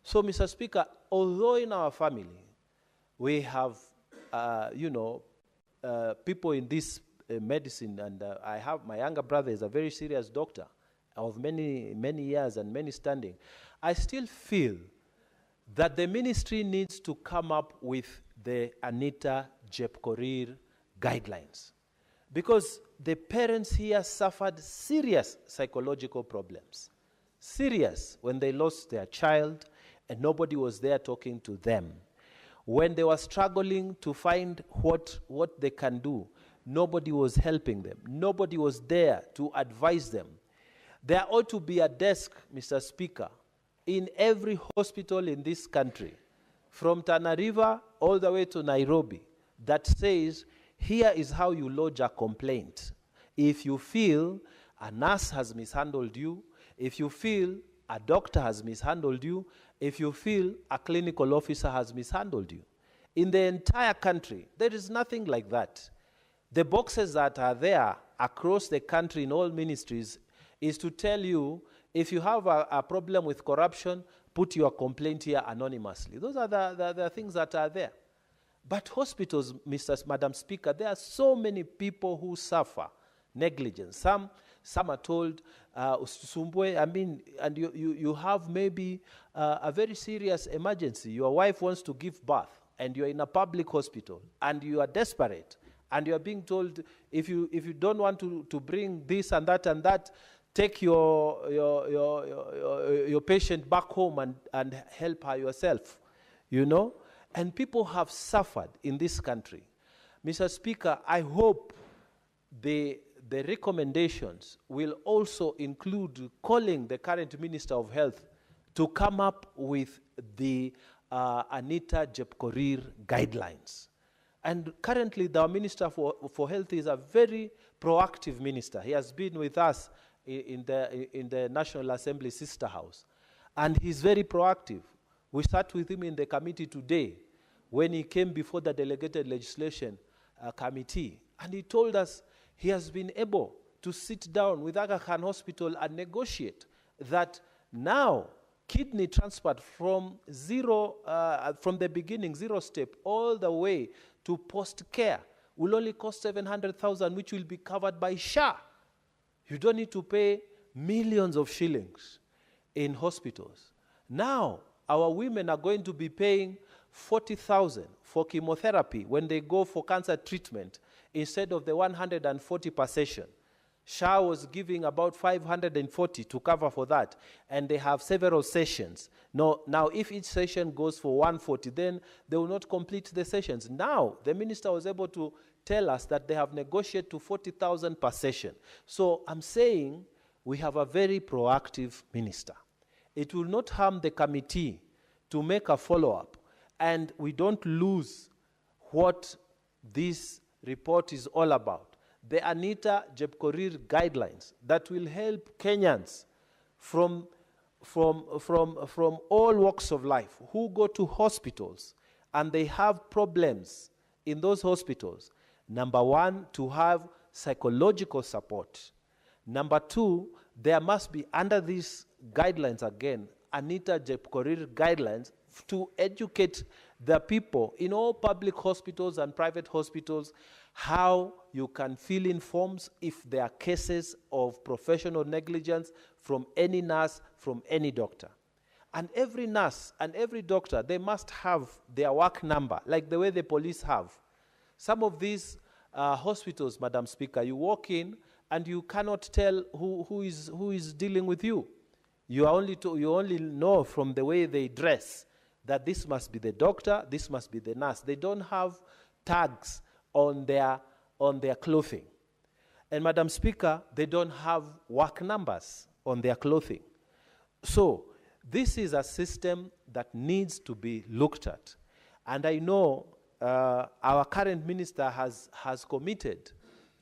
H: So, Mr. Speaker, although in our family we have, people in this medicine, and I have my younger brother is a very serious doctor of many, many years and many standing, I still feel that the ministry needs to come up with the Anita Jepkorir guidelines, because the parents here suffered serious psychological problems, serious, when they lost their child and nobody was there talking to them. When they were struggling to find what they can do, nobody was helping them. Nobody was there to advise them. There ought to be a desk, Mr. Speaker, in every hospital in this country, from Tana River all the way to Nairobi, that says, here is how you lodge a complaint. If you feel a nurse has mishandled you, if you feel a doctor has mishandled you, if you feel a clinical officer has mishandled you. In the entire country, there is nothing like that. The boxes that are there across the country in all ministries is to tell you, if you have a problem with corruption, put your complaint here anonymously. Those are the things that are there. But hospitals, Madam Speaker, there are so many people who suffer negligence. Some are told, and you have maybe a very serious emergency. Your wife wants to give birth, and you're in a public hospital, and you are desperate, and you are being told, if you don't want to bring this and that, take your patient back home and help her yourself, you know? And people have suffered in this country. Mr. Speaker, I hope the recommendations will also include calling the current Minister of Health to come up with the Anita Jepkorir guidelines. And currently, the Minister for Health is a very proactive minister. He has been with us in the National Assembly Sister House. And he's very proactive. We sat with him in the committee today when he came before the delegated legislation committee. And he told us he has been able to sit down with Aga Khan Hospital and negotiate that now kidney transplant from from the beginning, 0 step, all the way to post-care will only cost 700,000, which will be covered by SHA. You don't need to pay millions of shillings in hospitals. Now, our women are going to be paying 40,000 for chemotherapy when they go for cancer treatment instead of the 140 per session. SHA was giving about 540 to cover for that, and they have several sessions. Now, if each session goes for 140, then they will not complete the sessions. Now, the minister was able to tell us that they have negotiated to 40,000 per session. So I'm saying we have a very proactive minister. It will not harm the committee to make a follow-up, and we don't lose what this report is all about. The Anita Jepkorir guidelines that will help Kenyans from all walks of life who go to hospitals and they have problems in those hospitals. Number one, to have psychological support. Number two, there must be, under these guidelines again, Anita Jepkorir guidelines, to educate the people in all public hospitals and private hospitals how you can fill in forms if there are cases of professional negligence from any nurse, from any doctor. And every nurse and every doctor, they must have their work number, like the way the police have. Some of these hospitals, Madam Speaker, you walk in and you cannot tell who is dealing with you. You only know from the way they dress that this must be the doctor, this must be the nurse. They don't have tags on their clothing. And Madam Speaker, they don't have work numbers on their clothing. So this is a system that needs to be looked at. And I know our current minister has committed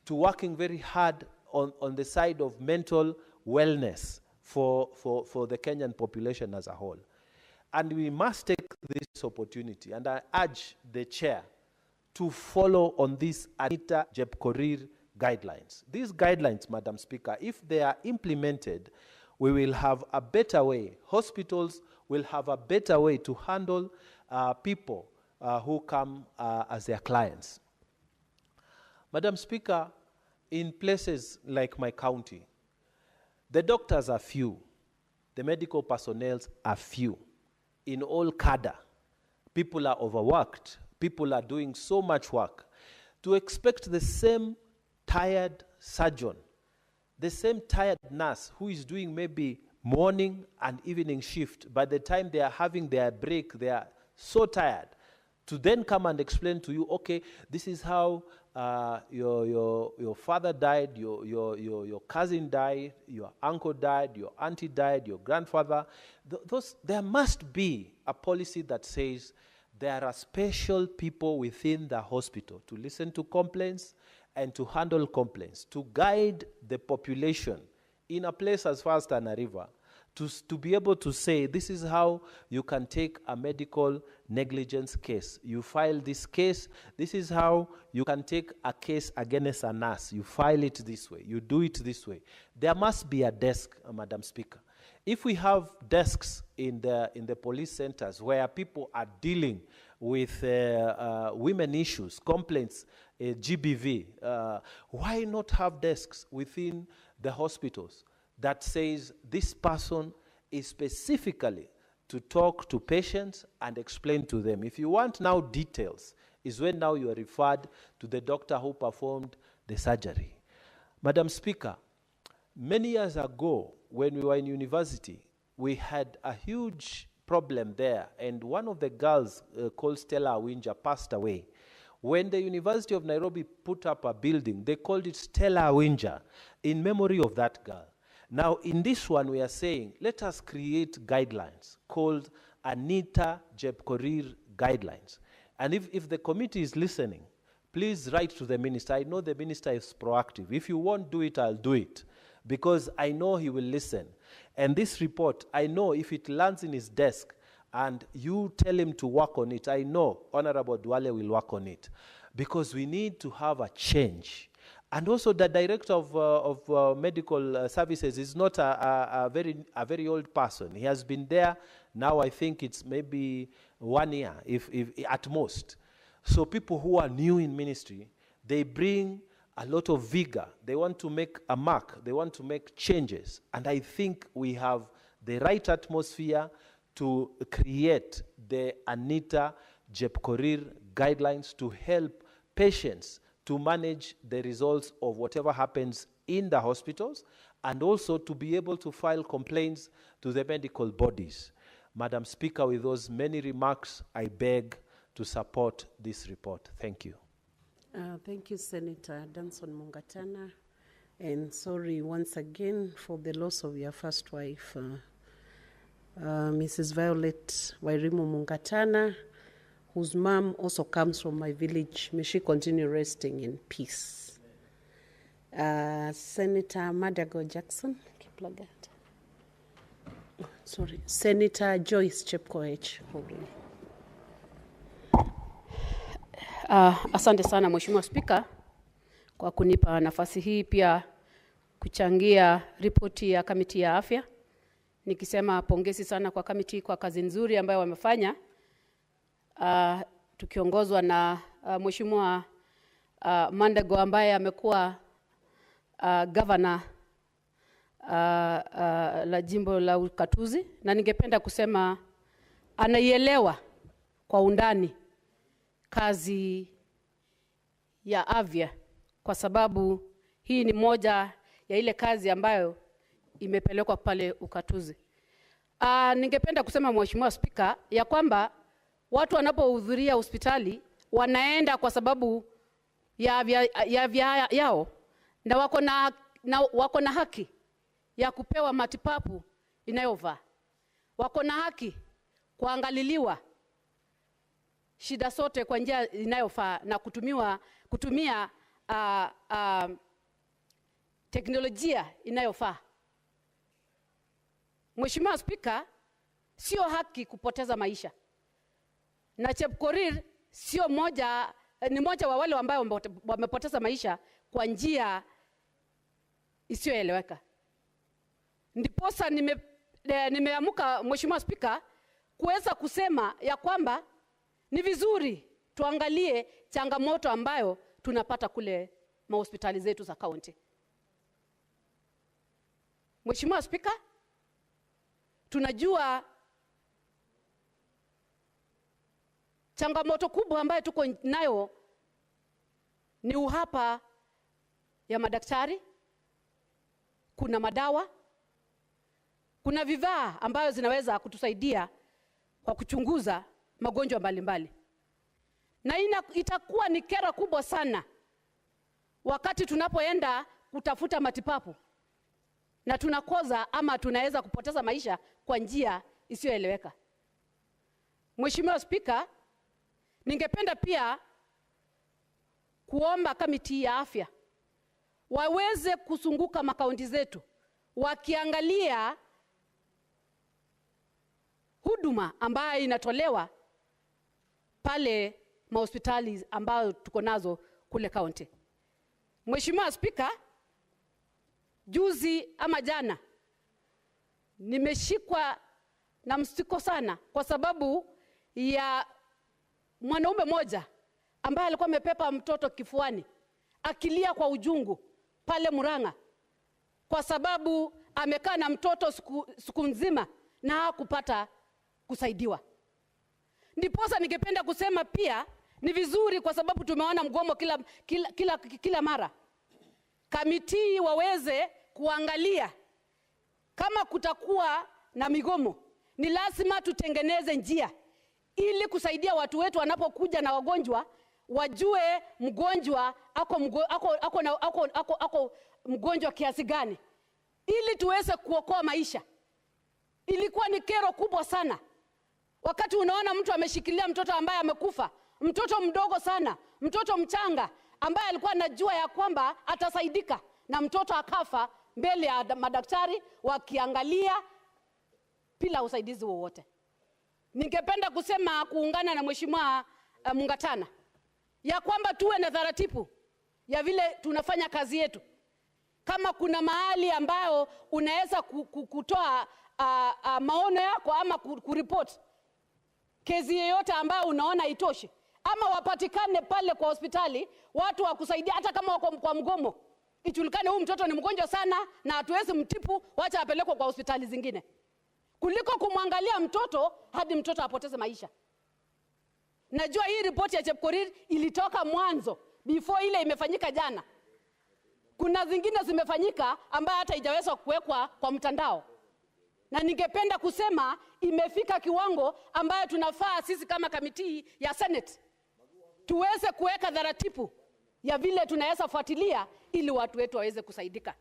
H: to working very hard on the side of mental wellness for the Kenyan population as a whole. And we must take this opportunity, and I urge the chair to follow on these Anita Jepkorir guidelines. These guidelines, Madam Speaker, if they are implemented, we will have a better way. Hospitals will have a better way to handle people who come as their clients. Madam Speaker, in places like my county, the doctors are few, the medical personnel are few. In all cadre, people are overworked, people are doing so much work. To expect the same tired surgeon, the same tired nurse who is doing maybe morning and evening shift, by the time they are having their break, they are so tired, to then come and explain to you, okay, this is how your father died, your cousin died, your uncle died, your auntie died, your grandfather. There must be a policy that says there are special people within the hospital to listen to complaints and to handle complaints, to guide the population in a place as far as Tana River, to be able to say, this is how you can take a medical negligence case. You file this case. This is how you can take a case against a nurse. You file it this way. You do it this way. There must be a desk, Madam Speaker. If we have desks in the police centers where people are dealing with women issues, complaints, GBV, why not have desks within the hospitals that says this person is specifically to talk to patients and explain to them? If you want now details, is when now you are referred to the doctor who performed the surgery. Madam Speaker, many years ago, when we were in university, we had a huge problem there, and one of the girls called Stella Awinja passed away. When the University of Nairobi put up a building, they called it Stella Awinja in memory of that girl. Now, in this one, we are saying, let us create guidelines called Anita Jepkorir guidelines. And if the committee is listening, please write to the minister. I know the minister is proactive. If you won't do it, I'll do it, because I know he will listen. And this report, I know if it lands in his desk and you tell him to work on it, I know Honorable Duale will work on it, because we need to have a change. And also the director of medical services is not a very old person. He has been there now, I think it's maybe 1 year, if at most. So people who are new in ministry, they bring a lot of vigor. They want to make a mark. They want to make changes. And I think we have the right atmosphere to create the Anita Jepkorir guidelines to help patients to manage the results of whatever happens in the hospitals, and also to be able to file complaints to the medical bodies. Madam Speaker, with those many remarks, I beg to support this report. Thank you.
R: Thank you, Senator Danson Mungatana. And sorry once again for the loss of your first wife, Mrs. Violet Wairimu Mungatana, whose mom also comes from my village. May she continue resting in peace. Senator Madago Jackson, sorry, Senator Joyce Chepkoech.
D: Asante sana Mheshimiwa Spika kwa kunipa nafasi hii pia kuchangia ripoti ya kamiti ya afya. Nikisema pongezi sana kwa kamiti kwa kazi nzuri ambayo wamefanya. Tukiongozwa na Mheshimiwa Mandego ambaye amekuwa governor la jimbo la Ukatuzi, na ningependa kusema anaielewa kwa undani kazi ya afya, kwa sababu hii ni moja ya ile kazi ambayo imepelekwa pale ukatuzi. Ningependa kusema Mheshimiwa Spika ya kwamba watu wanapohudhuria hospitali wanaenda kwa sababu yao na wako na haki ya kupewa matibabu inayofaa. Wako na haki kuangaliliwa shida zote kwa njia inayofaa na kutumia teknolojia inayofaa. Mheshimiwa Spika, sio haki kupoteza maisha. Na Chepkorir ni moja wa wale ambao wamepoteza maisha kwa njia isiyoeleweka. Ndiposa nimeamuka Mheshimiwa Spika kuweza kusema ya kwamba ni vizuri tuangalie changamoto ambayo tunapata kule mahospitali zetu za kaunti. Mheshimiwa Spika, tunajua changamoto kubwa ambayo tuko nayo ni uhaba ya madaktari, kuna madawa, kuna vifaa ambayo zinaweza kutusaidia kwa kuchunguza magonjwa mbalimbali. Na itakuwa ni kera kubwa sana wakati tunapoenda kutafuta matibabu na tunakoza ama tunaweza kupoteza maisha kwa njia isiyoeleweka. Mheshimiwa Spika, ningependa pia kuomba kamiti ya afya waweze kusunguka makaunti zetu wakiangalia huduma ambayo inatolewa pale mahospitali ambayo tuko nazo kule kaunti. Mheshimiwa Spika, juzi ama jana nimeshikwa na msiko sana kwa sababu ya mwanaume mmoja ambaye alikuwa amepepa mtoto kifuani akilia kwa ujungu pale Murang'a kwa sababu amekaa na mtoto siku nzima na hakupata kusaidiwa. Ndiposa ningependa kusema pia ni vizuri kwa sababu tumeona mgomo kila mara. Kamiti waweze kuangalia kama kutakuwa na migomo, ni lazima tutengeneze njia ili kusaidia watu wetu wanapokuja na wagonjwa wajue mgonjwa ako mgonjwa kiasi gani ili tuweze kuokoa maisha. Ilikuwa ni kero kubwa sana wakati unaona mtu ameshikilia mtoto ambaye amekufa, mtoto mdogo sana, mtoto mchanga ambaye alikuwa anajua ya kwamba atasaidika, na mtoto akafa mbele ya madaktari wakiangalia bila usaidizi wowote. Ningependa kusema kuungana na Mheshimiwa Mungatana ya kwamba tuwe na taratibu ya vile tunafanya kazi yetu. Kama kuna mahali ambayo unaweza kutoa maono yako ama kuripoti kesi yoyote ambayo unaona itoshi, ama wapatikane pale kwa hospitali watu wa kusaidia, hata kama wako kwa mgomo, ijulikane huyu mtoto ni mgonjwa sana na hatuwezi mtipu, wacha apelekwe kwa hospitali zingine, kuliko kumwangalia mtoto hadi mtoto apoteze maisha. Najua hii ripoti ya Chepkorir ilitoka mwanzo before ile imefanyika jana. Kuna zingine zimefanyika ambayo hata haijaweza kuwekwa kwa mtandao. Na ningependa kusema imefika kiwango ambayo tunafaa sisi kama kamiti ya Senate tuweze kuweka taratibu ya vile tunaweza fuatilia ili watu wetu waweze kusaidika.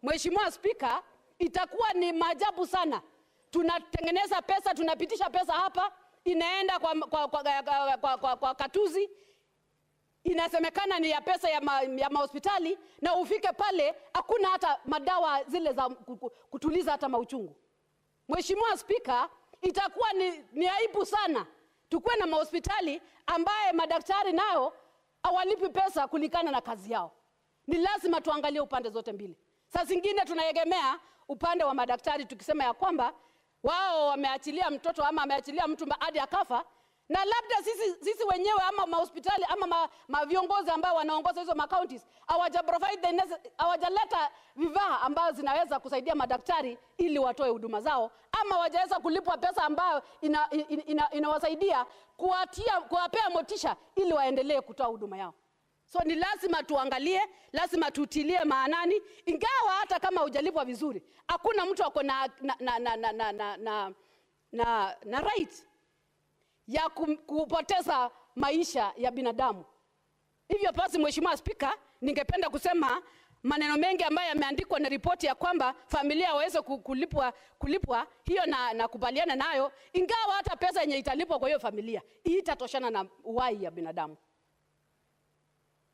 D: Mheshimiwa Spika, itakuwa ni maajabu sana. Tunatengeneza pesa, tunapitisha pesa hapa, inaenda kwa katuzi, inasemekana ni ya pesa ya mahospitali, na ufike pale hakuna hata madawa zile za kutuliza hata mauchungu. Mheshimiwa Spika, itakuwa ni aibu sana tukuwe na mahospitali ambaye madaktari nao hawalipi pesa kulingana na kazi yao. Ni lazima tuangalie upande zote mbili. Saa zingine tunaegemea upande wa madaktari tukisema ya kwamba wao wameachilia mtoto ama ameachilia mtu hadi akafa, na labda sisi wenyewe ama mahospitali ama viongozi ambao wanaongoza hizo counties hawajaleta vifaa ambao zinaweza kusaidia madaktari ili watoe huduma zao, ama hawajaweza kulipwa pesa ambayo inawasaidia kuwapea motisha ili waendelee kutoa huduma yao. So ni lazima tuangalie, lazima tutilie maanani, ingawa hata kama hujalipwa vizuri, hakuna mtu ako na right ya kupoteza maisha ya binadamu. Hivyo basi, Mheshimiwa Spika, ningependa kusema maneno mengi ambayo yameandikwa na ripoti ya kwamba familia waweze kulipwa hiyo na kubaliana nayo, ingawa hata pesa yenye italipwa kwa hiyo familia itatoshana na uhai ya binadamu.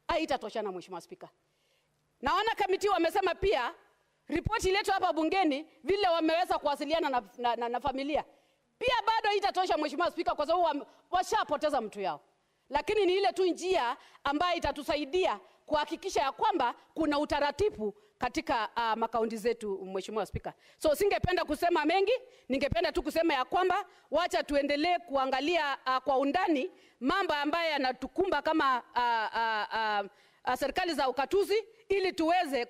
D: Haitatoshana, Mheshimiwa Spika. Naona kamiti wamesema pia ripoti iletwe hapa bungeni vile wameweza kuwasiliana na familia. Pia bado itatosha, Mheshimiwa Spika, kwa sababu washapoteza mtu yao. Lakini ni ile tu njia ambayo itatusaidia kuhakikisha ya kwamba kuna utaratibu katika makaunti zetu, Mheshimiwa Spika. So singependa kusema mengi, ningependa tu kusema ya kwamba wacha tuendelee kuangalia kwa undani mambo ambayo yanatukumba kama serikali za ukatuzi, ili tuweze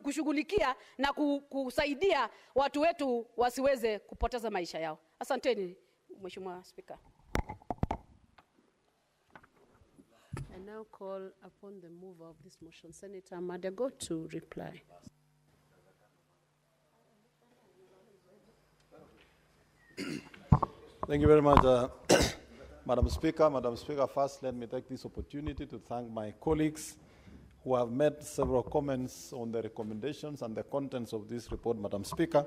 D: kushughulikia na kusaidia watu wetu wasiweze kupoteza maisha yao. Asanteni, Mheshimiwa Spika.
R: I now call upon the mover of this motion, Senator Madego, to reply.
U: Thank you very much, Madam Speaker. Madam Speaker, first let me take this opportunity to thank my colleagues who have made several comments on the recommendations and the contents of this report, Madam Speaker.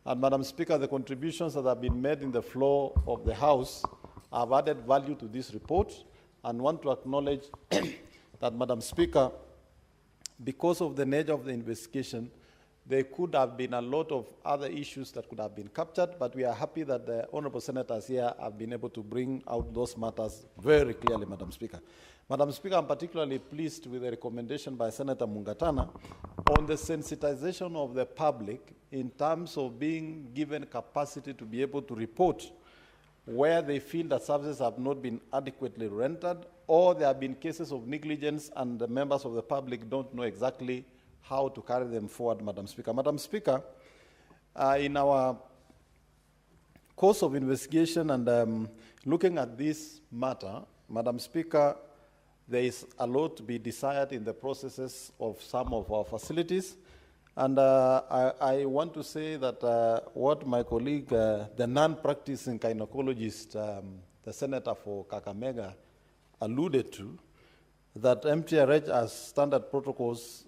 U: And Madam Speaker, the contributions that have been made in the floor of the House have added value to this report, and want to acknowledge that, Madam Speaker, because of the nature of the investigation, there could have been a lot of other issues that could have been captured, but we are happy that the honorable senators here have been able to bring out those matters very clearly, Madam Speaker. Madam Speaker, I'm particularly pleased with the recommendation by Senator Mungatana on the sensitization of the public in terms of being given capacity to be able to report where they feel that services have not been adequately rendered, or there have been cases of negligence and the members of the public don't know exactly how to carry them forward, Madam Speaker. Madam Speaker, in our course of investigation and looking at this matter, Madam Speaker, there is a lot to be desired in the processes of some of our facilities. And I want to say that what my colleague, the non-practicing gynecologist, the senator for Kakamega, alluded to, that MTRH has standard protocols,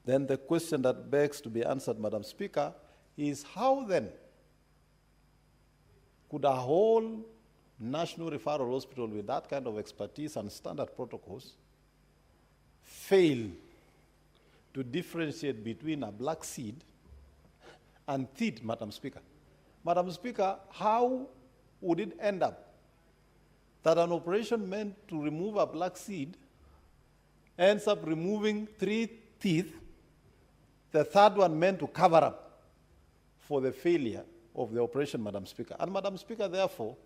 U: then the question that begs to be answered, Madam Speaker, is how then could a whole national referral hospital with that kind of expertise and standard protocols fail to differentiate between a black seed and teeth, Madam Speaker? Madam Speaker, how would it end up that an operation meant to remove a black seed ends up removing 3 teeth, the third one meant to cover up for the failure of the operation, Madam Speaker? And Madam Speaker, therefore,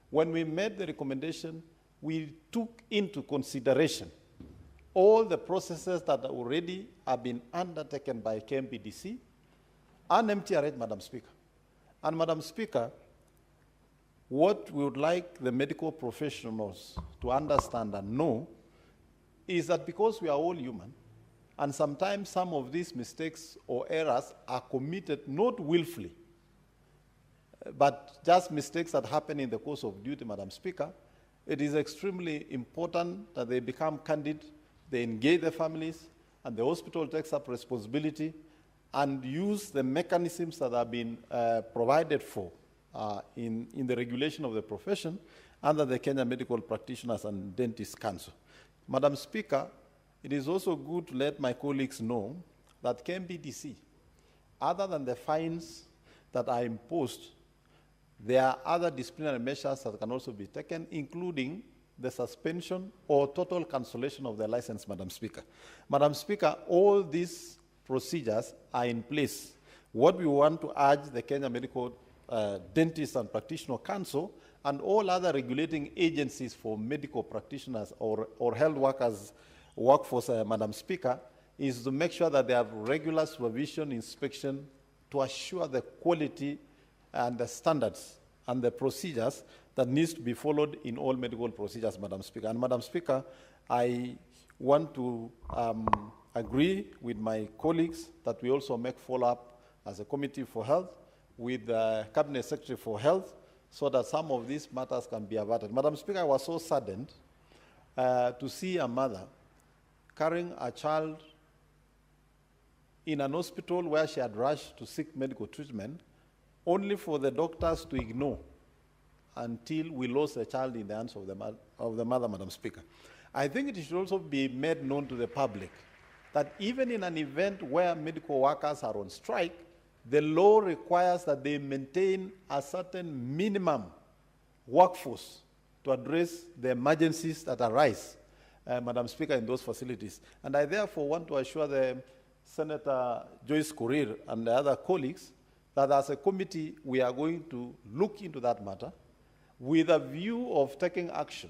U: when we made the recommendation, we took into consideration all the processes that already have been undertaken by KMPDC and MTRH, Madam Speaker. And Madam Speaker, what we would like the medical professionals to understand and know is that because we are all human, and sometimes some of these mistakes or errors are committed not willfully, but just mistakes that happen in the course of duty, Madam Speaker, it is extremely important that they become candid, they engage the families, and the hospital takes up responsibility and use the mechanisms that have been provided for in the regulation of the profession under the Kenya Medical Practitioners and Dentists Council. Madam Speaker, it is also good to let my colleagues know that KMPDC, other than the fines that are imposed, there are other disciplinary measures that can also be taken, including the suspension or total cancellation of the license, Madam Speaker. Madam Speaker, all these procedures are in place. What we want to urge the Kenya Medical Dentists and Practitioner Council and all other regulating agencies for medical practitioners or health workers, workforce, Madam Speaker, is to make sure that they have regular supervision, inspection, to assure the quality and the standards and the procedures that needs to be followed in all medical procedures, Madam Speaker. And Madam Speaker, I want to agree with my colleagues that we also make follow-up as a Committee for Health with the Cabinet Secretary for Health so that some of these matters can be averted. Madam Speaker, I was so saddened to see a mother carrying a child in an hospital where she had rushed to seek medical treatment, only for the doctors to ignore until we lost the child in the hands of the mother, Madam Speaker. I think it should also be made known to the public that even in an event where medical workers are on strike, the law requires that they maintain a certain minimum workforce to address the emergencies that arise, Madam Speaker, in those facilities. And I therefore want to assure the Senator Joyce Korir and the other colleagues that as a committee, we are going to look into that matter with a view of taking action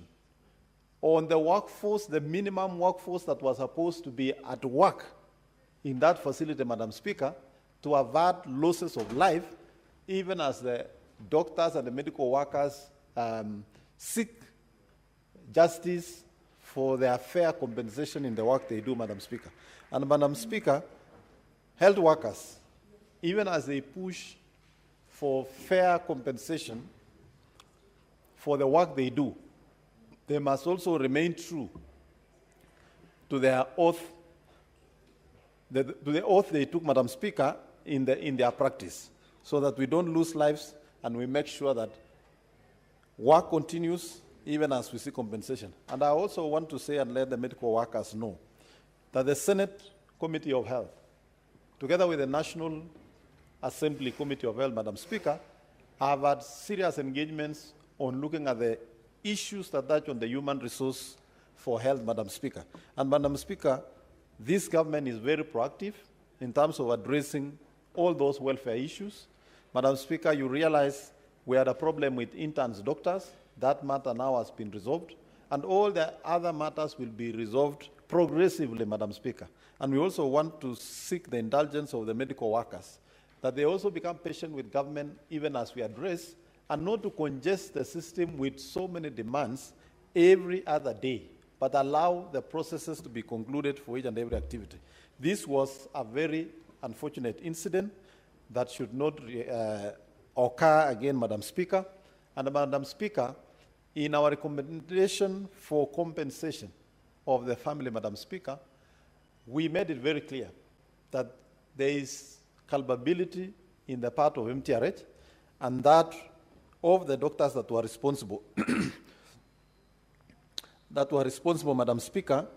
U: on the workforce, the minimum workforce that was supposed to be at work in that facility, Madam Speaker, to avert losses of life, even as the doctors and the medical workers seek justice for their fair compensation in the work they do, Madam Speaker. And Madam Speaker, health workers, even as they push for fair compensation for the work they do, they must also remain true to their oath, to the oath they took, Madam Speaker, in their practice, so that we don't lose lives and we make sure that work continues even as we see compensation. And I also want to say and let the medical workers know that the Senate Committee of Health, together with the National Assembly Committee of Health, Madam Speaker, have had serious engagements on looking at the issues that touch on the human resource for health, Madam Speaker. And Madam Speaker, this government is very proactive in terms of addressing all those welfare issues. Madam Speaker, you realize we had a problem with interns doctors. That matter now has been resolved. And all the other matters will be resolved progressively, Madam Speaker. And we also want to seek the indulgence of the medical workers, that they also become patient with government even as we address, and not to congest the system with so many demands every other day, but allow the processes to be concluded for each and every activity. This was a very unfortunate incident that should not occur again, Madam Speaker. And Madam Speaker, in our recommendation for compensation of the family, Madam Speaker, we made it very clear that there is culpability in the part of MTRH, and that of the doctors that were responsible, Madam Speaker,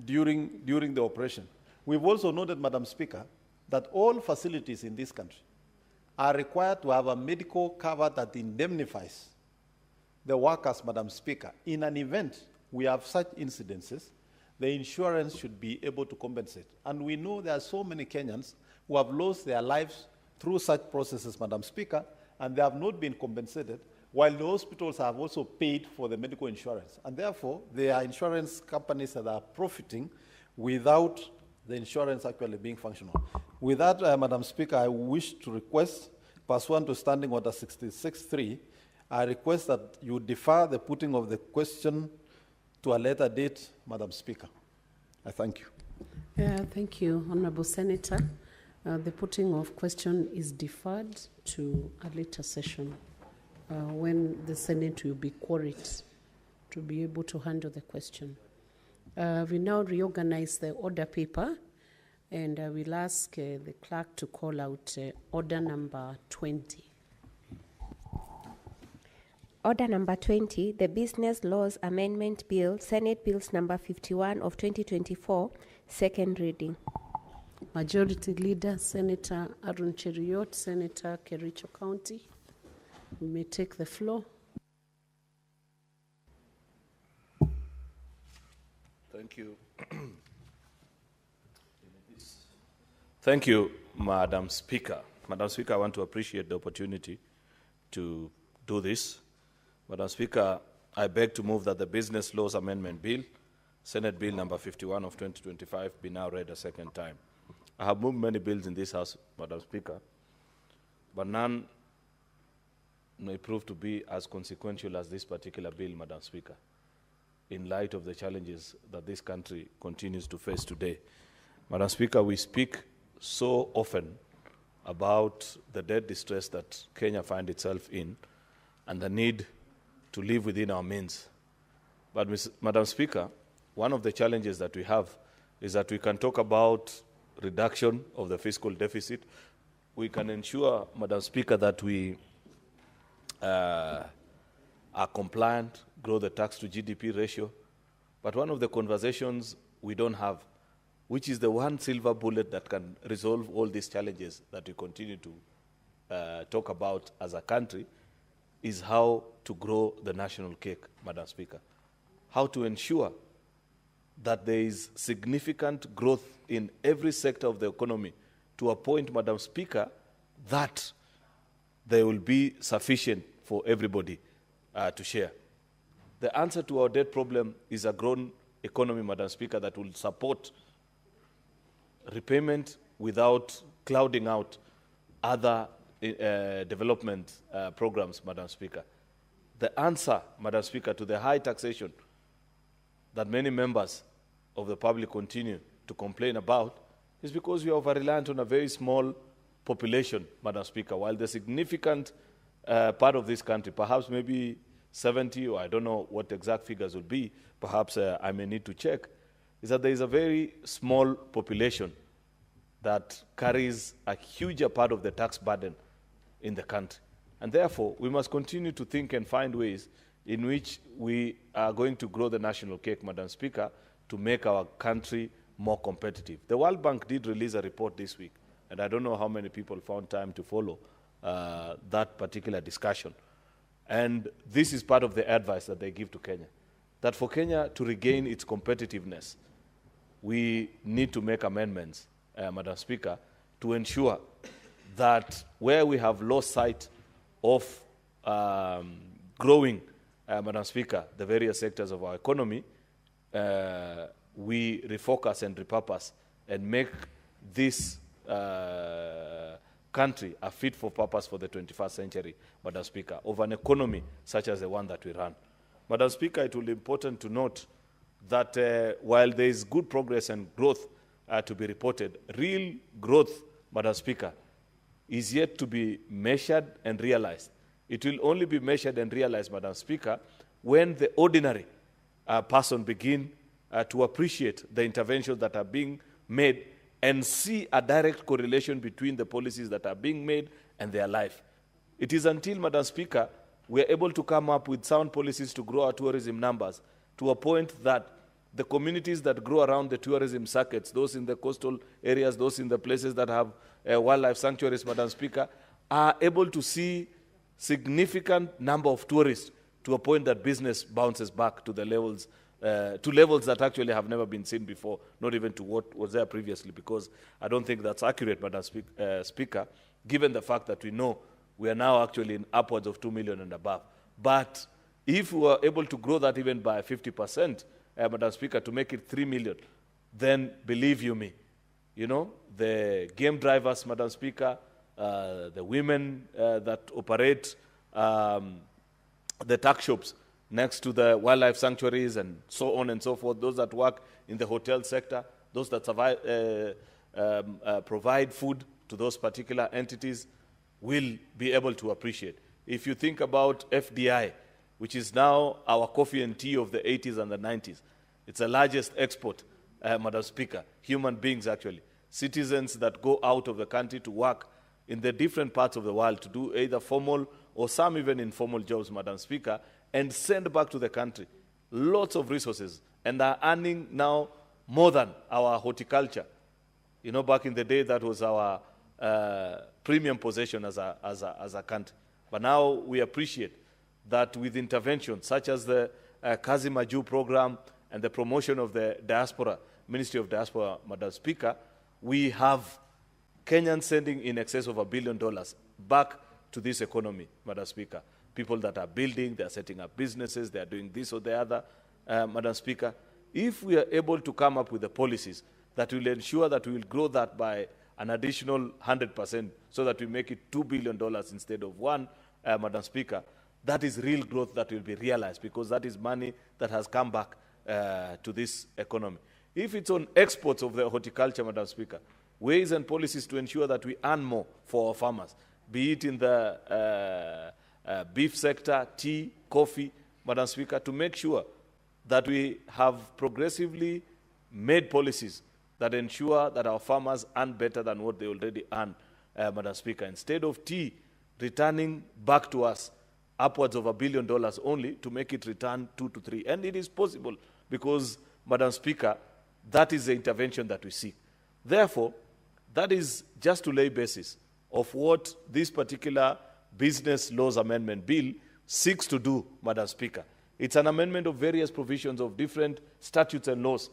U: during the operation. We've also noted, Madam Speaker, that all facilities in this country are required to have a medical cover that indemnifies the workers, Madam Speaker. In an event we have such incidences, the insurance should be able to compensate. And we know there are so many Kenyans who have lost their lives through such processes, Madam Speaker, and they have not been compensated, while the hospitals have also paid for the medical insurance. And therefore, there are insurance companies that are profiting without the insurance actually being functional. With that, Madam Speaker, I wish to request, pursuant to Standing Order 66.3, I request that you defer the putting of the question to a later date, Madam Speaker. I thank you.
R: Thank you, Honorable Senator. The putting of question is deferred to a later session when the Senate will be quoried to be able to handle the question. We now reorganize the order paper, and I will ask the clerk to call out order number 20.
G: Order number 20, the Business Laws Amendment Bill, Senate Bills number 51 of 2024, second reading.
R: Majority Leader, Senator Arun Cheriot, Senator Kericho County. You may take the floor.
A: Thank you. Thank you, Madam Speaker. Madam Speaker, I want to appreciate the opportunity to do this. Madam Speaker, I beg to move that the Business Laws Amendment Bill, Senate Bill number 51 of 2025, be now read a second time. I have moved many bills in this House, Madam Speaker, but none may prove to be as consequential as this particular bill, Madam Speaker. in light of the challenges that this country continues to face today. Madam Speaker, we speak so often about the debt distress that Kenya finds itself in and the need to live within our means. But, Madam Speaker, one of the challenges that we have is that we can talk about reduction of the fiscal deficit. We can ensure, Madam Speaker, that we are compliant, grow the tax to GDP ratio. But one of the conversations we don't have, which is the one silver bullet that can resolve all these challenges that we continue to talk about as a country, is how to grow the national cake, Madam Speaker. How to ensure that there is significant growth in every sector of the economy to a point, Madam Speaker, that there will be sufficient for everybody to share. The answer to our debt problem is a grown economy, Madam Speaker, that will support repayment without clouding out other development programs, Madam Speaker. The answer, Madam Speaker, to the high taxation that many members of the public continue to complain about is because we are over-reliant on a very small population, Madam Speaker, while the significant part of this country, perhaps maybe 70, or I don't know what exact figures will be, perhaps I may need to check, is that there is a very small population that carries a huger part of the tax burden in the country. And therefore, we must continue to think and find ways in which we are going to grow the national cake, Madam Speaker, to make our country more competitive. The World Bank did release a report this week, and I don't know how many people found time to follow that particular discussion. And this is part of the advice that they give to Kenya, that for Kenya to regain its competitiveness, we need to make amendments, Madam Speaker, to ensure that where we have lost sight of growing, Madam Speaker, the various sectors of our economy, we refocus and repurpose and make this country a fit for purpose for the 21st century, Madam Speaker, of an economy such as the one that we run. Madam Speaker, it will be important to note that while there is good progress and growth to be reported, real growth, Madam Speaker, is yet to be measured and realized. It will only be measured and realized, Madam Speaker, when the ordinary person begin to appreciate the interventions that are being made and see a direct correlation between the policies that are being made and their life. It is until, Madam Speaker, we are able to come up with sound policies to grow our tourism numbers to a point that the communities that grow around the tourism circuits, those in the coastal areas, those in the places that have wildlife sanctuaries, Madam Speaker, are able to see significant number of tourists to a point that business bounces back to the levels that actually have never been seen before, not even to what was there previously, because I don't think that's accurate, Madam Speaker, given the fact that we know we are now actually in upwards of 2 million and above. But if we were able to grow that even by 50%, Madam Speaker, to make it 3 million, then believe you me, you know, the game drivers, Madam Speaker, the women that operate the tuck shops next to the wildlife sanctuaries and so on and so forth, those that work in the hotel sector, those that provide food to those particular entities will be able to appreciate. If you think about FDI, which is now our coffee and tea of the 80s and the 90s, it's the largest export, Madam Speaker, human beings actually, citizens that go out of the country to work in the different parts of the world to do either formal or some even informal jobs, Madam Speaker, and send back to the country lots of resources and are earning now more than our horticulture. You know, back in the day, that was our premium possession as a country. But now we appreciate that with interventions such as the Kazi Maju program and the promotion of the diaspora, Ministry of Diaspora, Madam Speaker, we have Kenyans sending in excess of $1 billion back to this economy, Madam Speaker. People that are building, they are setting up businesses, they are doing this or the other, Madam Speaker. If we are able to come up with the policies that will ensure that we will grow that by an additional 100% so that we make it $2 billion instead of one, Madam Speaker, that is real growth that will be realized, because that is money that has come back to this economy. If it's on exports of the horticulture, Madam Speaker, ways and policies to ensure that we earn more for our farmers, be it in the beef sector, tea, coffee, Madam Speaker, to make sure that we have progressively made policies that ensure that our farmers earn better than what they already earn, Madam Speaker. Instead of tea returning back to us upwards of $1 billion only, to make it return 2 to 3. And it is possible because, Madam Speaker, that is the intervention that we seek. Therefore, that is just to lay basis of what this particular Business Laws Amendment Bill seeks to do, Madam Speaker. It's an amendment of various provisions of different statutes and laws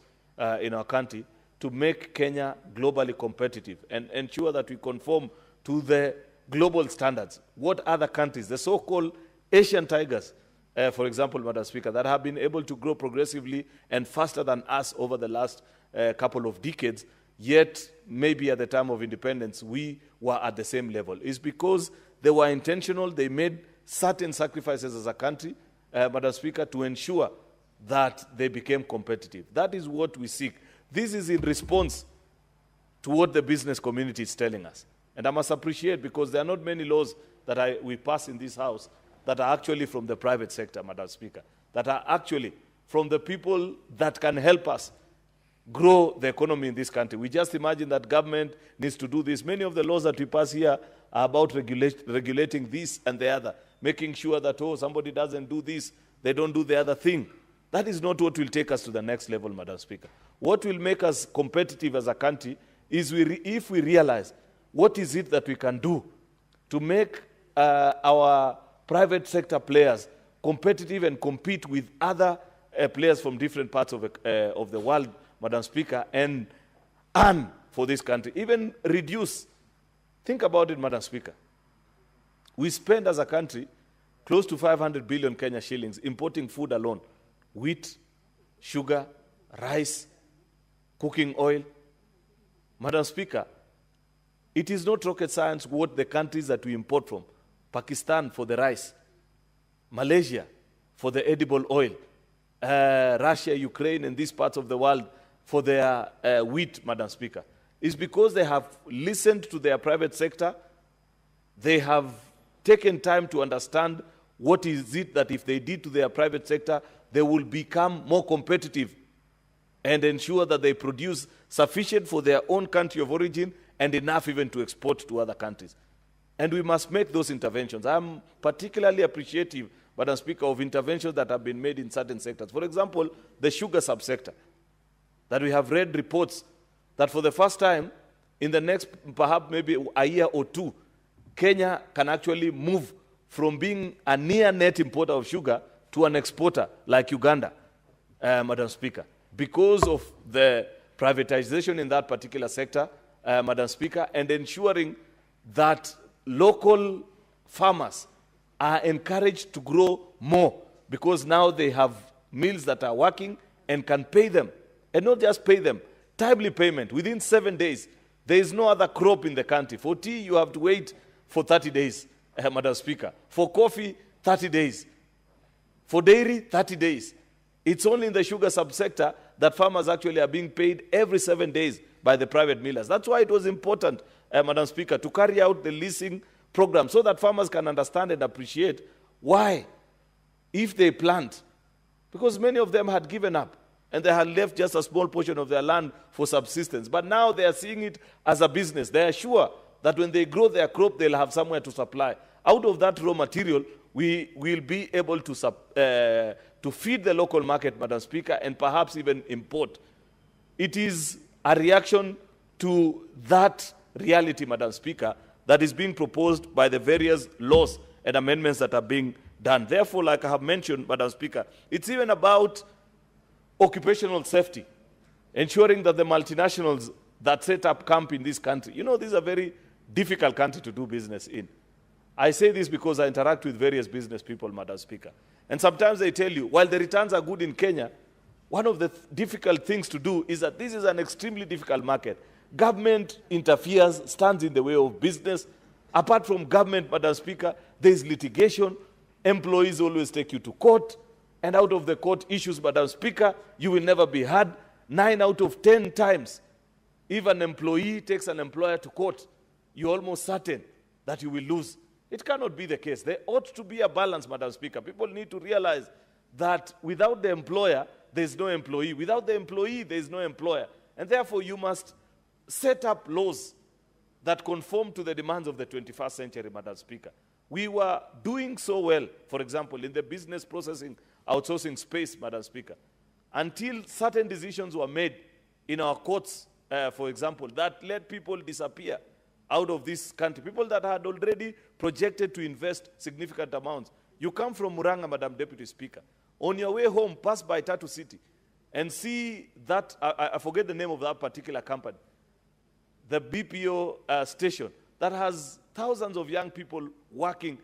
A: in our country to make Kenya globally competitive and ensure that we conform to the global standards. What other countries, the so-called Asian tigers, for example, Madam Speaker, that have been able to grow progressively and faster than us over the last couple of decades, yet maybe at the time of independence we were at the same level. It's because they were intentional, they made certain sacrifices as a country, Madam Speaker, to ensure that they became competitive. That is what we seek. This is in response to what the business community is telling us. And I must appreciate, because there are not many laws that we pass in this House that are actually from the private sector, Madam Speaker, that are actually from the people that can help us grow the economy in this country. We just imagine that government needs to do this. Many of the laws that we pass here are about regulating this and the other, making sure that, oh, somebody doesn't do this, they don't do the other thing. That is not what will take us to the next level, Madam Speaker. What will make us competitive as a country is if we realize what is it that we can do to make our private sector players competitive and compete with other players from different parts of the world, Madam Speaker, and earn for this country. Even reduce. Think about it, Madam Speaker. We spend as a country close to 500 billion Kenya shillings importing food alone. Wheat, sugar, rice, cooking oil. Madam Speaker, it is not rocket science what the countries that we import from. Pakistan for the rice, Malaysia for the edible oil, Russia, Ukraine, and these parts of the world for their wheat, Madam Speaker. It's because they have listened to their private sector. They have taken time to understand what is it that if they did to their private sector, they will become more competitive and ensure that they produce sufficient for their own country of origin and enough even to export to other countries. And we must make those interventions. I'm particularly appreciative, Madam Speaker, of interventions that have been made in certain sectors. For example, the sugar subsector, that we have read reports that for the first time in the next perhaps maybe a year or two, Kenya can actually move from being a near net importer of sugar to an exporter like Uganda, Madam Speaker, because of the privatization in that particular sector, Madam Speaker, and ensuring that local farmers are encouraged to grow more, because now they have mills that are working and can pay them, and not just pay them, timely payment within 7 days. There is no other crop in the country. For tea, you have to wait for 30 days, Madam Speaker. For coffee, 30 days. For dairy, 30 days. It's only in the sugar subsector that farmers actually are being paid every 7 days by the private millers. That's why it was important, Madam Speaker, to carry out the leasing program so that farmers can understand and appreciate why, if they plant, because many of them had given up and they had left just a small portion of their land for subsistence. But now they are seeing it as a business. They are sure that when they grow their crop, they'll have somewhere to supply. Out of that raw material, we will be able to feed the local market, Madam Speaker, and perhaps even import. It is a reaction to that reality, Madam Speaker, that is being proposed by the various laws and amendments that are being done. Therefore, like I have mentioned, Madam Speaker, it's even about occupational safety, ensuring that the multinationals that set up camp in this country, you know, this is a very difficult country to do business in. I say this because I interact with various business people, Madam Speaker. And sometimes they tell you, while the returns are good in Kenya, one of the difficult things to do is that this is an extremely difficult market. Government interferes, stands in the way of business. Apart from government, Madam Speaker, there is litigation. Employees always take you to court, and out of the court issues, Madam Speaker, you will never be heard. 9 out of 10 times, if an employee takes an employer to court, you're almost certain that you will lose. It cannot be the case. There ought to be a balance, Madam Speaker. People need to realize that without the employer, there is no employee. Without the employee, there is no employer. And therefore, you must set up laws that conform to the demands of the 21st century, Madam Speaker. We were doing so well, for example, in the business processing outsourcing space, Madam Speaker, until certain decisions were made in our courts, for example, that let people disappear out of this country, people that had already projected to invest significant amounts. You come from Muranga, Madam Deputy Speaker. On your way home, pass by Tatu City and see that, I forget the name of that particular company, the BPO station that has thousands of young people working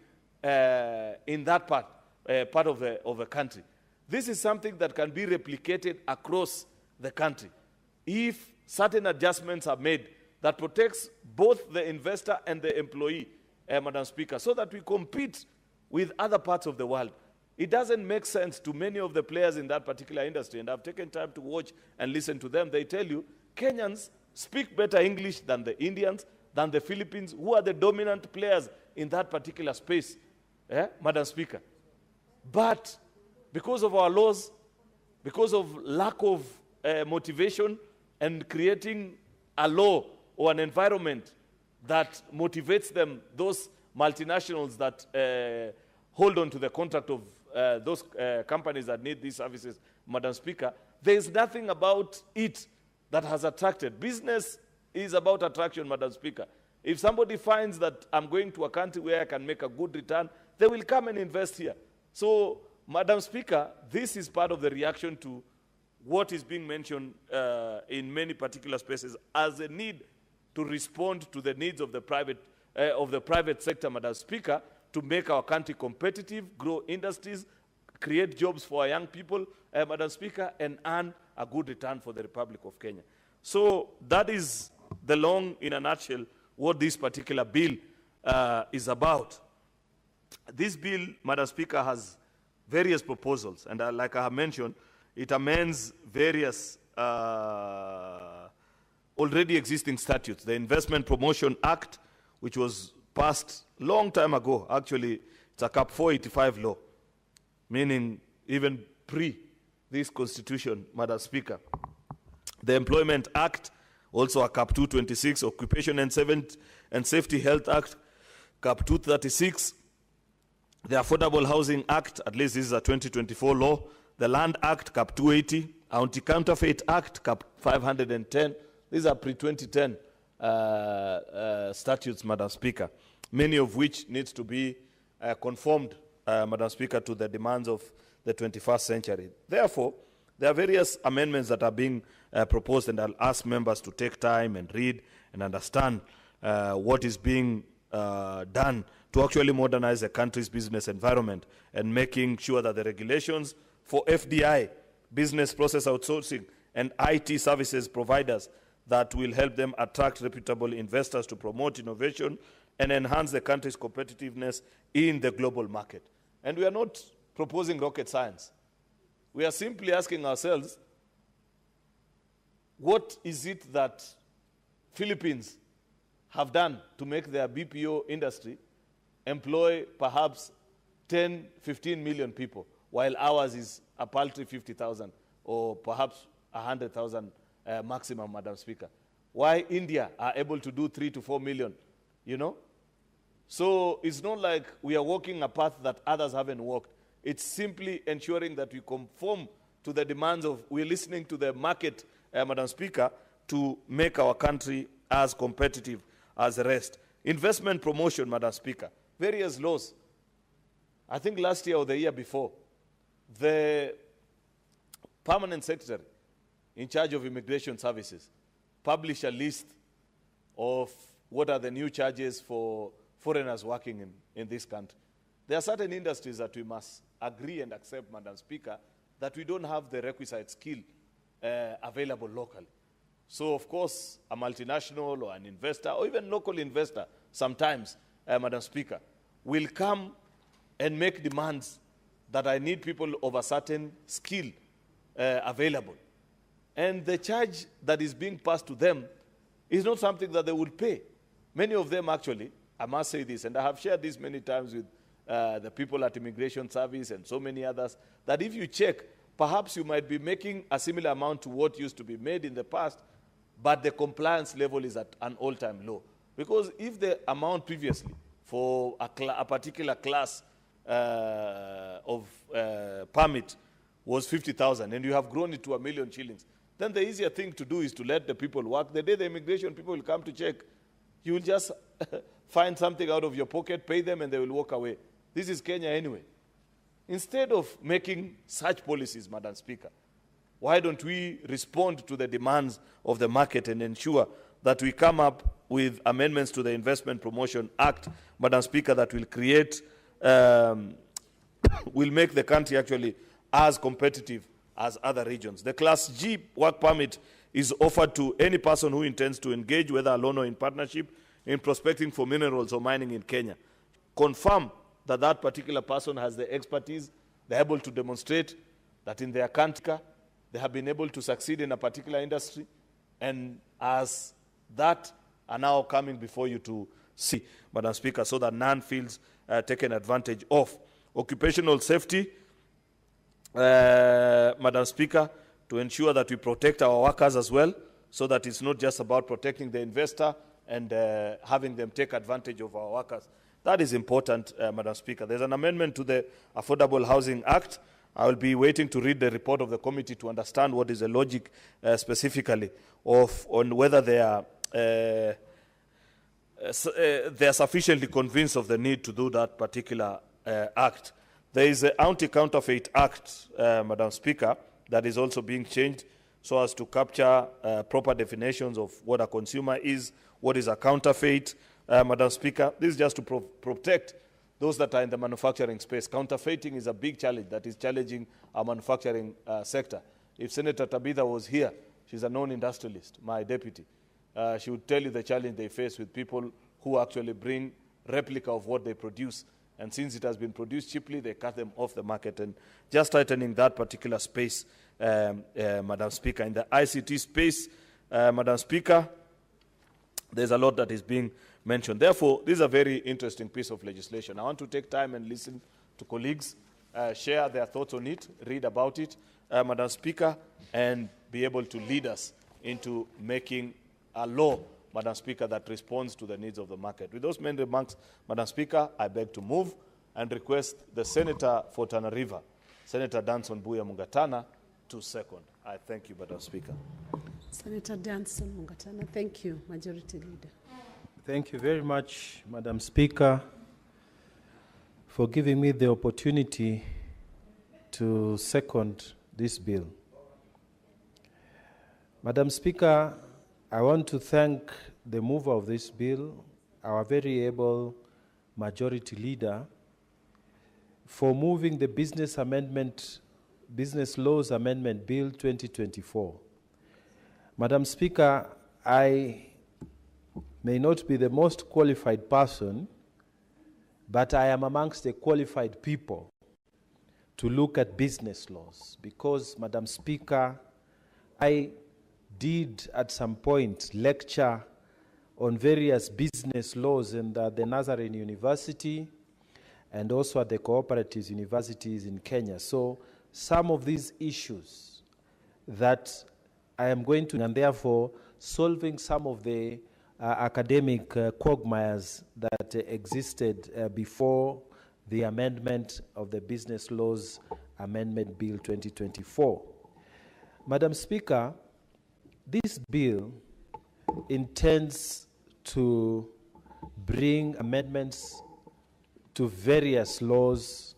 A: in that part of the country. This is something that can be replicated across the country if certain adjustments are made that protects both the investor and the employee, Madam Speaker, so that we compete with other parts of the world. It doesn't make sense to many of the players in that particular industry, and I've taken time to watch and listen to them. They tell you Kenyans speak better English than the Indians, than the Philippines, who are the dominant players in that particular space, Madam Speaker. But because of our laws, because of lack of motivation and creating a law or an environment that motivates them, those multinationals that hold on to the contract of those companies that need these services, Madam Speaker, there is nothing about it that has attracted. Business is about attraction, Madam Speaker. If somebody finds that I'm going to a country where I can make a good return, they will come and invest here. So, Madam Speaker, this is part of the reaction to what is being mentioned in many particular spaces as a need to respond to the needs of the private sector, Madam Speaker, to make our country competitive, grow industries, create jobs for our young people, Madam Speaker, and earn a good return for the Republic of Kenya. So that is the long, in a nutshell, what this particular bill is about. This bill, Madam Speaker, has various proposals, and like I have mentioned, it amends various already existing statutes. The Investment Promotion Act, which was passed long time ago, actually, it's a Cap 485 law, meaning even pre this constitution, Madam Speaker. The Employment Act, also a Cap 226, Occupation and Safety Health Act, Cap 236, the Affordable Housing Act, at least this is a 2024 law, the Land Act, Cap 280, Anti-Counterfeit Act, Cap 510. These are pre-2010 statutes, Madam Speaker, many of which needs to be conformed, Madam Speaker, to the demands of the 21st century. Therefore, there are various amendments that are being proposed, and I'll ask members to take time and read and understand what is being done to actually modernize the country's business environment and making sure that the regulations for FDI, business process outsourcing, and IT services providers that will help them attract reputable investors to promote innovation and enhance the country's competitiveness in the global market. And we are not proposing rocket science. We are simply asking ourselves, what is it that Philippines have done to make their BPO industry employ perhaps 10, 15 million people, while ours is a paltry 50,000 or perhaps 100,000 maximum, Madam Speaker? Why India are able to do 3 to 4 million, you know? So it's not like we are walking a path that others haven't walked. It's simply ensuring that we conform to the demands of, we're listening to the market, Madam Speaker, to make our country as competitive as the rest. Investment promotion, Madam Speaker, various laws. I think last year or the year before, the permanent secretary in charge of immigration services published a list of what are the new charges for foreigners working in this country. There are certain industries that we must agree and accept, Madam Speaker, that we don't have the requisite skill available locally. So, of course, a multinational or an investor or even local investor sometimes, Madam Speaker, will come and make demands that I need people of a certain skill available. And the charge that is being passed to them is not something that they will pay. Many of them actually, I must say this, and I have shared this many times with the people at Immigration Service and so many others, that if you check, perhaps you might be making a similar amount to what used to be made in the past, but the compliance level is at an all-time low. Because if the amount previously for a particular class of permit was 50,000 and you have grown it to $1 million shillings, then the easier thing to do is to let the people work. The day the immigration people will come to check, you will just find something out of your pocket, pay them, and they will walk away. This is Kenya anyway. Instead of making such policies, Madam Speaker, why don't we respond to the demands of the market and ensure that we come up with amendments to the Investment Promotion Act, Madam Speaker, that will create, will make the country actually as competitive as other regions. The Class G work permit is offered to any person who intends to engage, whether alone or in partnership, in prospecting for minerals or mining in Kenya. Confirm that that particular person has the expertise, they're able to demonstrate that in their country they have been able to succeed in a particular industry, and as that are now coming before you to see, Madam Speaker, so that none feels taken advantage of. Occupational safety, Madam Speaker, to ensure that we protect our workers as well, so that it's not just about protecting the investor and having them take advantage of our workers. That is important, Madam Speaker. There's an amendment to the Affordable Housing Act. I will be waiting to read the report of the committee to understand what is the logic specifically on whether they are sufficiently convinced of the need to do that particular act. There is an Anti-Counterfeit Act, Madam Speaker, that is also being changed so as to capture proper definitions of what a consumer is, what is a counterfeit. Madam Speaker, this is just to protect those that are in the manufacturing space. Counterfeiting is a big challenge that is challenging our manufacturing sector. If Senator Tabitha was here, she's a known industrialist, my deputy, she would tell you the challenge they face with people who actually bring replica of what they produce. And since it has been produced cheaply, they cut them off the market. And just tightening that particular space, Madam Speaker. In the ICT space, Madam Speaker, there's a lot that is being mentioned. Therefore, this is a very interesting piece of legislation. I want to take time and listen to colleagues, share their thoughts on it, read about it, Madam Speaker, and be able to lead us into making a law, Madam Speaker, that responds to the needs of the market. With those many remarks, Madam Speaker, I beg to move and request the Senator for Tana River, Senator Danson Buya Mungatana, to second. I thank you, Madam Speaker.
R: Senator Danson Mungatana. Thank you, Majority Leader.
H: Thank you very much, Madam Speaker, for giving me the opportunity to second this bill. Madam Speaker, I want to thank the mover of this bill, our very able Majority Leader, for moving the Business Laws Amendment Bill 2024. Madam Speaker, I may not be the most qualified person, but I am amongst the qualified people to look at business laws because, Madam Speaker, I did at some point lecture on various business laws in the Nazarene University and also at the cooperative universities in Kenya. So some of these issues that I am going to, and therefore solving some of the academic quagmires that existed before the amendment of the Business Laws Amendment Bill 2024. Madam Speaker, this bill intends to bring amendments to various laws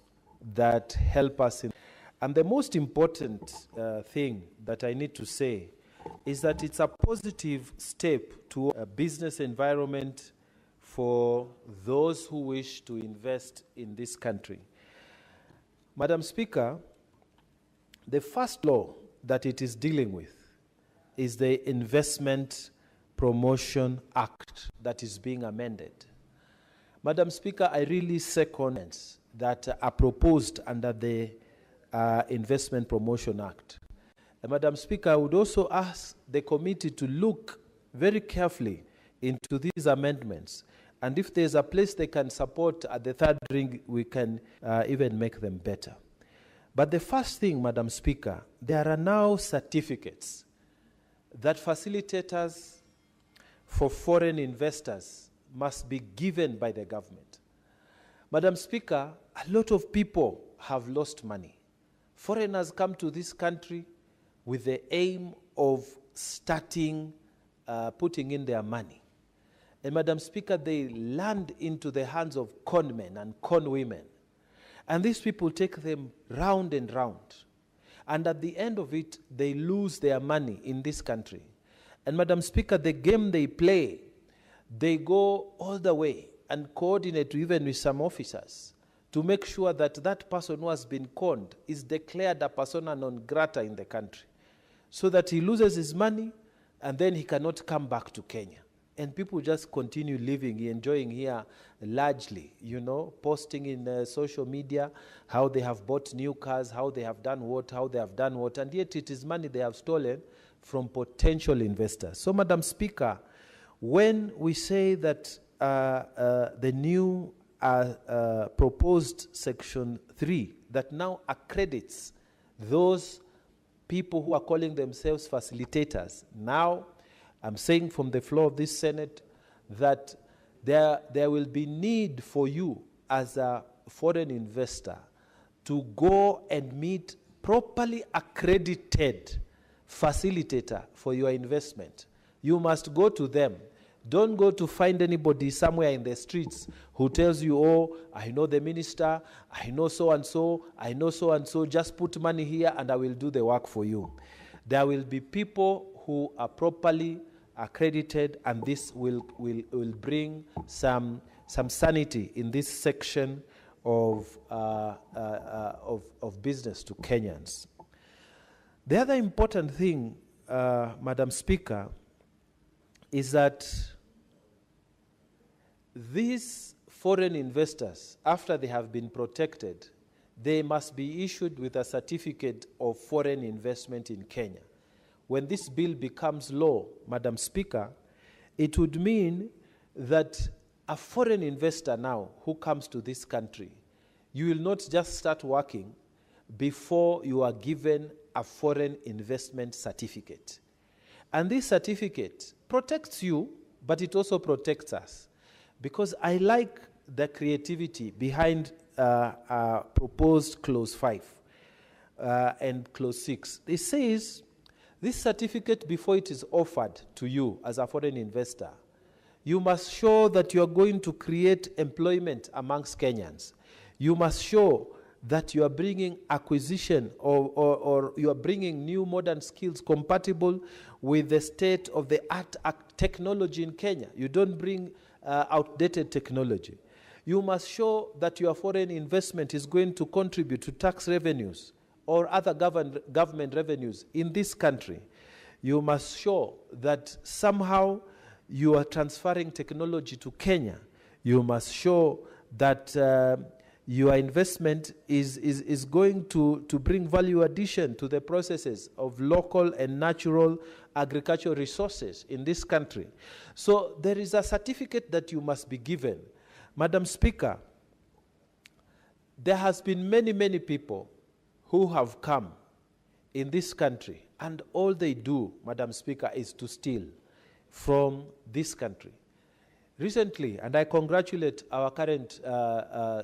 H: that help us in. And the most important thing that I need to say is that it's a positive step to a business environment for those who wish to invest in this country. Madam Speaker, the first law that it is dealing with is the Investment Promotion Act that is being amended. Madam Speaker, I really second that are proposed under the Investment Promotion Act. Madam Speaker, I would also ask the committee to look very carefully into these amendments. And if there's a place they can support at the third ring, we can even make them better. But the first thing, Madam Speaker, there are now certificates that facilitators for foreign investors must be given by the government. Madam Speaker, a lot of people have lost money. Foreigners come to this country with the aim of starting, putting in their money. And Madam Speaker, they land into the hands of con men and con women. And these people take them round and round. And at the end of it, they lose their money in this country. And Madam Speaker, the game they play, they go all the way and coordinate even with some officers to make sure that that person who has been conned is declared a persona non grata in the country, so that he loses his money and then he cannot come back to Kenya. And people just continue living, enjoying here largely, you know, posting in social media how they have bought new cars, how they have done what, and yet it is money they have stolen from potential investors. So, Madam Speaker, when we say that the new proposed Section 3 that now accredits those people who are calling themselves facilitators, now I'm saying from the floor of this Senate that there will be need for you as a foreign investor to go and meet properly accredited facilitator for your investment. You must go to them. Don't go to find anybody somewhere in the streets who tells you, oh, I know the minister, I know so-and-so, I know so-and-so, just put money here and I will do the work for you. There will be people who are properly accredited, and this will bring some sanity in this section of business to Kenyans. The other important thing, Madam Speaker, is that these foreign investors, after they have been protected, they must be issued with a certificate of foreign investment in Kenya. When this bill becomes law, Madam Speaker, it would mean that a foreign investor now who comes to this country, you will not just start working before you are given a foreign investment certificate. And this certificate protects you, but it also protects us. Because I like the creativity behind proposed Clause 5 and Clause 6. It says, this certificate, before it is offered to you as a foreign investor, you must show that you are going to create employment amongst Kenyans. You must show that you are bringing acquisition or you are bringing new modern skills compatible with the state of the art technology in Kenya. You don't bring outdated technology. You must show that your foreign investment is going to contribute to tax revenues or other government revenues in this country. You must show that somehow you are transferring technology to Kenya. You must show that your investment is going to bring value addition to the processes of local and natural agricultural resources in this country. So there is a certificate that you must be given. Madam Speaker, there has been many people who have come in this country, and all they do, Madam Speaker, is to steal from this country. Recently, and I congratulate our current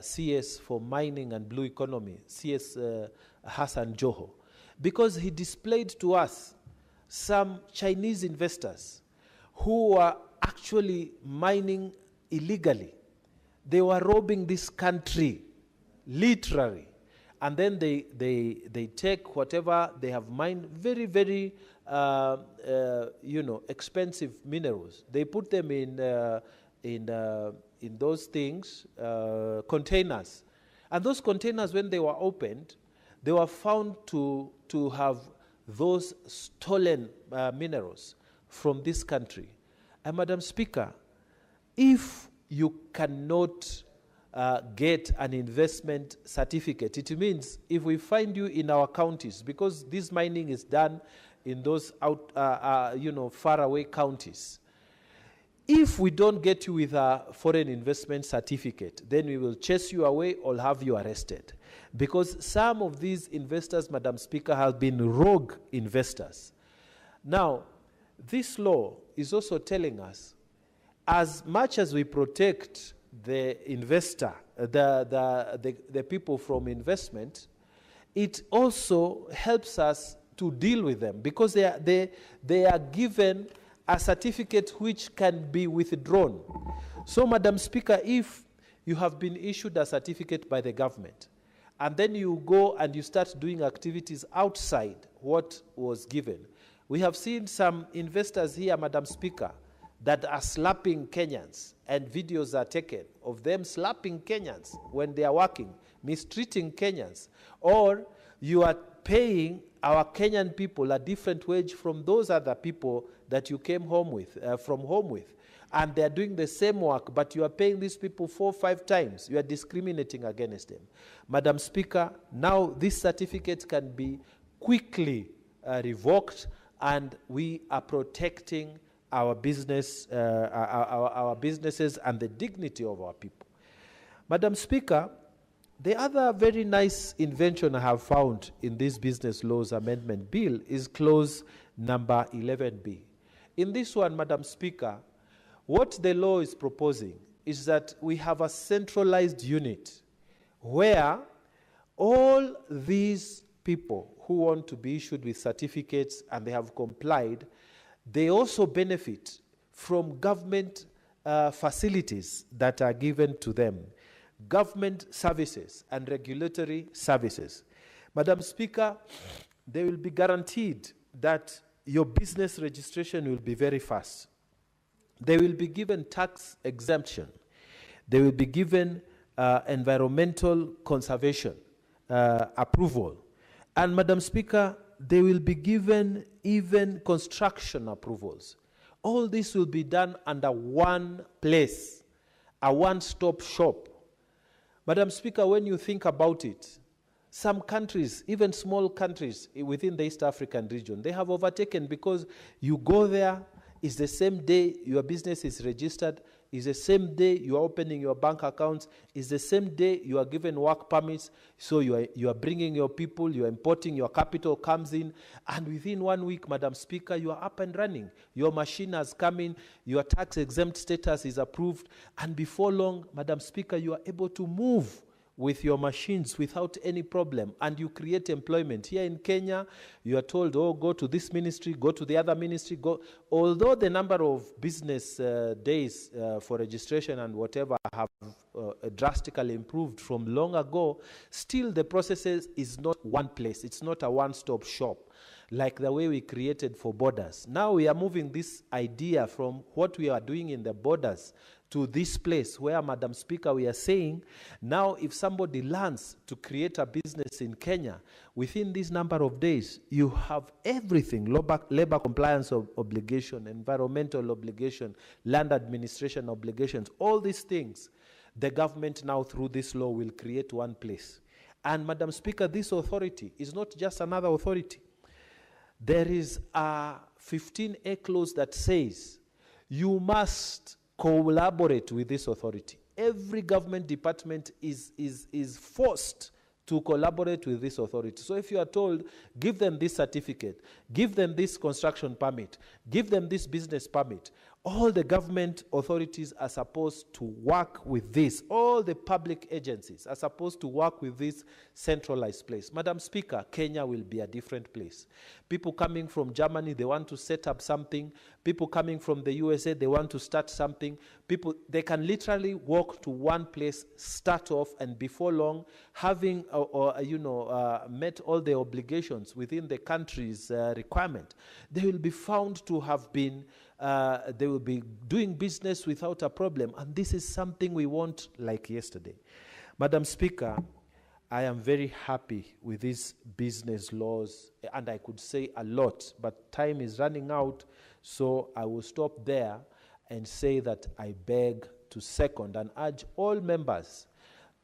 H: CS for mining and blue economy, CS Hassan Joho, because he displayed to us some Chinese investors who were actually mining illegally. They were robbing this country, literally. And then they take whatever they have mined, very expensive minerals. They put them in those things, containers. And those containers, when they were opened, they were found to have those stolen minerals from this country. And Madam Speaker, if you cannot get an investment certificate. It means if we find you in our counties, because this mining is done in those far away counties, if we don't get you with a foreign investment certificate, then we will chase you away or have you arrested. Because some of these investors, Madam Speaker, have been rogue investors. Now, this law is also telling us, as much as we protect the investor, the people from investment, it also helps us to deal with them, because they are given a certificate which can be withdrawn. So, Madam Speaker, if you have been issued a certificate by the government, and then you go and you start doing activities outside what was given, we have seen some investors here, Madam Speaker, that are slapping Kenyans, and videos are taken of them slapping Kenyans when they are working, mistreating Kenyans, or you are paying our Kenyan people a different wage from those other people that you came home with, from home with, and they are doing the same work, but you are paying these people 4 or 5 times. You are discriminating against them. Madam Speaker, now this certificate can be quickly revoked, and we are protecting our business, our businesses and the dignity of our people. Madam Speaker, the other very nice invention I have found in this Business Laws Amendment Bill is clause number 11B. In this one, Madam Speaker, what the law is proposing is that we have a centralized unit where all these people who want to be issued with certificates and they have complied, they also benefit from government facilities that are given to them, government services and regulatory services. Madam Speaker, they will be guaranteed that your business registration will be very fast. They will be given tax exemption. They will be given environmental conservation approval. And Madam Speaker, they will be given even construction approvals. All this will be done under one place, a one-stop shop. Madam Speaker, when you think about it, some countries, even small countries within the East African region, they have overtaken, because you go there, it's the same day your business is registered, it's the same day you are opening your bank accounts, it's the same day you are given work permits, so you are bringing your people, you are importing, your capital comes in, and within 1 week, Madam Speaker, you are up and running. Your machine has come in, your tax-exempt status is approved, and before long, Madam Speaker, you are able to move with your machines without any problem, and you create employment. Here in Kenya, you are told, oh, go to this ministry, go to the other ministry, go. Although the number of business days for registration and whatever have drastically improved from long ago, still the processes is not one place. It's not a one-stop shop like the way we created for borders. Now we are moving this idea from what we are doing in the borders to this place where, Madam Speaker, we are saying, now if somebody learns to create a business in Kenya, within this number of days, you have everything, labor compliance obligation, environmental obligation, land administration obligations, all these things, the government now through this law will create one place. And Madam Speaker, this authority is not just another authority. There is a 15A clause that says you must collaborate with this authority. Every government department is forced to collaborate with this authority. So if you are told, give them this certificate, give them this construction permit, give them this business permit, all the government authorities are supposed to work with this. All the public agencies are supposed to work with this centralized place. Madam Speaker, Kenya will be a different place. People coming from Germany, they want to set up something. People coming from the USA, they want to start something. People, they can literally walk to one place, start off, and before long, having met all the obligations within the country's requirement, they will be found to have been they will be doing business without a problem. And this is something we want like yesterday. Madam Speaker, I am very happy with these business laws, and I could say a lot, but time is running out, so I will stop there and say that I beg to second and urge all members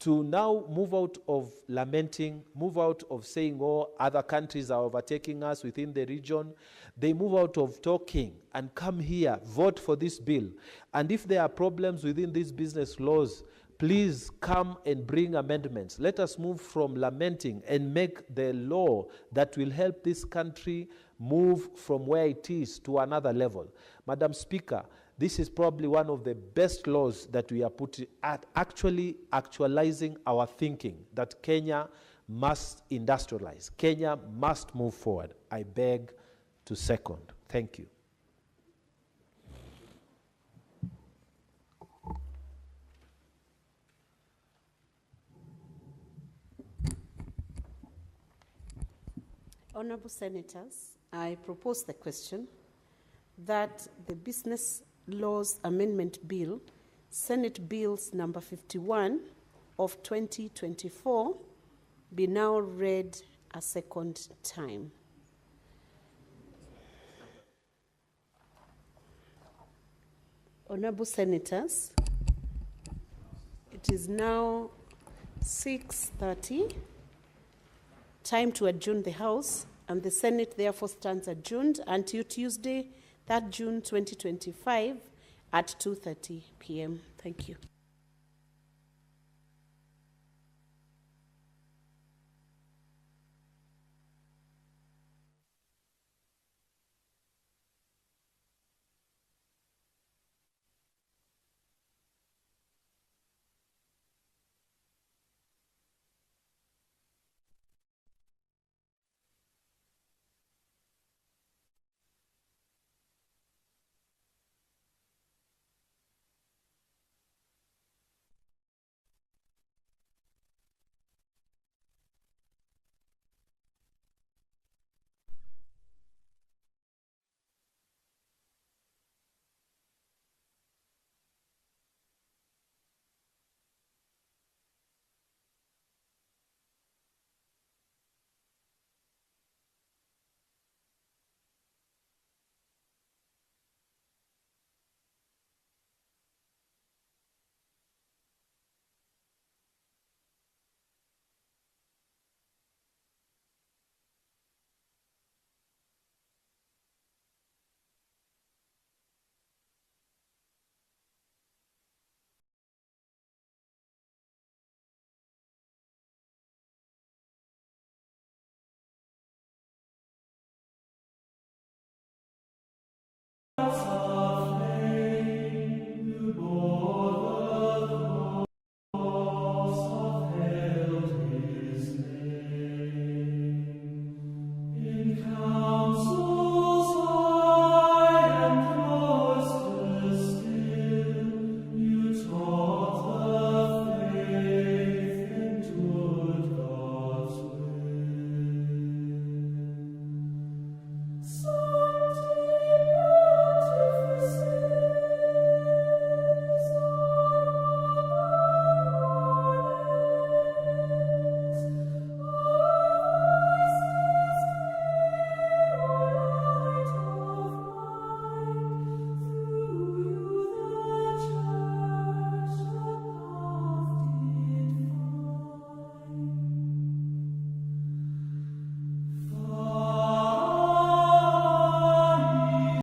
H: to now move out of lamenting, move out of saying, oh, other countries are overtaking us within the region. They move out of talking and come here, vote for this bill. And if there are problems within these business laws, please come and bring amendments. Let us move from lamenting and make the law that will help this country move from where it is to another level. Madam Speaker, this is probably one of the best laws that we are putting at actually actualizing our thinking that Kenya must industrialize. Kenya must move forward. I beg to second. Thank you.
R: Honorable Senators, I propose the question that the Business Laws Amendment Bill, Senate Bills number 51 of 2024, be now read a second time. Honorable Senators, it is now 6:30. Time to adjourn the House, and the Senate therefore stands adjourned until Tuesday, 3rd June 2025 at 2:30 p.m. Thank you.
I: Of